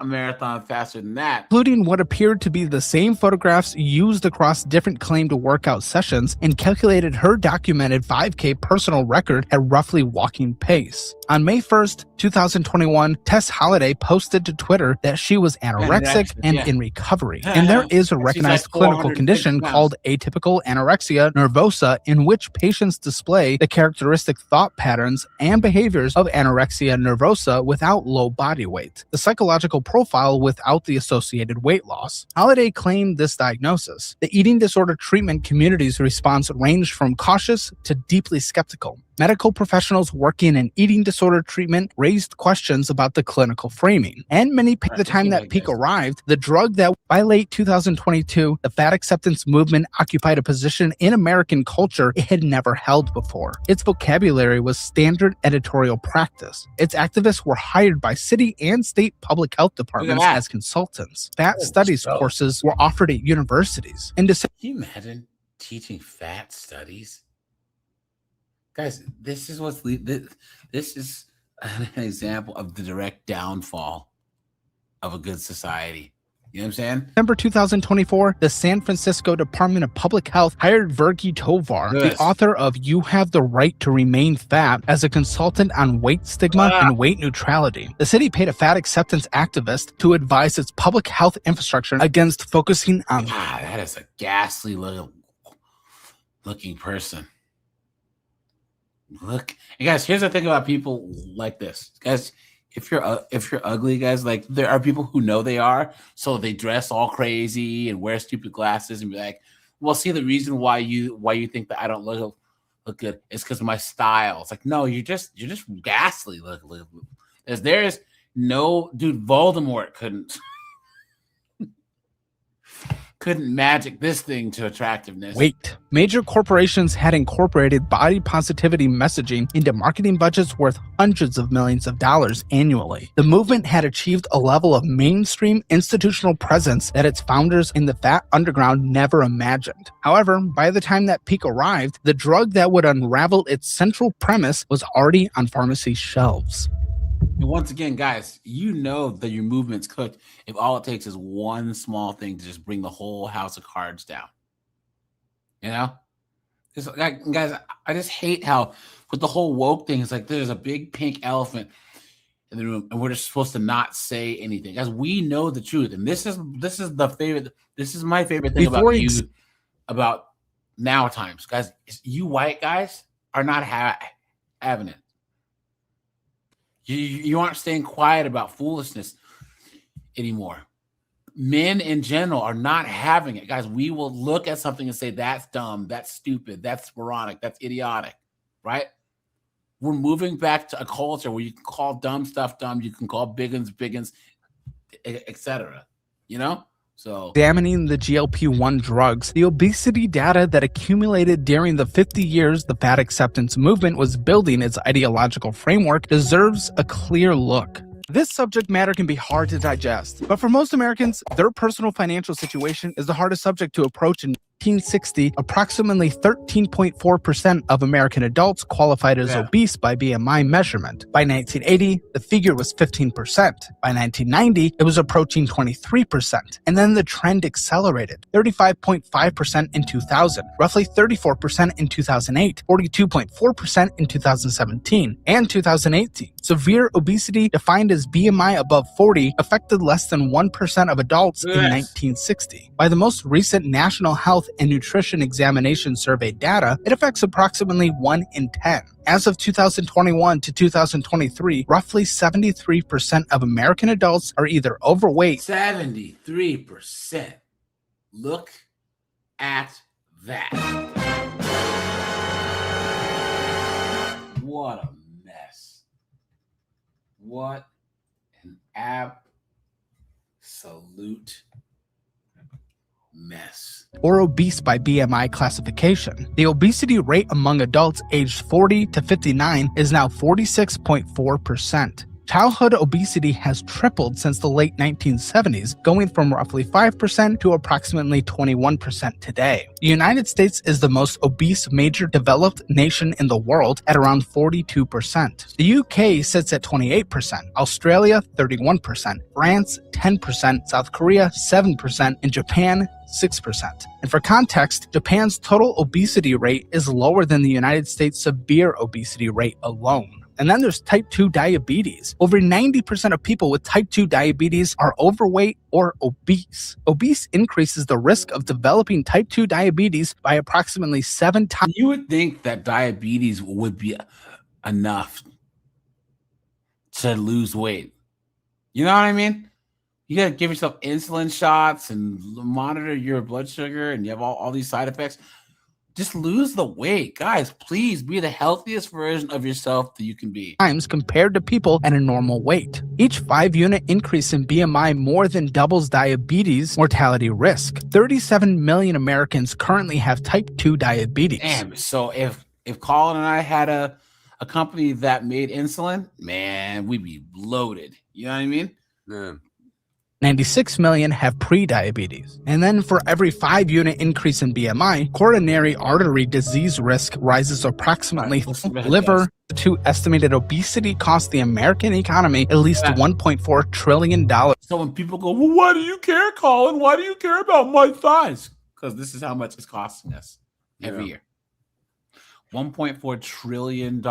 marathon faster than that. Including what appeared to be the same photographs used across different claimed workout sessions, and calculated her documented 5K personal record at roughly walking pace. On May 1st, 2021, Tess Holliday posted to Twitter that she was anorexic and in recovery. And there is a recognized clinical condition called atypical anorexia nervosa, in which patients display the characteristic thought patterns and behaviors of anorexia nervosa without low body weight, the psychological profile without the associated weight loss. Holliday claimed this diagnosis. The eating disorder treatment community's response ranged from cautious to deeply skeptical. Medical professionals working in eating disorder treatment raised questions about the clinical framing, and many picked the time that peak arrived, the drug that by late 2022, the fat acceptance movement occupied a position in American culture it had never held before. Its vocabulary was standard editorial practice. Its activists were hired by city and state public health departments as consultants. Fat studies courses were offered at universities. Can you imagine teaching fat studies? Guys, this is this is an example of the direct downfall of a good society. You know what I'm saying? December 2024, the San Francisco Department of Public Health hired Virgi Tovar, the author of You Have the Right to Remain Fat, as a consultant on weight stigma and weight neutrality. The city paid a fat acceptance activist to advise its public health infrastructure against focusing on... that is a ghastly looking person. Look, and guys, here's the thing about people like this, guys. If you're ugly, guys, like there are people who know they are, so they dress all crazy and wear stupid glasses and be like, "Well, see, the reason why you think that I don't look good is because of my style." It's like, no, you're just ghastly. Look. There's no dude. Voldemort couldn't magic this thing to attractiveness. Wait. Major corporations had incorporated body positivity messaging into marketing budgets worth hundreds of millions of dollars annually. The movement had achieved a level of mainstream institutional presence that its founders in the fat underground never imagined. However, by the time that peak arrived, the drug that would unravel its central premise was already on pharmacy shelves. And once again, guys, you know that your movement's cooked if all it takes is one small thing to just bring the whole house of cards down. You know? Guys, I just hate how with the whole woke thing, it's like there's a big pink elephant in the room and we're just supposed to not say anything. Guys, we know the truth. And this is my favorite thing about now times. Guys, you white guys are not having it. You aren't staying quiet about foolishness anymore. Men in general are not having it. Guys, we will look at something and say, that's dumb, that's stupid, that's moronic, that's idiotic, right? We're moving back to a culture where you can call dumb stuff dumb, you can call biggins, etc. You know? So, examining the GLP-1 drugs, the obesity data that accumulated during the 50 years the fat acceptance movement was building its ideological framework deserves a clear look. This subject matter can be hard to digest, but for most Americans, their personal financial situation is the hardest subject to approach. In 1960, approximately 13.4% of American adults qualified as obese by BMI measurement. By 1980, the figure was 15%. By 1990, it was approaching 23%. And then the trend accelerated. 35.5% in 2000, roughly 34% in 2008, 42.4% in 2017, and 2018. Severe obesity, defined as BMI above 40, affected less than 1% of adults in 1960. By the most recent National Health and Nutrition Examination Survey data, it affects approximately 1 in 10. As of 2021 to 2023, roughly 73% of American adults are either overweight. 73%. Look at that. What a mess. What an absolute mess. Or obese by BMI classification. The obesity rate among adults aged 40 to 59 is now 46.4%. Childhood obesity has tripled since the late 1970s, going from roughly 5% to approximately 21% today. The United States is the most obese major developed nation in the world at around 42%. The UK sits at 28%, Australia 31%, France 10%, South Korea 7%, and Japan 6%. And for context, Japan's total obesity rate is lower than the United States' severe obesity rate alone. And then there's type 2 diabetes. Over 90% of people with type 2 diabetes are overweight or obese. Obese increases the risk of developing type 2 diabetes by approximately 7 times. You would think that diabetes would be enough to lose weight. You know what I mean? You got to give yourself insulin shots and monitor your blood sugar, and you have all these side effects. Just lose the weight. Guys, please be the healthiest version of yourself that you can be. Times compared to people at a normal weight. Each 5-unit increase in BMI more than doubles diabetes mortality risk. 37 million Americans currently have type 2 diabetes. Damn, so if Colin and I had a company that made insulin, man, we'd be loaded. You know what I mean? Yeah. 96 million have pre-diabetes. And then for every 5-unit increase in BMI, coronary artery disease risk rises approximately. Liver to estimated obesity costs the American economy at least $1.4 trillion. So when people go, well, why do you care, Colin? Why do you care about my thighs? Because this is how much it's costing us every year. $1.4 trillion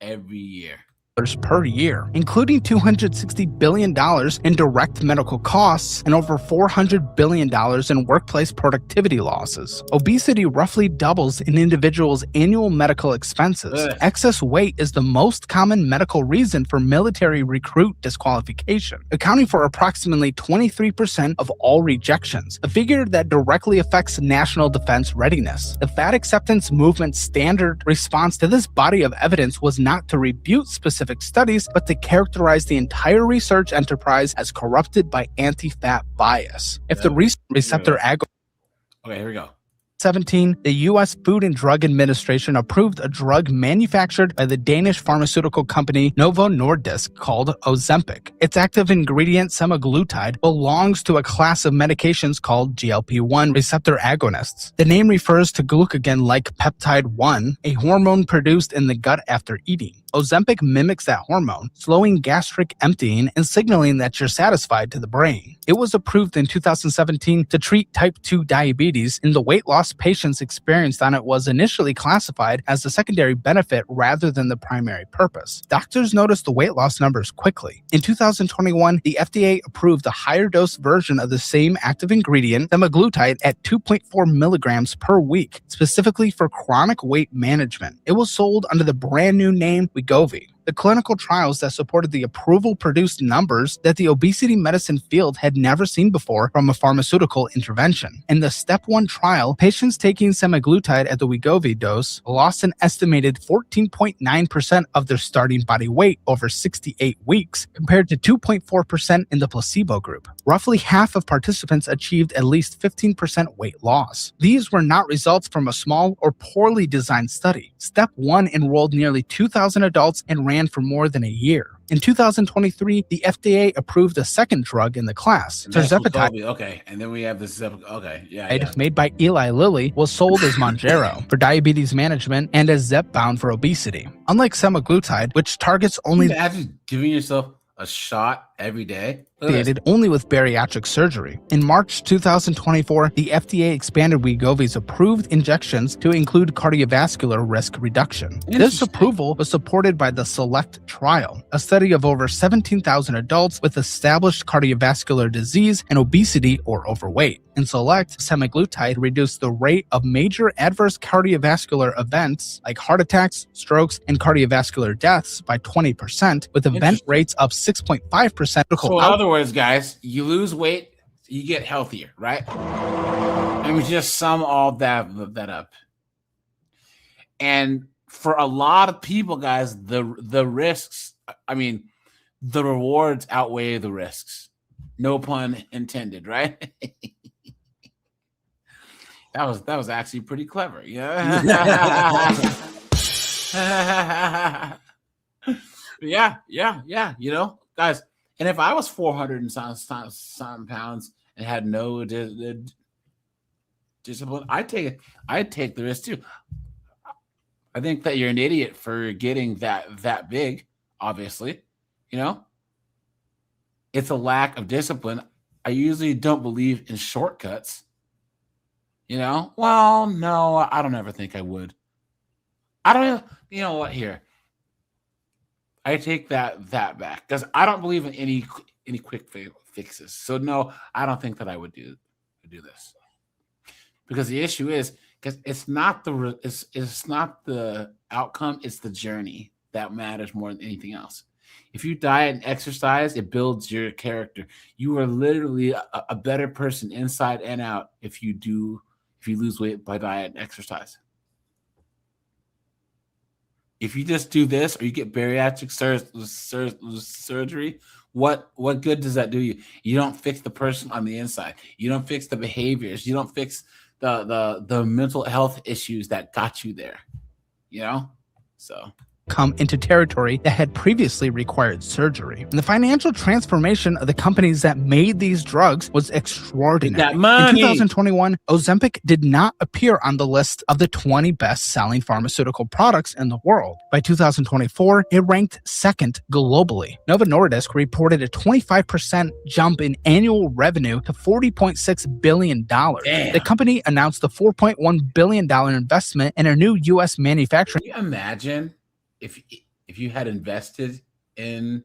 every year. Per year, including $260 billion in direct medical costs and over $400 billion in workplace productivity losses. Obesity roughly doubles an individual's annual medical expenses. Excess weight is the most common medical reason for military recruit disqualification, accounting for approximately 23% of all rejections, a figure that directly affects national defense readiness. The fat acceptance movement's standard response to this body of evidence was not to refute specific studies, but to characterize the entire research enterprise as corrupted by anti-fat bias. If the receptor agonist. Okay, here we go. 2017, the U.S. Food and Drug Administration approved a drug manufactured by the Danish pharmaceutical company Novo Nordisk called Ozempic. Its active ingredient, semaglutide, belongs to a class of medications called GLP-1 receptor agonists. The name refers to glucagon-like peptide 1, a hormone produced in the gut after eating. Ozempic mimics that hormone, slowing gastric emptying and signaling that you're satisfied to the brain. It was approved in 2017 to treat type 2 diabetes, and the weight loss patients experienced on it was initially classified as a secondary benefit rather than the primary purpose. Doctors noticed the weight loss numbers quickly. In 2021, the FDA approved a higher dose version of the same active ingredient, semaglutide, at 2.4 milligrams per week, specifically for chronic weight management. It was sold under the brand new name Wegovy. The clinical trials that supported the approval produced numbers that the obesity medicine field had never seen before from a pharmaceutical intervention. In the Step 1 trial, patients taking semaglutide at the Wegovy dose lost an estimated 14.9% of their starting body weight over 68 weeks, compared to 2.4% in the placebo group. Roughly half of participants achieved at least 15% weight loss. These were not results from a small or poorly designed study. Step 1 enrolled nearly 2,000 adults and ran for more than a year. In 2023, the FDA approved a second drug in the class, tirzepatide. Okay, and then we have this. Okay, Made by Eli Lilly, was sold as Mounjaro for diabetes management and as Zepbound for obesity. Unlike semaglutide, which targets only giving yourself a shot every day. Only with bariatric surgery. In March 2024, the FDA expanded Wegovy's approved injections to include cardiovascular risk reduction. This approval was supported by the SELECT trial, a study of over 17,000 adults with established cardiovascular disease and obesity or overweight. In SELECT, semaglutide reduced the rate of major adverse cardiovascular events like heart attacks, strokes, and cardiovascular deaths by 20%, with event rates of 6.5%. So in other words, guys, you lose weight, you get healthier, right? I mean, just sum all that up. And for a lot of people, guys, the risks, I mean, the rewards outweigh the risks. No pun intended, right? That was actually pretty clever. Yeah. yeah. You know, guys, and if I was 400 and some pounds and had no discipline, I'd take the risk too. I think that you're an idiot for getting that big, obviously. You know? It's a lack of discipline. I usually don't believe in shortcuts. You know? Well, no, I don't ever think I would. I don't, you know what, here. I take that back because I don't believe in any quick fixes. So no, I don't think that I would do this. Because the issue is because it's not the outcome, it's the journey that matters more than anything else. If you diet and exercise, it builds your character. You are literally a better person inside and out if you lose weight by diet and exercise. If you just do this or you get bariatric surgery, what good does that do you? You don't fix the person on the inside. You don't fix the behaviors. You don't fix the mental health issues that got you there. You know? So come into territory that had previously required surgery. And the financial transformation of the companies that made these drugs was extraordinary. That money. In 2021, Ozempic did not appear on the list of the 20 best-selling pharmaceutical products in the world. By 2024, it ranked second globally. Novo Nordisk reported a 25% jump in annual revenue to $40.6 billion. Damn. The company announced a $4.1 billion investment in a new U.S. manufacturing. Can you imagine if you had invested in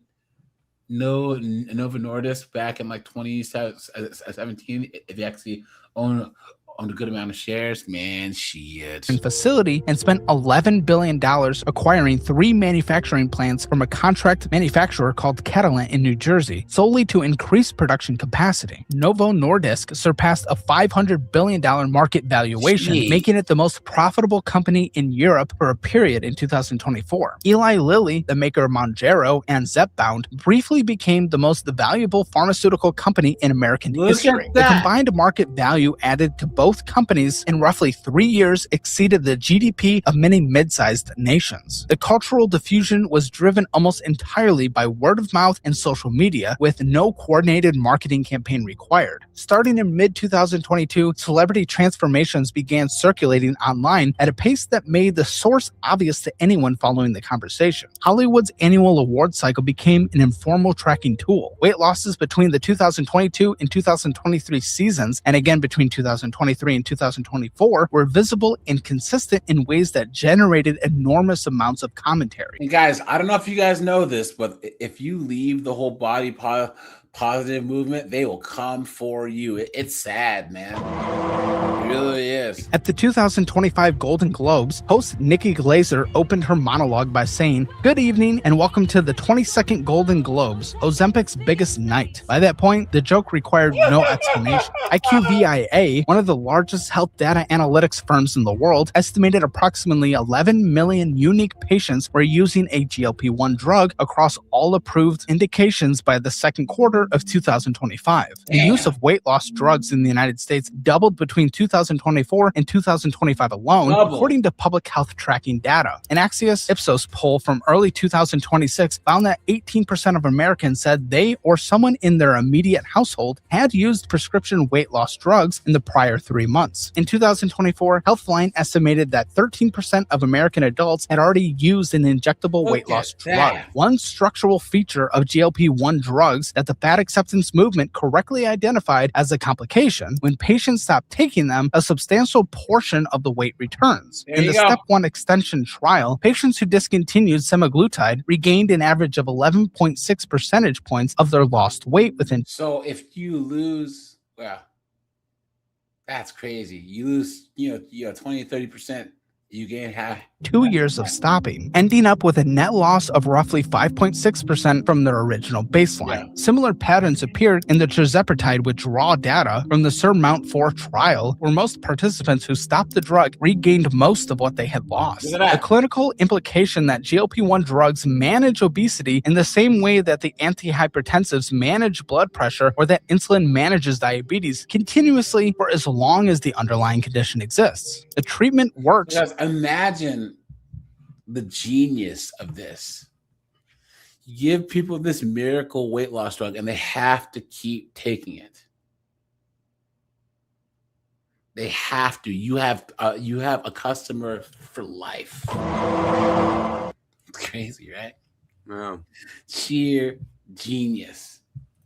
Novo Nordisk back in like 2017, if you actually own a good amount of shares, man, shit. Facility and spent $11 billion acquiring 3 manufacturing plants from a contract manufacturer called Catalent in New Jersey, solely to increase production capacity. Novo Nordisk surpassed a $500 billion market valuation, making it the most profitable company in Europe for a period in 2024. Eli Lilly, the maker of Mounjaro and Zepbound, briefly became the most valuable pharmaceutical company in American history. The combined market value added to both companies in roughly 3 years exceeded the GDP of many mid-sized nations. The cultural diffusion was driven almost entirely by word of mouth and social media, with no coordinated marketing campaign required. Starting in mid-2022, celebrity transformations began circulating online at a pace that made the source obvious to anyone following the conversation. Hollywood's annual award cycle became an informal tracking tool. Weight losses between the 2022 and 2023 seasons, and again between 2023 and 2024, were visible and consistent in ways that generated enormous amounts of commentary. And guys, I don't know if you guys know this, but if you leave the whole body positive movement, they will come for you. It's sad, man. It really is. At the 2025 Golden Globes, host Nikki Glaser opened her monologue by saying, "Good evening and welcome to the 22nd Golden Globes, Ozempic's biggest night." By that point, the joke required no explanation. IQVIA, one of the largest health data analytics firms in the world, estimated approximately 11 million unique patients were using a GLP-1 drug across all approved indications by the second quarter of 2025. The use of weight loss drugs in the United States doubled between 2024 and 2025 alone, according to public health tracking data. An Axios Ipsos poll from early 2026 found that 18% of Americans said they or someone in their immediate household had used prescription weight loss drugs in the prior 3 months. In 2024, Healthline estimated that 13% of American adults had already used an injectable weight loss drug. One structural feature of GLP-1 drugs that the fat acceptance movement correctly identified as a complication: when patients stop taking them, a substantial portion of the weight returns. In the Step 1 extension trial, patients who discontinued semaglutide regained an average of 11.6 percentage points of their lost weight within. So if you lose, well, that's crazy. You lose, 20, 30% you gain half. 2 years of stopping, ending up with a net loss of roughly 5.6% from their original baseline. Similar patterns appeared in the tirzepatide withdrawal data from the SURMOUNT-4 trial, where most participants who stopped the drug regained most of what they had lost. The clinical implication that GLP-1 drugs manage obesity in the same way that the antihypertensives manage blood pressure or that insulin manages diabetes continuously for as long as the underlying condition exists. The treatment works. Because imagine the genius of this. You give people this miracle weight loss drug and they have to keep taking it. They have to. You have a customer for life. It's crazy, right? Wow. Sheer genius.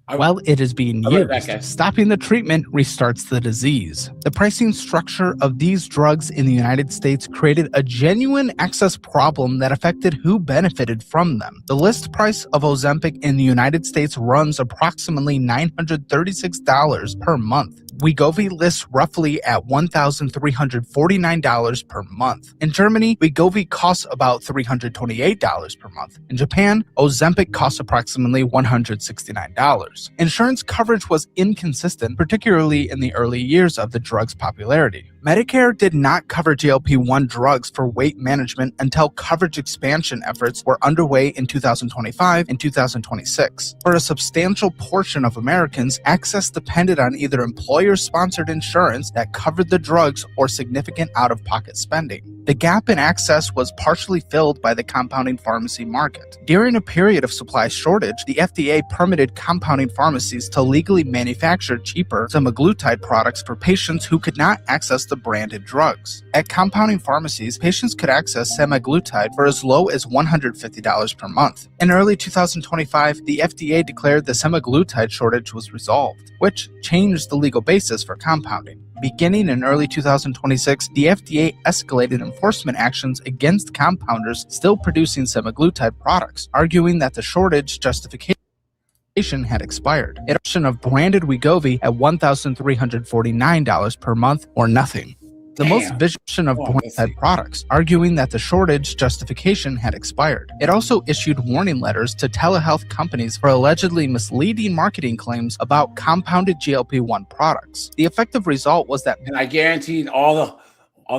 While it is being used, stopping the treatment restarts the disease. The pricing structure of these drugs in the United States created a genuine access problem that affected who benefited from them. The list price of Ozempic in the United States runs approximately $936 per month. Wegovy lists roughly at $1,349 per month. In Germany, Wegovy costs about $328 per month. In Japan, Ozempic costs approximately $169. Insurance coverage was inconsistent, particularly in the early years of the drug's popularity. Medicare did not cover GLP-1 drugs for weight management until coverage expansion efforts were underway in 2025 and 2026. For a substantial portion of Americans, access depended on either employer-sponsored insurance that covered the drugs or significant out-of-pocket spending. The gap in access was partially filled by the compounding pharmacy market. During a period of supply shortage, the FDA permitted compounding pharmacies to legally manufacture cheaper semaglutide products for patients who could not access the branded drugs. At compounding pharmacies, patients could access semaglutide for as low as $150 per month. In early 2025, the FDA declared the semaglutide shortage was resolved, which changed the legal basis for compounding. Beginning in early 2026, the FDA escalated enforcement actions against compounders still producing semaglutide products, arguing that the shortage justification had expired. Adoption of branded Wegovy at $1,349 per month or nothing. The most vision of branded products, arguing that the shortage justification had expired. It also issued warning letters to telehealth companies for allegedly misleading marketing claims about compounded GLP-1 products. The effective result was that, and I guaranteed all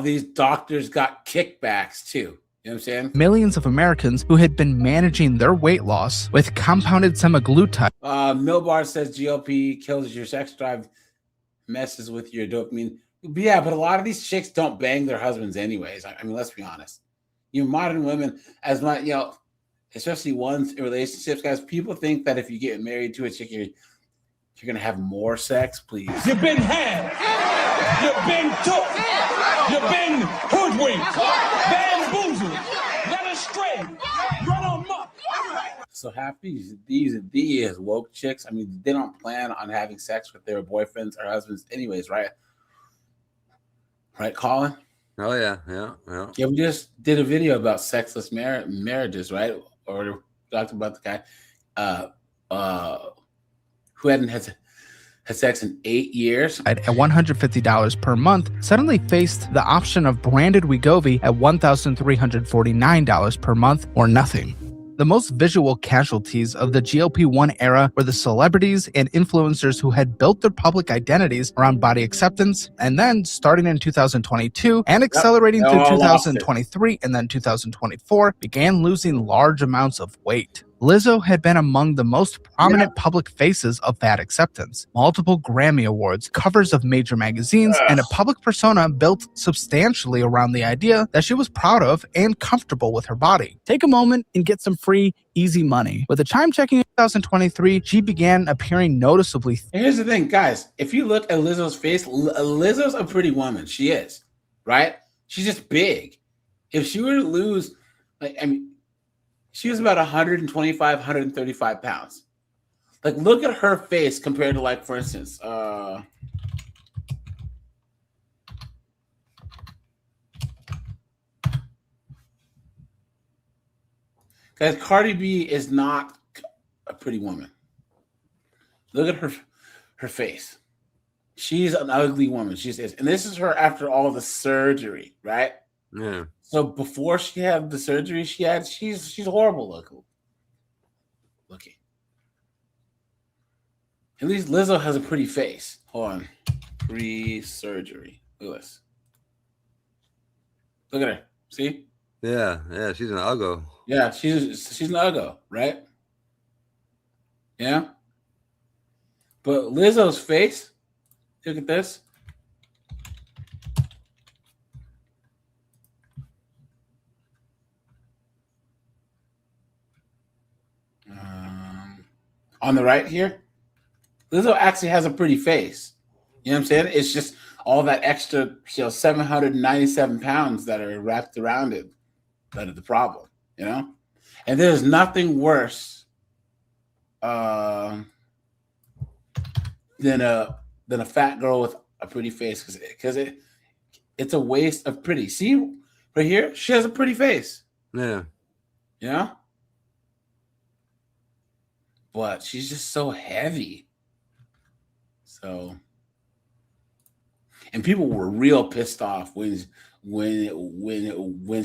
these doctors got kickbacks too. You know what I'm saying? Millions of Americans who had been managing their weight loss with compounded semaglutide. Milbar says GLP kills your sex drive, messes with your dopamine. Yeah, but a lot of these chicks don't bang their husbands anyways. I mean, let's be honest. Modern women, as much, especially ones in relationships, guys, people think that if you get married to a chick, you're going to have more sex, please. You've been had. You've been took. You've been hoodwinked. Bamboozled. Led astray. Run amok. So half these woke chicks, I mean, they don't plan on having sex with their boyfriends or husbands anyways, right? Right, Colin? Oh, yeah. Yeah, we just did a video about sexless marriages, right? Or talked about the guy who hadn't had sex in 8 years. At $150 per month, suddenly faced the option of branded Wegovy at $1,349 per month or nothing. The most visual casualties of the GLP-1 era were the celebrities and influencers who had built their public identities around body acceptance, and then starting in 2022 and accelerating through 2023 and then 2024, began losing large amounts of weight. Lizzo had been among the most prominent public faces of fat acceptance, multiple Grammy Awards, covers of major magazines, and a public persona built substantially around the idea that she was proud of and comfortable with her body. Take a moment and get some free, easy money. With the time checking in 2023, she began appearing noticeably. Here's the thing, guys. If you look at Lizzo's face, Lizzo's a pretty woman. She is, right? She's just big. If she were to lose, she was about 125, 135 pounds. Like, look at her face compared to, like, for instance, guys, Cardi B is not a pretty woman. Look at her face. She's an ugly woman. She is. And this is her after all the surgery, right? Yeah. So before she had the surgery she's horrible looking. At least Lizzo has a pretty face. Hold on. Pre-surgery. Look at this. Look at her. See? Yeah, she's an uggo. Yeah, she's an uggo, right? Yeah. But Lizzo's face, look at this. On the right here, Lizzo actually has a pretty face. You know what I'm saying? It's just all that extra, 797 pounds that are wrapped around it that are the problem, you know? And there's nothing worse than a fat girl with a pretty face because it's a waste of pretty. See right here, she has a pretty face. Yeah. You know? But she's just so heavy. So, and people were real pissed off when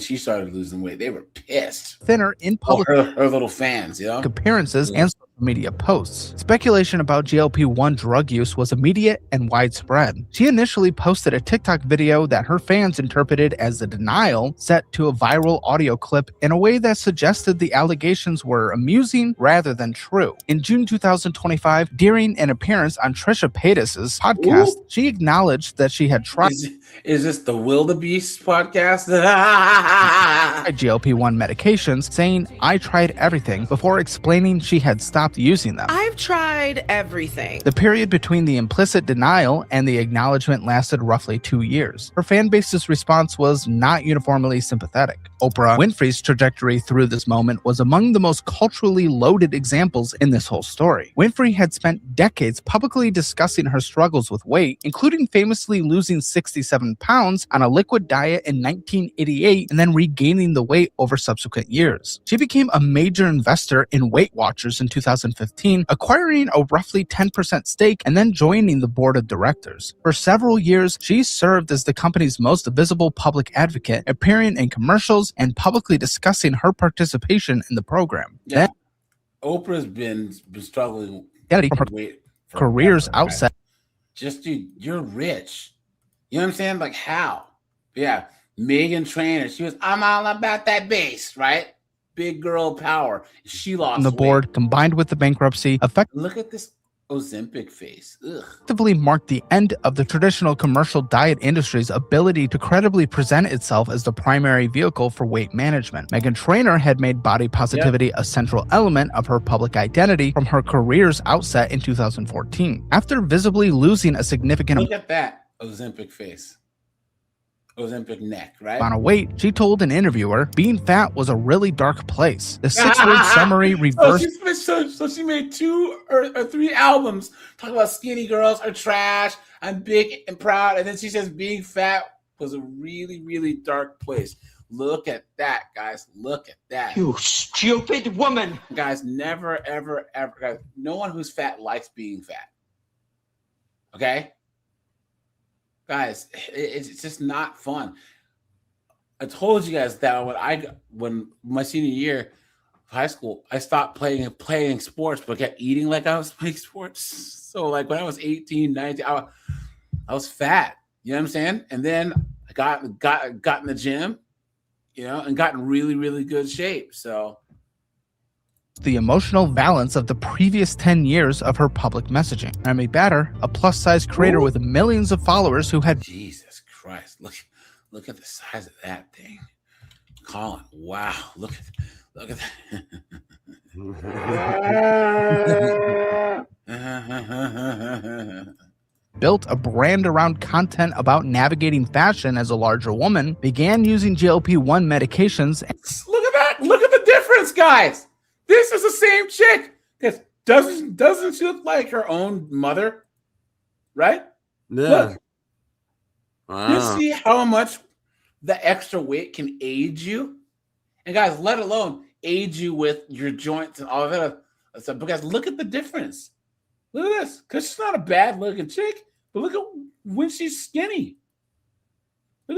she started losing weight. They were pissed. Thinner in public. Her little fans, you know? Appearances and social media posts. Speculation about GLP-1 drug use was immediate and widespread. She initially posted a TikTok video that her fans interpreted as a denial set to a viral audio clip in a way that suggested the allegations were amusing rather than true. In June 2025, during an appearance on Trisha Paytas's podcast, she acknowledged that she had tried. Is this the Wildebeest podcast? GLP-1 medications, saying, "I tried everything," before explaining she had stopped using them. I've tried everything. The period between the implicit denial and the acknowledgement lasted roughly 2 years. Her fan base's response was not uniformly sympathetic. Oprah Winfrey's trajectory through this moment was among the most culturally loaded examples in this whole story. Winfrey had spent decades publicly discussing her struggles with weight, including famously losing 67 pounds on a liquid diet in 1988 and then regaining the weight over subsequent years. She became a major investor in Weight Watchers in 2015, acquiring a roughly 10% stake and then joining the board of directors. For several years, she served as the company's most visible public advocate, appearing in commercials and publicly discussing her participation in the program. Yeah. Oprah's been struggling with weight careers outside. Just, dude, you're rich. You know what I'm saying? Like, how? Yeah. Megan Trainor, I'm all about that bass, right? Big girl power. She lost The board, weight. combined with the bankruptcy, Look at this Ozempic face. Ugh. effectively marked the end of the traditional commercial diet industry's ability to credibly present itself as the primary vehicle for weight management. Megan Trainor had made body positivity a central element of her public identity from her career's outset in 2014. After visibly losing a significant Look at that Ozempic face. Ozempic neck, right? amount of weight, she told an interviewer, being fat was a really dark place. The 6-word summary reversed. So she made 2 or 3 albums talking about skinny girls are trash. I'm big and proud. And then she says being fat was a really, really dark place. Look at that, guys. Look at that. You stupid woman. Guys, never, ever, ever. Guys, no one who's fat likes being fat. Okay? Guys, it's just not fun. I told you guys that when my senior year of high school, I stopped playing sports, but kept eating like I was playing sports. So like when I was 18, 19, I was fat. You know what I'm saying? And then I got in the gym, you know, and got in really, really good shape. So the emotional balance of the previous 10 years of her public messaging. Remy Bader, a plus-size creator with millions of followers who had... Jesus Christ, look at the size of that thing. Colin, wow, look at that. Built a brand around content about navigating fashion as a larger woman, began using GLP-1 medications. Look at that! Look at the difference, guys! This is the same chick. Doesn't she look like her own mother? Right? Yeah. Look. Wow. You see how much the extra weight can aid you? And guys, let alone aid you with your joints and all of that stuff. But guys, look at the difference. Look at this. Because she's not a bad looking chick, but look at when she's skinny.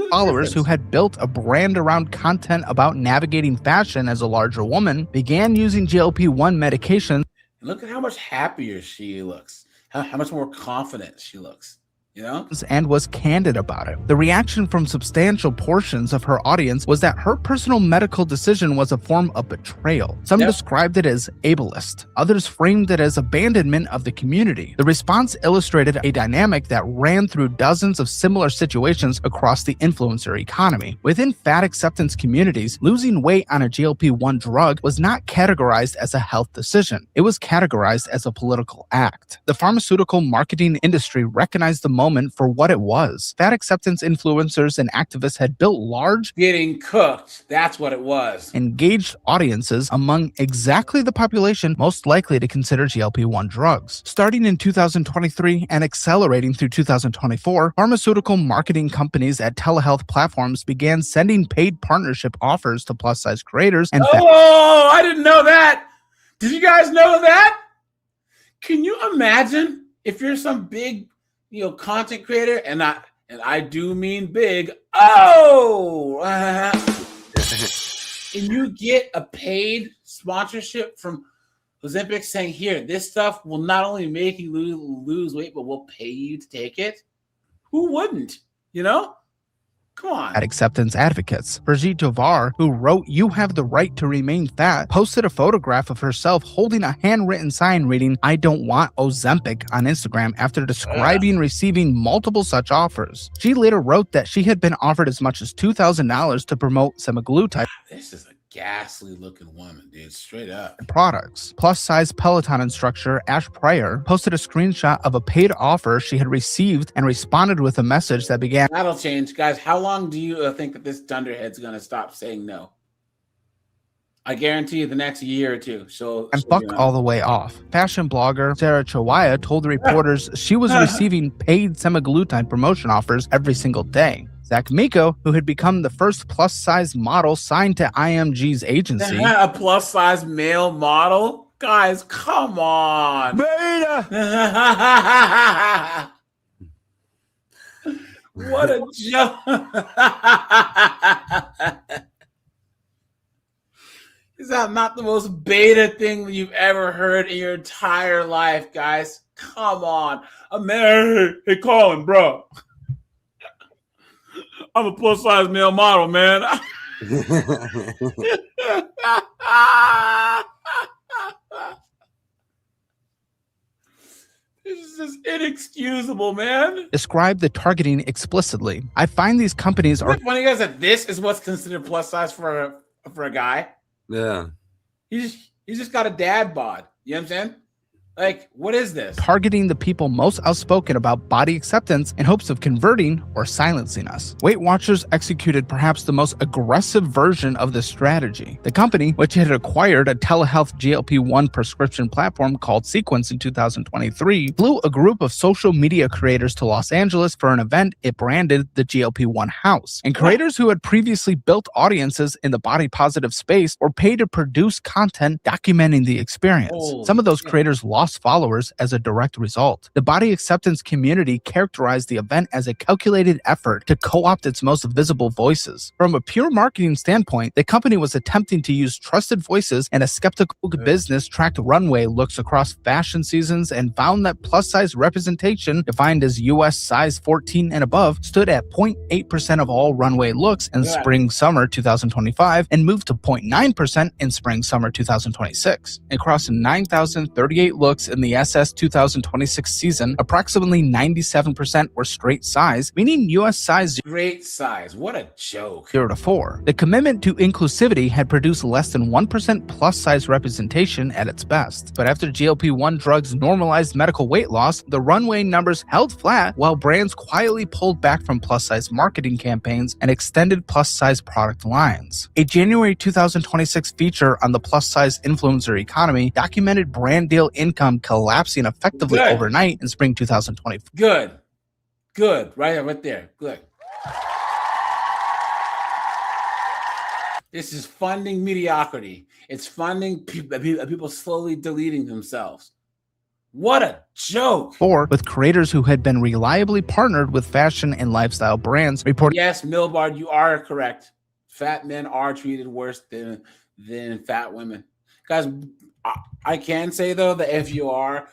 Followers who had built a brand around content about navigating fashion as a larger woman began using GLP-1 medications. Look at how much happier she looks, how much more confident she looks. You know? And was candid about it. The reaction from substantial portions of her audience was that her personal medical decision was a form of betrayal. Some described it as ableist. Others framed it as abandonment of the community. The response illustrated a dynamic that ran through dozens of similar situations across the influencer economy. Within fat acceptance communities, losing weight on a GLP-1 drug was not categorized as a health decision. It was categorized as a political act. The pharmaceutical marketing industry recognized the moment for what it was. Fat acceptance influencers and activists had built large, getting cooked. That's what it was. Engaged audiences among exactly the population most likely to consider GLP-1 drugs. Starting in 2023 and accelerating through 2024, pharmaceutical marketing companies at telehealth platforms began sending paid partnership offers to plus-size creators and I didn't know that. Did you guys know that? Can you imagine if you're some big content creator, and I do mean big. And you get a paid sponsorship from Ozempic saying, "Here, this stuff will not only make you lose weight, but we'll pay you to take it." Who wouldn't? Come on. Fat acceptance advocates. Brigitte Tovar, who wrote "You Have the Right to Remain Fat," posted a photograph of herself holding a handwritten sign reading "I don't want Ozempic" on Instagram after describing receiving multiple such offers. She later wrote that she had been offered as much as $2,000 to promote semaglutide. This is a ghastly looking woman, dude. Straight up. Products. Plus-size Peloton instructor Ash Pryor posted a screenshot of a paid offer she had received and responded with a message that began, "That'll change, guys. How long do you think that this dunderhead's going to stop saying no? I guarantee you the next year or two." And fuck all the way off. Fashion blogger Sarah Chawaya told the reporters she was receiving paid semaglutide promotion offers every single day. Zach Miko, who had become the first plus-size model signed to IMG's agency. A plus-size male model? Guys, come on. Beta! What a joke. Is that not the most beta thing that you've ever heard in your entire life, guys? Come on. Hey, Colin, bro. I'm a plus-size male model, man. This is just inexcusable, man. Describe the targeting explicitly. I find these companies are funny, guys, that this is what's considered plus size for a guy. Yeah. He's just got a dad bod. You know what I'm saying? Like, what is this? Targeting the people most outspoken about body acceptance in hopes of converting or silencing us. Weight Watchers executed perhaps the most aggressive version of this strategy. The company, which had acquired a telehealth GLP-1 prescription platform called Sequence in 2023, flew a group of social media creators to Los Angeles for an event it branded the GLP-1 House. And creators who had previously built audiences in the body positive space were paid to produce content documenting the experience. Some of those creators lost followers as a direct result. The body acceptance community characterized the event as a calculated effort to co-opt its most visible voices. From a pure marketing standpoint, the company was attempting to use trusted voices, and a skeptical business tracked runway looks across fashion seasons and found that plus-size representation, defined as US size 14 and above, stood at 0.8% of all runway looks in spring-summer 2025 and moved to 0.9% in spring-summer 2026. Across 9,038 looks in the SS 2026 season, approximately 97% were straight size, meaning US size great size. What a joke. 0 to 4. The commitment to inclusivity had produced less than 1% plus size representation at its best. But after GLP-1 drugs normalized medical weight loss, the runway numbers held flat while brands quietly pulled back from plus size marketing campaigns and extended plus size product lines. A January 2026 feature on the plus size influencer economy documented brand deal income collapsing effectively overnight in spring 2024. Good. Right there. Good. This is funding mediocrity. It's funding people slowly deleting themselves. What a joke. Or with creators who had been reliably partnered with fashion and lifestyle brands reporting. Yes, Milbard, you are correct. Fat men are treated worse than fat women. Guys, I can say, though, that if you are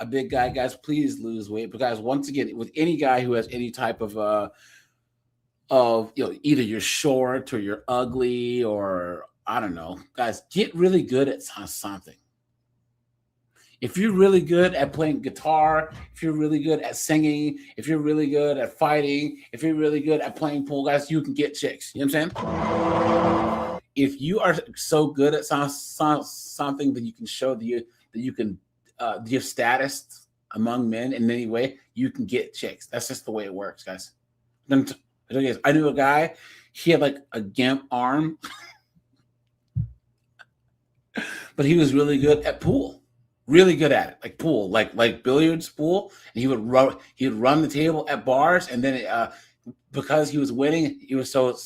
a big guy, guys, please lose weight. But guys, once again, with any guy who has any type of either you're short or you're ugly or I don't know, guys, get really good at something. If you're really good at playing guitar, if you're really good at singing, if you're really good at fighting, if you're really good at playing pool, guys, you can get chicks. You know what I'm saying? If you are so good at something that you can show that you can give status among men in any way, you can get chicks. That's just the way it works, guys. I knew a guy, he had like a gimp arm, but he was really good at pool. Really good at it, like pool, like billiards, pool. And he would run the table at bars, and then because he was winning, he was so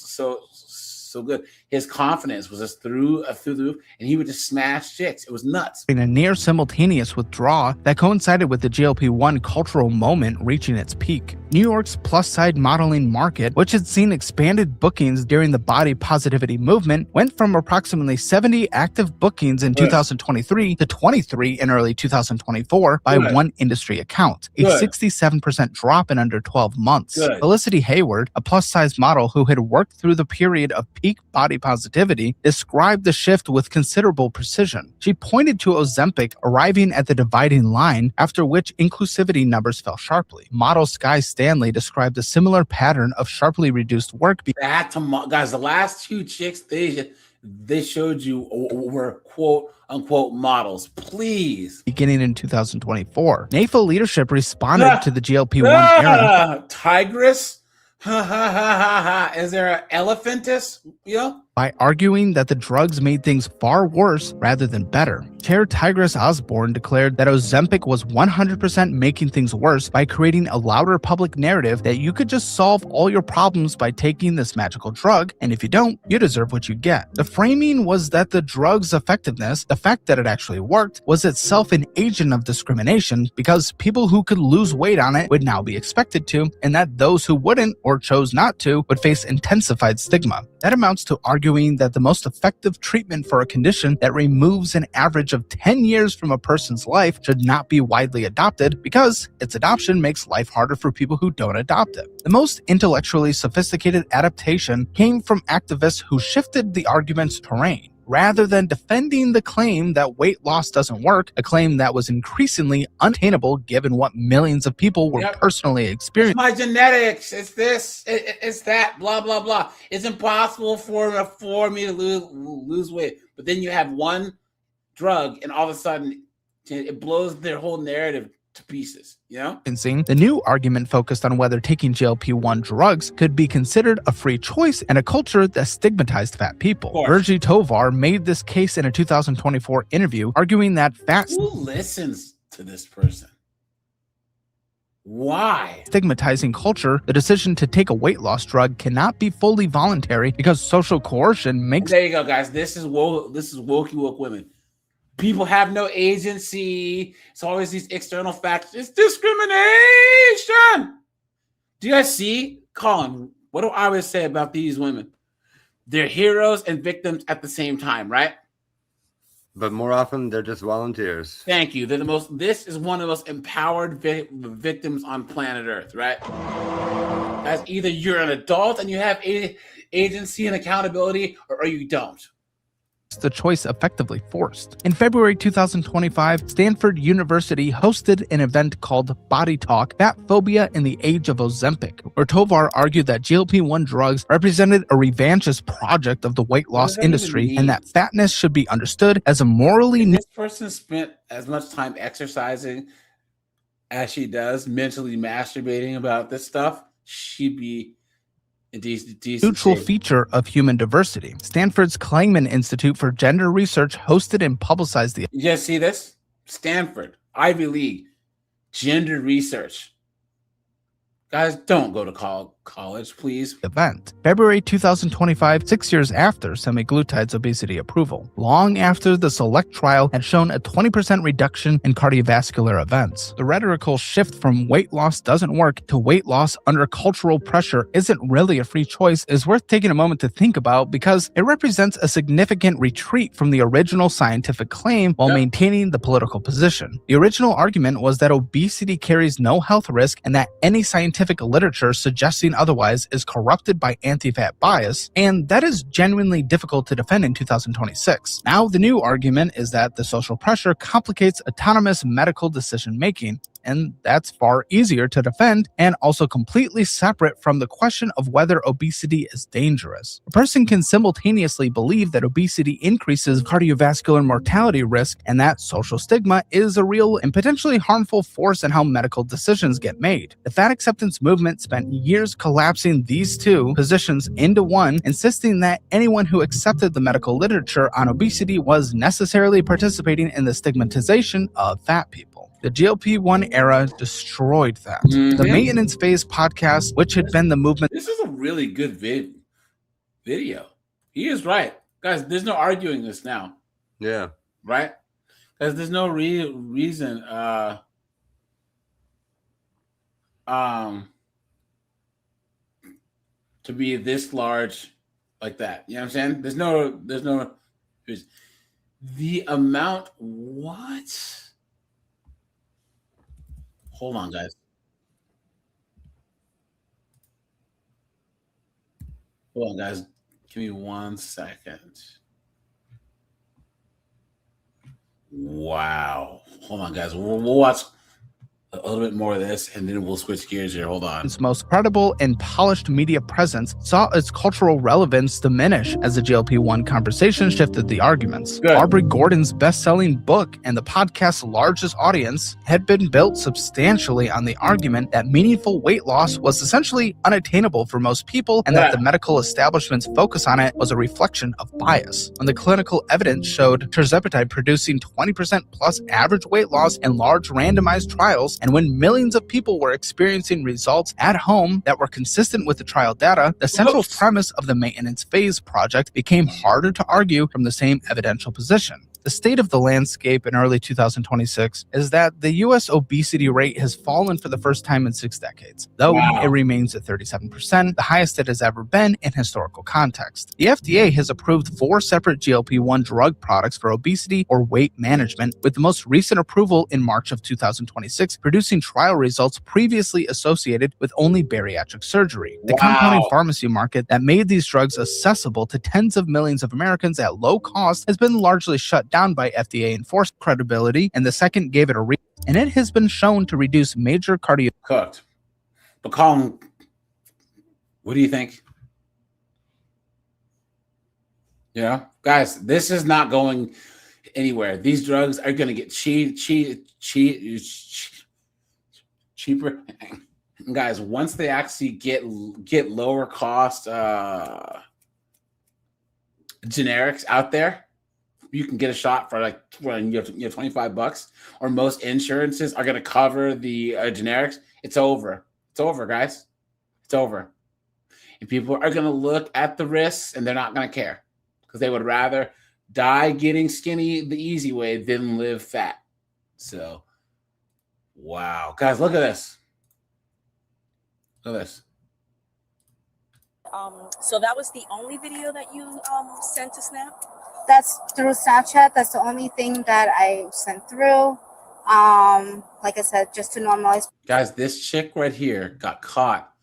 good. His confidence was just through the roof, and he would just smash chicks. It was nuts. In a near simultaneous withdrawal that coincided with the GLP-1 cultural moment reaching its peak. New York's plus-side modeling market, which had seen expanded bookings during the body positivity movement, went from approximately 70 active bookings in 2023 to 23 in early 2024 by one industry account, a 67% drop in under 12 months. Felicity Hayward, a plus-size model who had worked through the period of peak body positivity, described the shift with considerable precision. She pointed to Ozempic arriving at the dividing line, after which inclusivity numbers fell sharply. Model Sky Stanley described a similar pattern of sharply reduced work. Guys, the last two chicks they showed you were quote unquote models. Please. Beginning in 2024, NAFA leadership responded to the GLP-1 era. Tigress? Is there an elephantus? By arguing that the drugs made things far worse rather than better. Chair Tigress Osborne declared that Ozempic was 100% making things worse by creating a louder public narrative that you could just solve all your problems by taking this magical drug, and if you don't, you deserve what you get. The framing was that the drug's effectiveness, the fact that it actually worked, was itself an agent of discrimination because people who could lose weight on it would now be expected to, and that those who wouldn't or chose not to would face intensified stigma. That amounts to arguing that the most effective treatment for a condition that removes an average of 10 years from a person's life should not be widely adopted because its adoption makes life harder for people who don't adopt it. The most intellectually sophisticated adaptation came from activists who shifted the argument's terrain. Rather than defending the claim that weight loss doesn't work, a claim that was increasingly unattainable given what millions of people were personally experiencing. It's my genetics. It's this. It's that. Blah blah blah. It's impossible for me to lose weight. But then you have one drug, and all of a sudden, it blows their whole narrative to pieces. The new argument focused on whether taking GLP-1 drugs could be considered a free choice in a culture that stigmatized fat people. Virgie Tovar made this case in a 2024 interview, arguing that Who listens to this person? Why? Stigmatizing culture, the decision to take a weight loss drug cannot be fully voluntary because social coercion makes. There you go, guys. This is wokey woke women. People have no agency. It's always these external factors. It's discrimination. Do you guys see, Colin? What do I always say about these women? They're heroes and victims at the same time, right? But more often, they're just volunteers. Thank you. They're the most. This is one of the most empowered victims on planet Earth, right? Guys, either you're an adult and you have agency and accountability, or you don't. The choice effectively forced. In February 2025, Stanford University hosted an event called Body Talk, Fat Phobia in the Age of Ozempic, where Tovar argued that GLP-1 drugs represented a revanchist project of the weight loss industry and that fatness should be understood as a morally... If this person spent as much time exercising as she does, mentally masturbating about this stuff, she'd be a decent neutral feature of human diversity. Stanford's Klingman Institute for Gender Research hosted and publicized the... You guys see this? Stanford, Ivy League, gender research. Guys, don't go to college, please. Event. February 2025, 6 years after semaglutide's obesity approval, long after the SELECT trial had shown a 20% reduction in cardiovascular events. The rhetorical shift from weight loss doesn't work to weight loss under cultural pressure isn't really a free choice is worth taking a moment to think about because it represents a significant retreat from the original scientific claim while maintaining the political position. The original argument was that obesity carries no health risk and that any scientific literature suggesting otherwise is corrupted by anti-fat bias, and that is genuinely difficult to defend in 2026. Now, the new argument is that the social pressure complicates autonomous medical decision-making, and that's far easier to defend and also completely separate from the question of whether obesity is dangerous. A person can simultaneously believe that obesity increases cardiovascular mortality risk and that social stigma is a real and potentially harmful force in how medical decisions get made. The fat acceptance movement spent years collapsing these two positions into one, insisting that anyone who accepted the medical literature on obesity was necessarily participating in the stigmatization of fat people. The GLP-1 era destroyed that. The Maintenance Phase podcast, which had been the movement. This is a really good video. He is right. Guys, there's no arguing this now. Yeah. Right? Because there's no reason to be this large like that. You know what I'm saying? There's no the amount. What? Hold on, guys. Hold on, guys. Give me 1 second. Wow. Hold on, guys. We'll watch a little bit more of this, and then we'll switch gears here. Hold on. Its most credible and polished media presence saw its cultural relevance diminish as the GLP-1 conversation shifted the arguments. Good. Aubrey Gordon's best-selling book and the podcast's largest audience had been built substantially on the argument that meaningful weight loss was essentially unattainable for most people and that the medical establishment's focus on it was a reflection of bias. When the clinical evidence showed tirzepatide producing 20% plus average weight loss in large randomized trials, and when millions of people were experiencing results at home that were consistent with the trial data, the central premise of the Maintenance Phase project became harder to argue from the same evidential position. The state of the landscape in early 2026 is that the U.S. obesity rate has fallen for the first time in 6 decades, though it remains at 37%, the highest it has ever been in historical context. The FDA has approved 4 separate GLP-1 drug products for obesity or weight management, with the most recent approval in March of 2026, producing trial results previously associated with only bariatric surgery. The compounding pharmacy market that made these drugs accessible to tens of millions of Americans at low cost has been largely shut down by FDA enforced credibility, and the second gave it a and it has been shown to reduce major cardio. Cooked. But Colin, what do you think? Yeah, guys, this is not going anywhere. These drugs are going to get cheaper. Guys, once they actually get lower cost generics out there, you can get a shot for like $25, or most insurances are going to cover the generics. It's over. It's over, guys. It's over. And people are going to look at the risks and they're not going to care because they would rather die getting skinny the easy way than live fat. So, wow. Guys, look at this. Look at this. So that was the only video that you sent to Snap? That's through Snapchat. That's the only thing that I sent through. Like I said, just to normalize. Guys, this chick right here got caught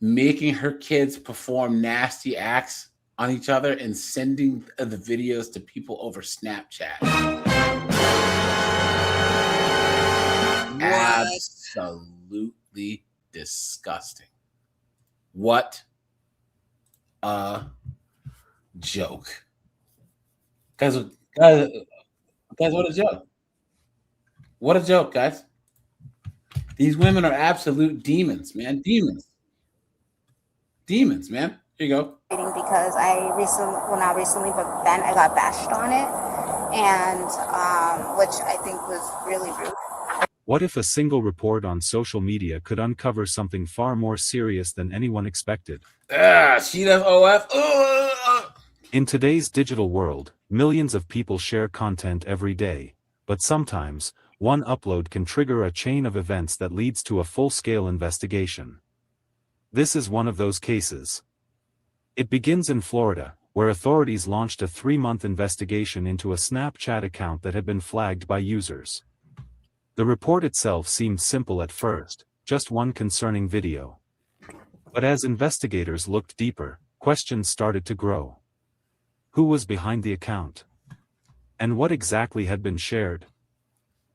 making her kids perform nasty acts on each other and sending the videos to people over Snapchat. Absolutely disgusting. What a joke. Guys, what a joke. What a joke, guys. These women are absolute demons, man. Demons, man. Here you go. Because not recently, but then I got bashed on it, and which I think was really rude. What if a single report on social media could uncover something far more serious than anyone expected? She does OF. In today's digital world, millions of people share content every day, but sometimes, one upload can trigger a chain of events that leads to a full-scale investigation. This is one of those cases. It begins in Florida, where authorities launched a 3-month investigation into a Snapchat account that had been flagged by users. The report itself seemed simple at first, just one concerning video. But as investigators looked deeper, questions started to grow. Who was behind the account? And what exactly had been shared?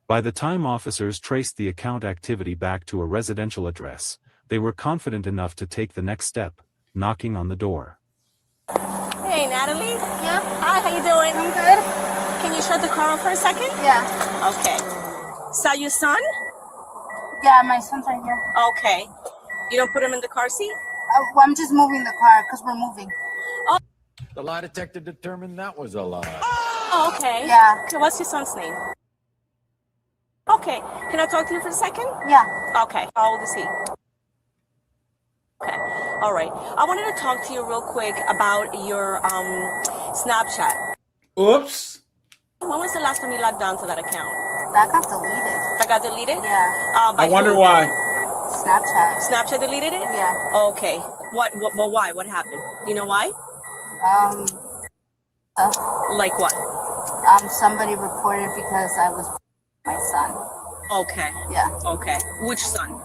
By the time officers traced the account activity back to a residential address, they were confident enough to take the next step, knocking on the door. Hey, Natalie. Yeah. Hi, how you doing? I'm good. Can you shut the car off for a second? Yeah. Okay. Is that your son? Yeah, my son's right here. Okay. You don't put him in the car seat? Well, I'm just moving the car because we're moving. Oh. The lie detector determined that was a lie. Oh, okay. Yeah. Okay, what's your son's name? Okay. Can I talk to you for a second? Yeah. Okay. How old is he? Okay. All right. I wanted to talk to you real quick about your Snapchat. Oops. When was the last time you logged on to that account? That got deleted. That got deleted? Yeah. I wonder why. Snapchat. Snapchat deleted it? Yeah. Okay. What why? What happened? Do you know why? Like what? Somebody reported because I was my son. Okay. Yeah. Okay. Which son?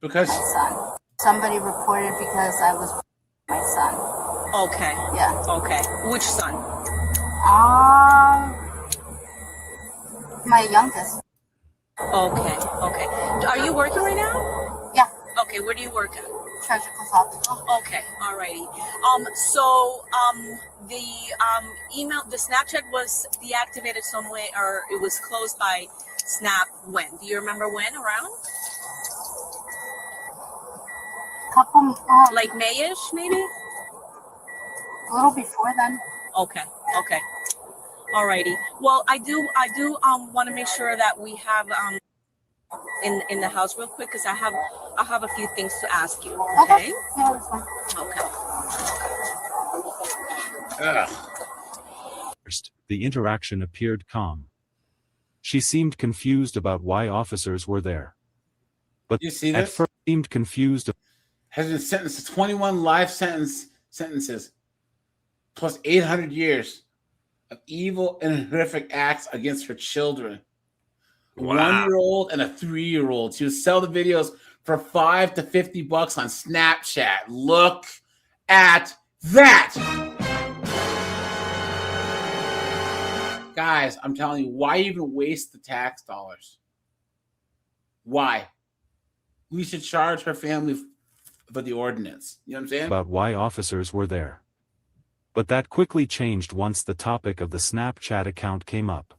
Because my son. Somebody reported because I was my son. Okay. Yeah. Okay. Which son? My youngest. Okay. Okay. Are you working right now? Yeah. Okay. Where do you work at? Surgical hospital. Okay. Alrighty. The email, the Snapchat was deactivated some way, or it was closed by Snap when? Do you remember when? Around? Couple. Like Mayish, maybe? A little before then. Okay. Okay. Alrighty. Well, I do want to make sure that we have in the house real quick because I have a few things to ask you. Okay. Yeah, that's fine. Okay. First, the interaction appeared calm. She seemed confused about why officers were there. But you see at this? first seemed confused. Has been sentenced to 21 life sentences plus 800 years of evil and horrific acts against her children. Wow. 1-year-old and a 3-year-old. She would sell the videos for $5 to $50 on Snapchat. Look at that. Guys, I'm telling you, why even waste the tax dollars? Why? We should charge her family for the ordinance. You know what I'm saying? About why officers were there. But that quickly changed once the topic of the Snapchat account came up.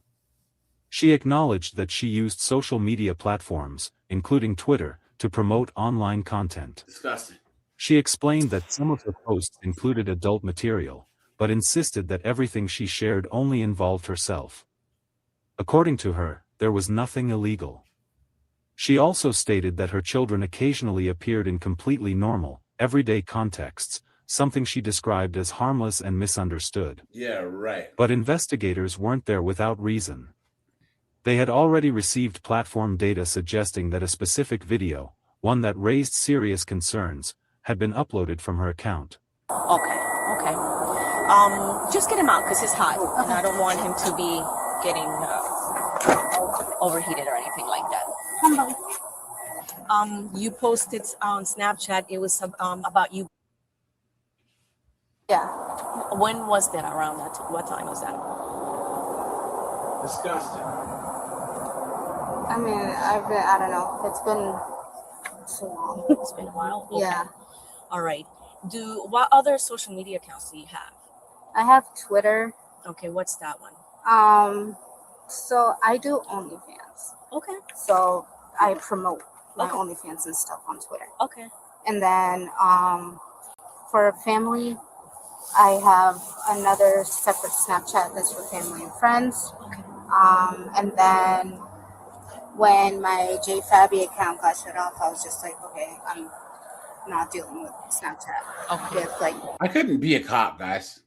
She acknowledged that she used social media platforms, including Twitter, to promote online content. Disgusting. She explained that some of her posts included adult material, but insisted that everything she shared only involved herself. According to her, there was nothing illegal. She also stated that her children occasionally appeared in completely normal, everyday contexts, something she described as harmless and misunderstood. Yeah, right. But investigators weren't there without reason. They had already received platform data suggesting that a specific video, one that raised serious concerns, had been uploaded from her account. Okay. Just get him out because he's hot, and I don't want him to be getting overheated or anything like that. You posted on Snapchat. It was about you. Yeah. When was that? Around that? What time was that? Disgusting. I mean, I don't know. It's been so long. It's been a while. Okay. Yeah. All right. What other social media accounts do you have? I have Twitter. Okay, what's that one? So I do OnlyFans. Okay. So I promote my OnlyFans and stuff on Twitter. Okay. And then for family, I have another separate Snapchat that's for family and friends. Okay. And then when my JFabby account got shut off, I was just like, okay, I'm not dealing with Snapchat. Okay. With like, I couldn't be a cop, guys.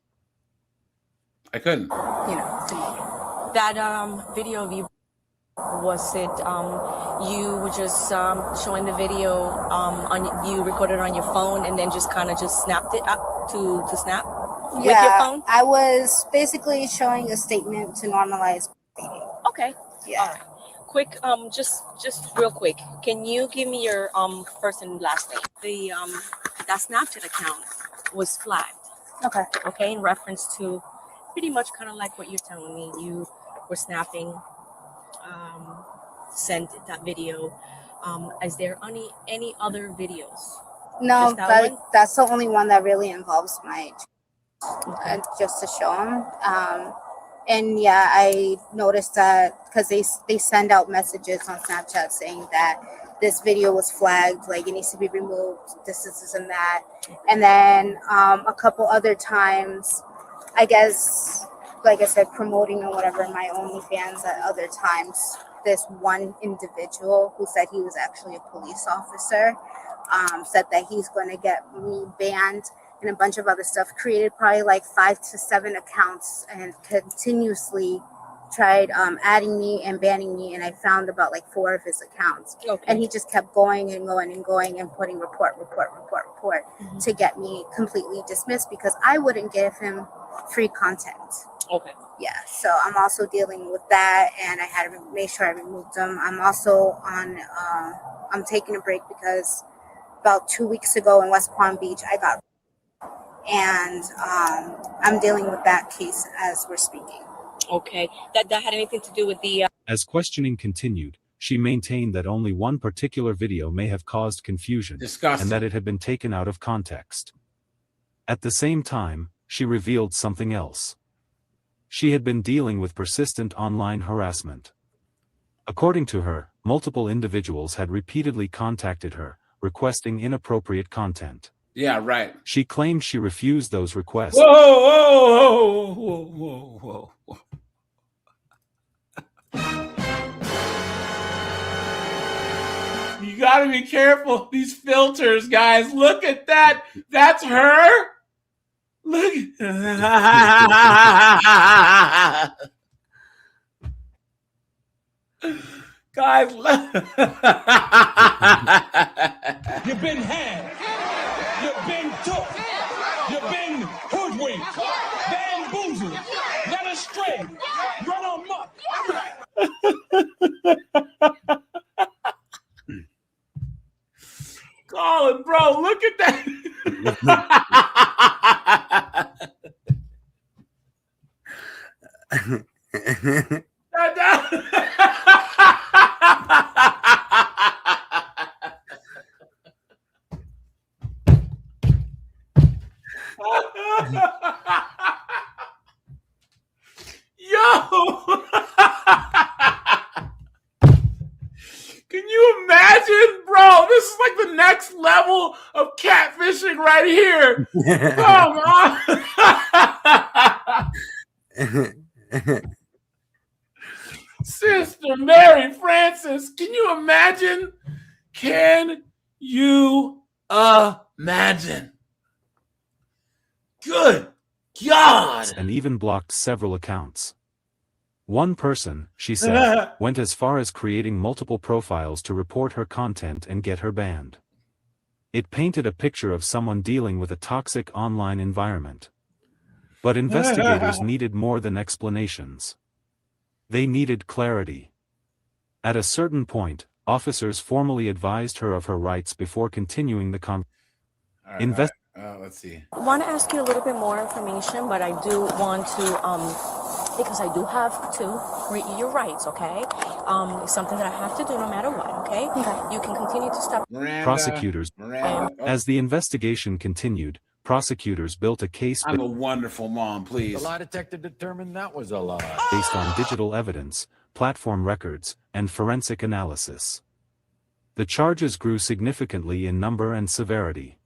I couldn't. You know, that video of you, was it you were just showing the video on you recorded on your phone and then just kind of just snapped it up to snap with your phone? I was basically showing a statement to normalize breastfeeding. Okay. Yeah. All right. Quick, just real quick, can you give me your first and last name? The that Snapchat account was flagged. Okay. Okay, in reference to pretty much kind of like what you're telling me. You were snapping, sent that video. Is there any other videos? No, Just that one? that's the only one that really involves my just to show them. And yeah, I noticed that because they send out messages on Snapchat saying that this video was flagged, like it needs to be removed, this and that. And then a couple other times, I guess, like I said, promoting or whatever my OnlyFans at other times, this one individual who said he was actually a police officer said that he's going to get me banned and a bunch of other stuff, created probably like 5 to 7 accounts and continuously tried adding me and banning me, and I found about like 4 of his accounts. Okay. And he just kept going and going and going and putting report to get me completely dismissed because I wouldn't give him free content. Okay. Yeah, so I'm also dealing with that, and I had to make sure I removed them. I'm also on, I'm taking a break because about 2 weeks ago in West Palm Beach, I got, and I'm dealing with that case as we're speaking. Okay, that had anything to do with the... As questioning continued, she maintained that only one particular video may have caused confusion, Disgusting. and that it had been taken out of context. At the same time, she revealed something else. She had been dealing with persistent online harassment. According to her, multiple individuals had repeatedly contacted her, requesting inappropriate content. Yeah, right. She claimed she refused those requests. Whoa, whoa, whoa, whoa, whoa, whoa. You gotta be careful. These filters, guys. Look at that. That's her. Look. Guys, look. You've been had. You've been took. You've been hoodwinked. Bamboozled. Led astray. Run amok. Colin, bro, look at that. Yo. Can you imagine, bro? This is like the next level of catfishing right here. Come on. Sister Mary Frances, can you imagine? Can you imagine? Good God. And even blocked several accounts. One person, she said, went as far as creating multiple profiles to report her content and get her banned. It painted a picture of someone dealing with a toxic online environment. But investigators needed more than explanations. They needed clarity. At a certain point, officers formally advised her of her rights before continuing the conversation. Let's see. I want to ask you a little bit more information, but I do want to, because I do have to read your rights, okay? It's something that I have to do no matter what, okay? You can continue to stop. Prosecutors. As the investigation continued, prosecutors built a case I'm a wonderful mom, please. The lie detector determined that was a lie. Based on digital evidence, platform records, and forensic analysis. The charges grew significantly in number and severity.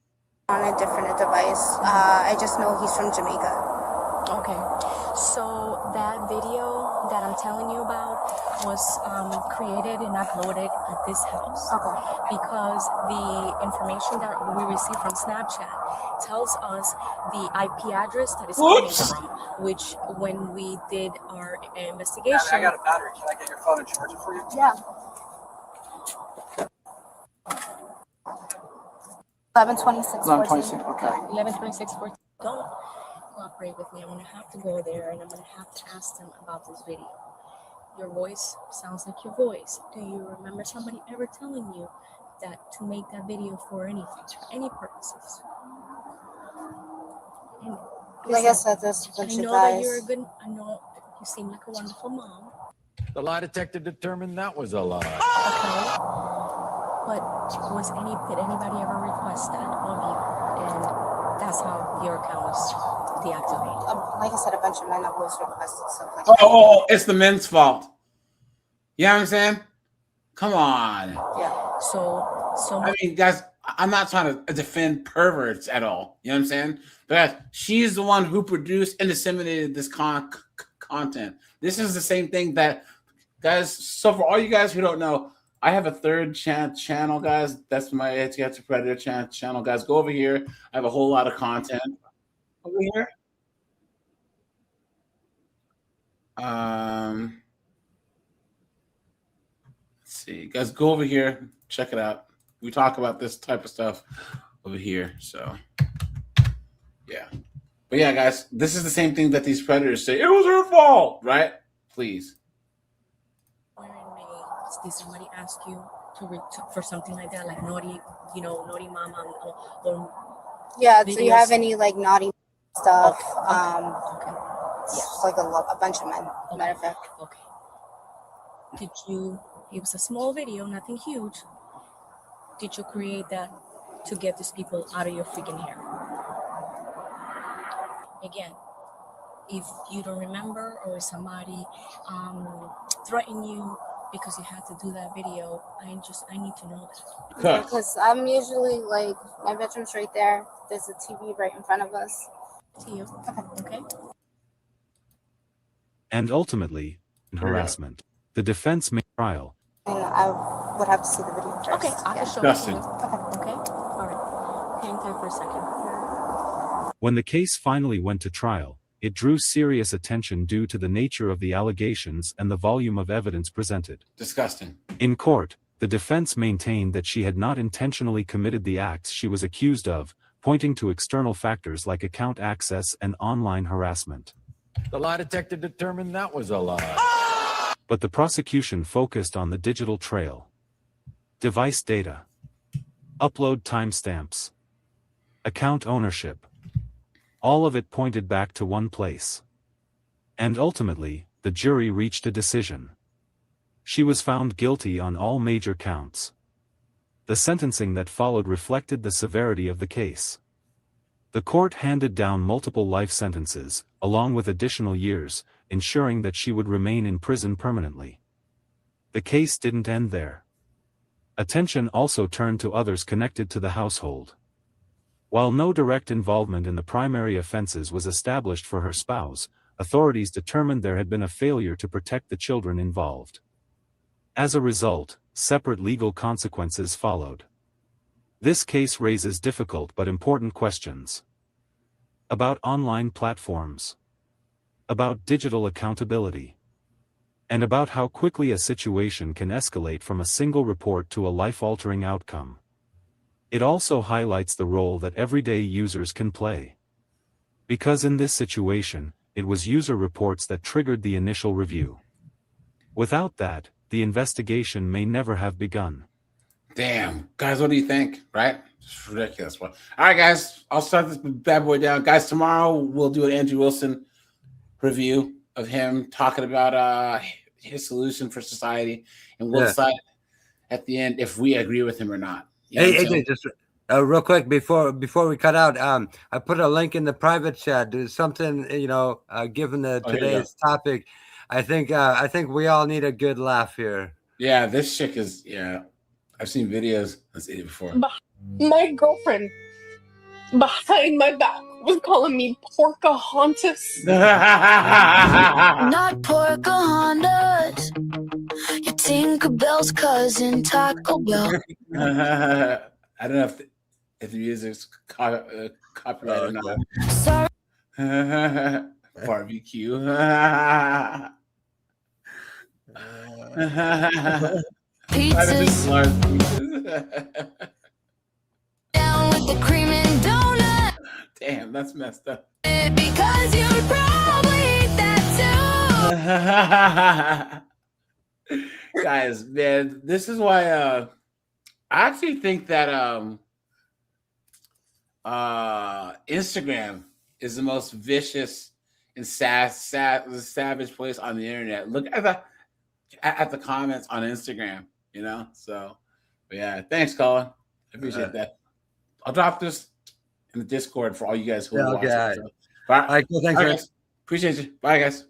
On a different device. I just know he's from Jamaica. Okay. So that video that I'm telling you about was created and uploaded at this house. Because the information that we receive from Snapchat tells us the IP address that is coming from, which when we did our investigation. I got a battery. Can I get your phone and charge it for you? Yeah. 11:26. 11:26. Okay. 11:26. Don't cooperate with me. I'm gonna have to go there and I'm gonna have to ask them about this video. Your voice sounds like your voice. Do you remember somebody ever telling you that to make that video for anything, for any purposes? And Like I said, there's a bunch I of know guys. that you're a good. I know you seem like a wonderful mom. The lie detector determined that was a lie. Okay. But did anybody ever request that of you? And that's how your account was deactivated. Like I said, a bunch of men have always requested stuff like Oh, it's the men's fault. You know what I'm saying? Come on. Yeah. So I mean, guys, I'm not trying to defend perverts at all. You know what I'm saying? But she's the one who produced and disseminated this content. This is the same thing that, guys. So for all you guys who don't know, I have a third channel, guys. That's my It's Predator channel, guys. Go over here. I have a whole lot of content over here. Let's see, guys. Go over here. Check it out. We talk about this type of stuff over here. So, yeah. But yeah, guys, this is the same thing that these predators say. It was her fault, right? Please. Did somebody ask you for something like that, like naughty mama, or Yeah, videos? do you have any like naughty stuff? Okay. It's like a bunch of men, matter of fact. Okay. Did you, it was a small video, nothing huge. Did you create that to get these people out of your freaking hair? Again, if you don't remember or somebody threatened you because you had to do that video, I need to know that. Because I'm usually like, my bedroom's right there. There's a TV right in front of us. To you. Okay. And ultimately, in harassment, the defense made trial. And I would have to see the video first. Okay, I can show it to you. Okay. All right. Hang tight for a second. When the case finally went to trial, it drew serious attention due to the nature of the allegations and the volume of evidence presented. Disgusting. In court, the defense maintained that she had not intentionally committed the acts she was accused of, pointing to external factors like account access and online harassment. The lie detector determined that was a lie. But the prosecution focused on the digital trail, device data, upload timestamps, account ownership. All of it pointed back to one place. And ultimately, the jury reached a decision. She was found guilty on all major counts. The sentencing that followed reflected the severity of the case. The court handed down multiple life sentences, along with additional years, ensuring that she would remain in prison permanently. The case didn't end there. Attention also turned to others connected to the household. While no direct involvement in the primary offenses was established for her spouse, authorities determined there had been a failure to protect the children involved. As a result, separate legal consequences followed. This case raises difficult but important questions. About online platforms. About digital accountability. And about how quickly a situation can escalate from a single report to a life-altering outcome. It also highlights the role that everyday users can play. Because in this situation, it was user reports that triggered the initial review. Without that, the investigation may never have begun. Damn. Guys, what do you think? Right? It's ridiculous. All right, guys. I'll start this bad boy down. Guys, tomorrow we'll do an Andrew Wilson review of him talking about his solution for society. And we'll decide at the end if we agree with him or not. You know Hey, just real quick before we cut out, I put a link in the private chat. There's something, given today's topic, I think we all need a good laugh here. Yeah, this chick is, I've seen videos. I've seen it before. My girlfriend behind my back was calling me Porcahontas. Not poor Pocahontas. You're Tinkerbell's cousin, Taco Bell. I don't know if the music's copyrighted or not. Sorry. Barbecue. Pizzas. Down with the cream and donut. Damn, that's messed up. Because you'd probably eat that too. Guys, man, this is why I actually think that Instagram is the most vicious and savage place on the internet. Look at the comments on Instagram, you know. So, but yeah, thanks, Colin. I appreciate that. I'll drop this in the Discord for all you guys who are watching. So, All right, cool. Thanks, guys. Appreciate you. Bye, guys.